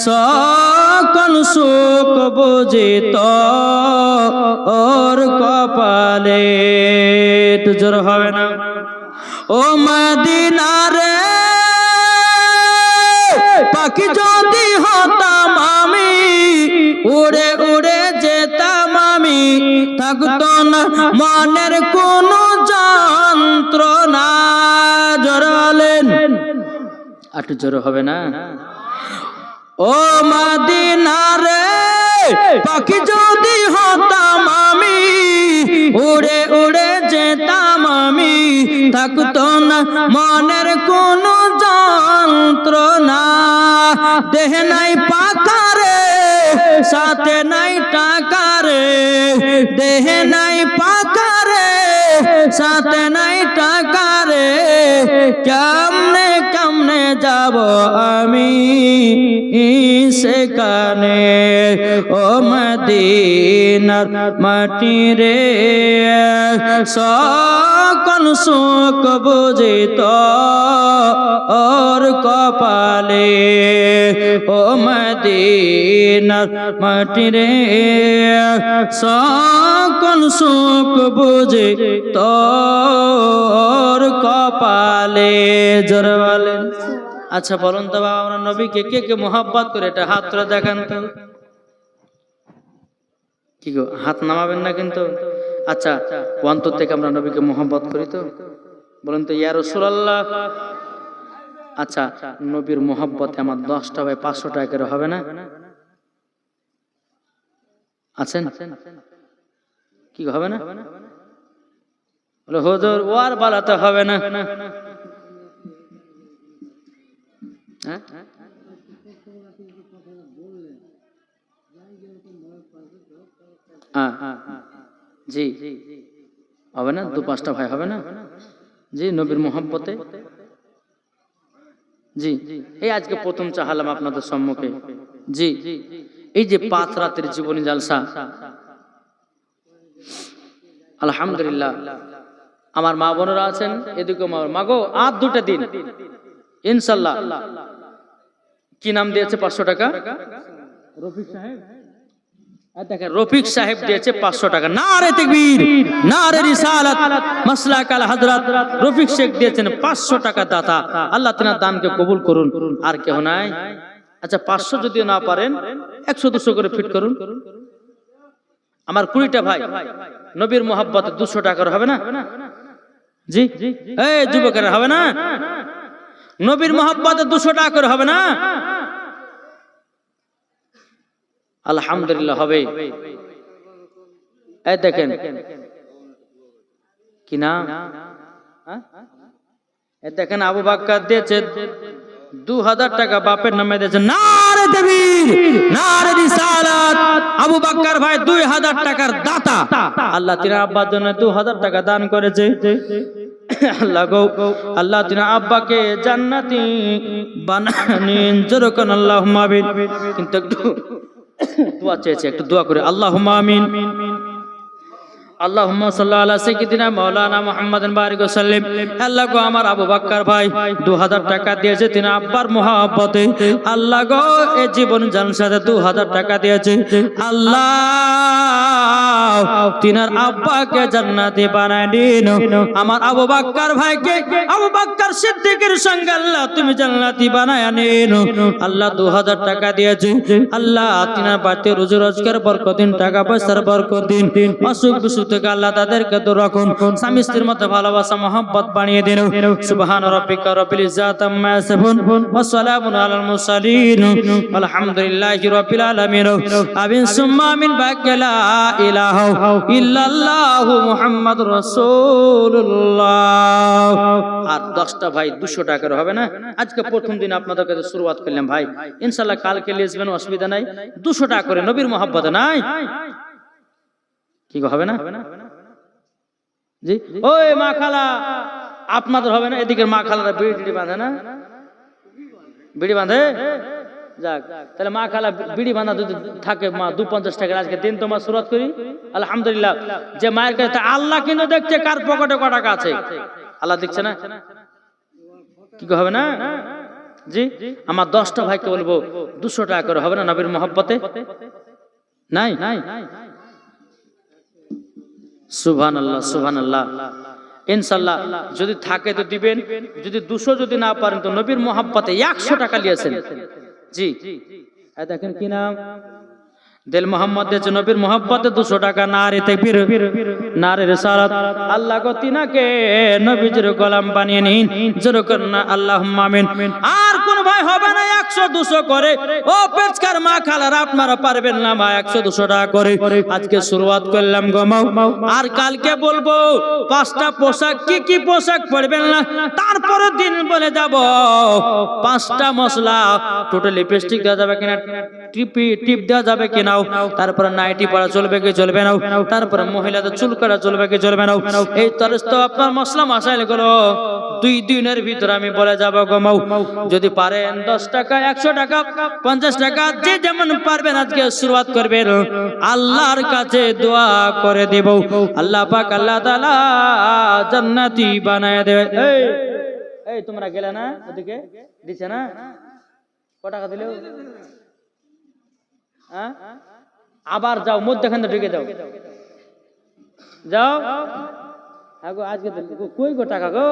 সকল সুখ বুঝিত ওর কপালে। একটু জোর হবে না? ও মদিনা রে পাখি যদি হতাম আমি, উড়ে উড়ে যেতাম আমি, থাকতো না মনের কোনো যন্ত্রণা। জোর বলেন, একটু জোর হবে না? ও মদিনা রে পাখি যদি হতাম আমি, উড়ে উড়ে যেতাম আমি, থাকতো না মনের কোনো যন্ত্রণা। দেহে নাই পাখা রে সাথে নাই টাকা রে, দেহে নাই পাখা রে সাথে নাই টাকা রে, কেমনে কেমনে যাব আমি সেখানে। ও মদিনার মাটি রে সকল সুখ বুঝিত ওর কপালে। ও মদিনার মাটি রে সকল সুখ বুঝিত ওর কপালে। জোরে বলেন। আচ্ছা বলুন তো বাবা, আমরা নবীকে কে কে মোহাব্বত করে? এটা হাত তুলে দেখান তো। কি গো, হাত নামাবেন না কিন্তু। আচ্ছা অন্তর থেকে আমরা নবীকে মোহাব্বত করি তো? বলুন তো ইয়া রাসূলুল্লাহ। আচ্ছা নবীর মোহাব্বতে আমার 10টা ভাই 500 টাকা করে হবে না? আছেন কি হবে না? বলে হুজুর ওয়ার বালাতে হবে না। জি হবে না? 2-5টা ভাই হবে না? জি নবীর মোহাব্বতে। জি এই আজকে প্রথম চাহালাম আপনাদের সম্মুখে। জি এই যে 5 রাতের জীবনী জালসা, আলহামদুলিল্লাহ আমার মা বোনেরা আছেন এদিকে, মাগো আর 2টা দিন ইনশাআল্লাহ। কি নাম দিয়েছে 500 টাকা? রফিক সাহেব। দেখেন রফিক সাহেব দিয়েছে 500 টাকা। নারে তাকবীর, নারে রিসালাত, মাসলাক আল হযরত রফিক শেখ দিয়েছেন 500 টাকা দাতা। আল্লাহ তাআলা দানকে কবুল করুন। আর কেউ নাই? আচ্ছা 500 যদি না পারেন 100-200 করে ফিট করুন। আমার 20টা ভাই নবীর মোহাব্বতে 200 টাকার হবে না? জি এই যুবকেরা হবে না? নবীর মোহাব্বতে 200 টাকা করে হবে না? আলহামদুলিল্লাহ হবে। এই দেখেন কি নাম, এই দেখেন আবু বকর দিয়েছে 2000 টাকা, বাপের নামে দিয়েছে। নারে তাকবীর, নারে রিসালাত। আবু বকর ভাই 2000 টাকার দাতা। আল্লাহ তিনার আব্বার জন্য 2000 টাকা দান করেছে। আল্লাহ গো, আল্লাহ তিনার আব্বাকে জান্নাতি বানানিন। যেরকম আল্লাহুম্মা আমিন। কিন্তু একটু দোয়া চেয়েছে, একটু দোয়া করে আল্লাহুম্মা আমিন। আল্লাহুম্মা সাল্লি আলা সাইয়্যিদিনা মাওলানা মুহাম্মাদিন বারিক ওয়া সাল্লিম। আল্লাহ গো আমার আবু বকর ভাই 2000 টাকা দিয়েছে তিনি আব্বার মোহাব্বতে। আল্লাহ গো এই জীবন জালসাতে 2000 টাকা দিয়েছে। আল্লাহ তিনার আব্বাকে জান্নাতি বানায় দিন। আমার আবু বকর ভাইকে আবু বকর সিদ্দিকের সঙ্গে আল্লাহ তুমি জান্নাতি বানায় নিন। আল্লাহ 2000 টাকা দিয়েছে। আল্লাহ তিনার বাড়িতে রুজি রোজগার বরকত দিন, টাকা পয়সার বরকত দিন, অসুখ বিসুখ থেকে আল্লাহ তাদেরকে দূর রাখুন, স্বামী স্ত্রীর মধ্যে ভালোবাসা মহব্বত বানিয়ে দিন। সুবহান রাব্বিকা রাব্বিল ইজ্জাতি আম্মা ইয়াসিফুন ওয়া সালামুন আলাল মুরসালিন আলহামদুলিল্লাহি রাব্বিল আলামিন। আমিন সুম্মা আমিন। বাকালা ইলাহা ইল্লাল্লাহু মুহাম্মাদুর রাসূলুল্লাহ। আর 10টা ভাই 200 টাকার হবে না? আজকে প্রথম দিন আপনাদের কাছে শুরুয়াত করলাম ভাই, ইনশাআল্লাহ কালকে লিখবেন, অসুবিধা নাই। 200 টাকা করে নবীর মহব্বতে নাই কি হবে না? জি ওই মা খালা আপনাদের হবে না? এদিকের মা খালারা বিড়ি টিড়ি বাঁধে না? বিড়ি বাঁধে? যাক, তাহলে মা খালা বিড়ি বাঁধা যদি থাকে, মা 250 টাকা আজকে দিন তোমার শুরুয়াত করি। আলহামদুলিল্লাহ, যে মায়ের কাছে আল্লাহ কিন্তু দেখছে কার পকেটে ক টাকা আছে। আল্লাহ দেখছে না? কি হবে না? জি, আমার 10টা ভাইকে বলবো 200 টাকা করে, হবে না নবীর মহব্বতে? নাই? সুবহানাল্লাহ, সুবহানাল্লাহ। ইনশাআল্লাহ যদি থাকে তো দিবেন, যদি 200 যদি না পারেন তো নবীর মহব্বতে 100 টাকা নিয়েছেন। জি, দেখেন কি নাম, দিল মোহাম্মদ দিয়েছে নবীর মহব্বতে 200 টাকা। নারে তাকবীর, নারে রিসালাত। আল্লাহ গো তিনাকে নবীজির গোলাম বানিয়ে নিন, জোরে করুন না আল্লাহুম্মা আমিন। আর কোন ভাই হবে না 100 200 করে? ও পেচকার মা খালারা আপনারা পারবেন না মা 100 200 টাকা করে? আজকে শুরুয়াত করলাম গমাও, আর কালকে বলবো 5টা পোশাক, কি কি পোশাক পরবেন না, তারপরে দিন বলে যাব 5টা মশলা। টোটাল লিপস্টিক দেওয়া যাবে কিনা, টিপ দেওয়া যাবে কিনা, তারপরে নাইটি পরা চলবে কি চলবে না, তারপরে মহিলাদের চুল কাটা চলবে কি চলবে না। এই তরস তো আপনার মশলা মাসাইল গুলো 2 দিনের ভিতরে আমি বলে যাব গমাও। যদি পারেন 10 টাকা, 100 টাকা, 50 টাকা, যে যেমন পারবেন আজকে শুরুয়াত করবেন। আল্লাহর কাছে দোয়া করে দেব, আল্লাহ পাক আল্লাহ তাআলা জান্নাতি বানায় দেবে। এই তোমরা গেলে না ওদিকে, দিছে না? কত টাকা দিলো? আবার যাও, মধ্যখানে ঢুকে যাও, যাও। আজকে কই গো টাকা গো?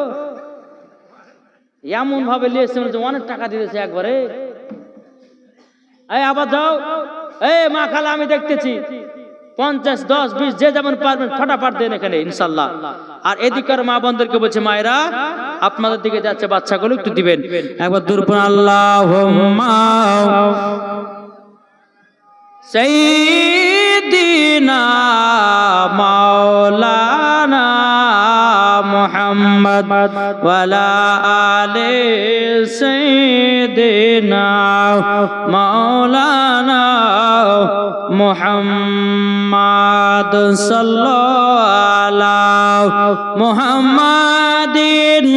এমন ভাবে লিয়েছে অনেক টাকা দিয়েছে একবারে। এই আবার যাও। এই মা খালা আমি দেখতেছি 50 10 20 যে যেমন পারবেন ফটাফট দেন এখানে ইনশাআল্লাহ। আর এদিকের মা বোনদেরকে বলছে মায়েরা আপনাদের দিকে যাচ্ছে বাচ্চাগুলো একটু দিবেন একবার দূর পর। আল্লাহুম্মা সাইয়্যিদিনা মাওলানা মুহাম্মদ ওয়ালা আলি সাইয়্যিদিনা মাওলানা মুহাম্মদ সাল্লাল্লাহু মুহাম্মাদিন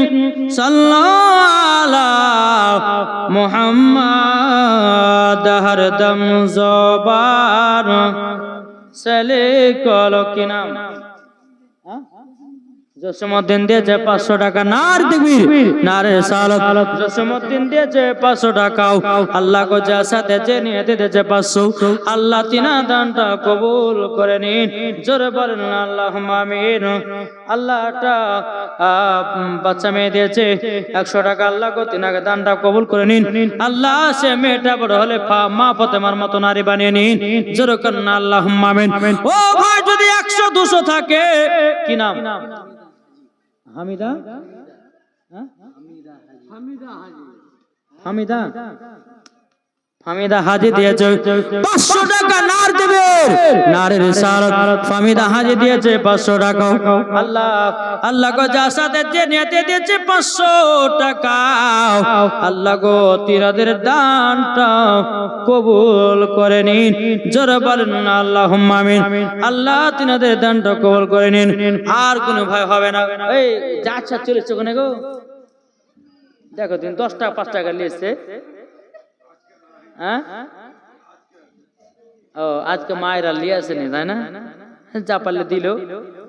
সাল্লাল্লাহু মুহাম্মদ হরদম জবান সলে কল কি নাম জসমউদ্দিন দিয়েছে 500 টাকা। নার তাকবীর, নারে সালাত। জসমউদ্দিন দিয়েছে 500 টাকা। আল্লাহ কো যা সাথে যে নিয়ে দিয়েছে 500, আল্লাহ তিনা দানটা কবুল করে নিন, জোরে বলেন আল্লাহুম্মা আমিন। আল্লাহটা বাচ্চা মেয়ে দিয়েছে 100 টাকা, আল্লাহ কো তিনাকে দানটা কবুল করে নিন। আল্লাহ সে মেয়েটা বড় হলে মা ফাতেমার মতো নারী বানিয়ে নিন, জোরে করেন আল্লাহুম্মা আমিন। ও ভাই যদি 100 200 থাকে, কি নাম? হামিদা, হামিদা, হামিদা হাজি দিয়েছে 500 টাকা। নার দেবে, নারে রিসালাত। হামিদা হাজি দিয়েছে 500 টাকা। আল্লাহ আল্লাহ গো যা সাথে যে নিতে দিয়েছে 500 টাকা, আল্লাহ গো তিনাদের দানটা কবুল করে নিন, জোরে বলেন আল্লাহুম্মা আমিন। আল্লাহ তিনাদের দানটা কবুল করে নিন। আর কোনো ভয় হবে না। এই যাচ্ছে চলেছে ওখানে গো, দেখো তুমি 10 টাকা 5 টাকা নিয়েছে। ও আজকে মায়েরা লিয়েছেন তাই না? যা পারলে দিল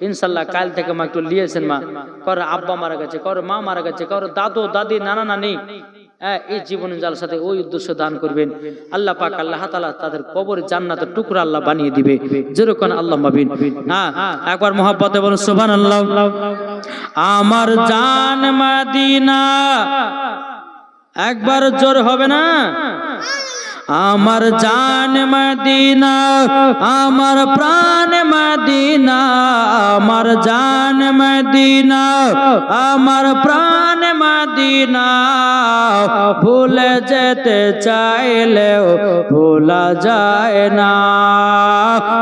ইনশাল্লাহ। কাল থেকে মা একটু লিয়েছেন, মা কারো আব্বা মারা গেছে, কারো মা মারা গেছে, কারো দাদু দাদি নানা নানি, এই জীবনের জাল সাথে ওই উদ্দেশ্য দান করবেন। আল্লাহ পাক আল্লাহ তাআলা তাদের কবরে জান্নাতের টুকরা আল্লাহ বানিয়ে দিবে, যেরকম আল্লাহ মাবিন। একবার মহব্বতে বলুন সুবহানাল্লাহ। আমার জান মদিনা, একবার জোর হবে না? আমার জান মদিনা, আমার প্রাণ মদিনা, আমার জান মদিনা, আমার প্রাণ মদিনা। ভুলে যেতে চাইলেও ভোলা যায় না,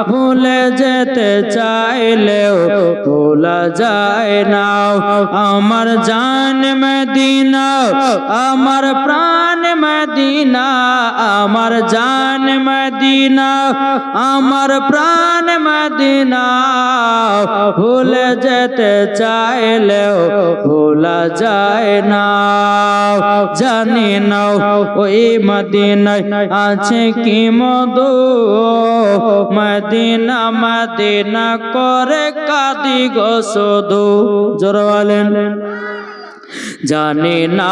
ভুলে যেতে চাইলেও ভোলা যায় না। আমার জান মদিনা, আমার প্রাণ মদিনা আমার জান মদিনা আমার প্রাণ মদিনা ভুলে যেতে চাইলেও ভোলা যায় না জানি না ওই মদিনায় আছে কি মধু মদিনা মদিনা করে কাঁদি গো শুধু জোরে বলেন জানি না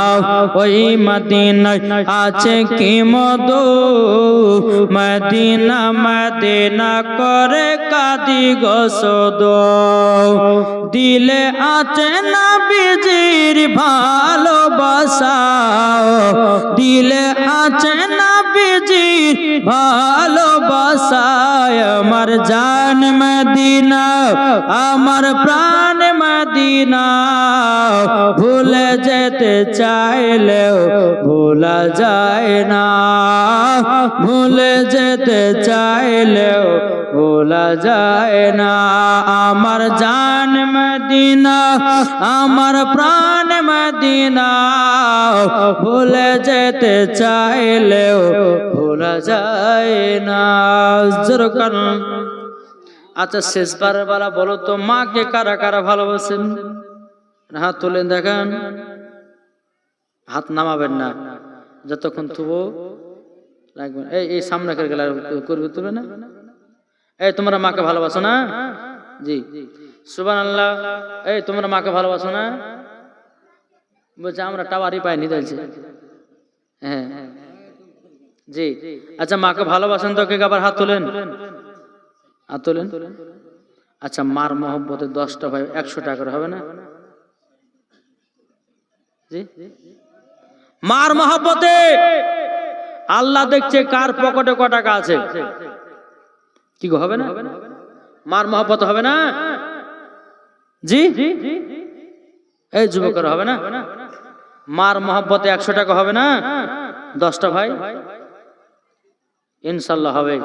ওই মদিনায় আছে কি মধু মদিনা মদিনা করে কাঁদি গো শুধু দিলে আছে নবীজির ভালোবাসা দিলে আছে নবীজির ভালোবাসা আমার জান মদিনা আমার প্রাণ মদিনা ভুলে যেতে চাইলেও ভোলা যায় না ভুলে যেতে চাইলেও ভোলা যায় না আমার জান মদিনা আমার প্রাণ মদিনা ভুলে যেতে চাইলেও ভোলা যায় না জোরে কারণ আচ্ছা শেষবার বেলা বলো তো মাকে কারা কারা ভালোবাসেন হাত তুলেন দেখান হাত নামাবেন না যতক্ষণ তুবো রাখবেন এই সামনে গেলে করবে তুলবে না এই তোমরা মাকে ভালোবাসো না জি সুবহানাল্লাহ এই তোমরা মাকে ভালোবাসো না বলছে আমরা টাওয়ারই পাইনি বলছে হ্যাঁ জি আচ্ছা মাকে ভালোবাসেন তো কে আবার হাত তোলেন হাত তোলেন আচ্ছা মার মহব্বতে 10টা ভাই 100 টাকা করে হবে না জি মার মহব্বতে আল্লাহ দেখছে কার পকেটে ক টাকা আছে কি গো হবে না মার মহব্বত হবে না জি এই যুবকরা হবে না মার মহব্বতে 100 টাকা হবে না 10টা ভাই ইনশাআল্লাহ হবে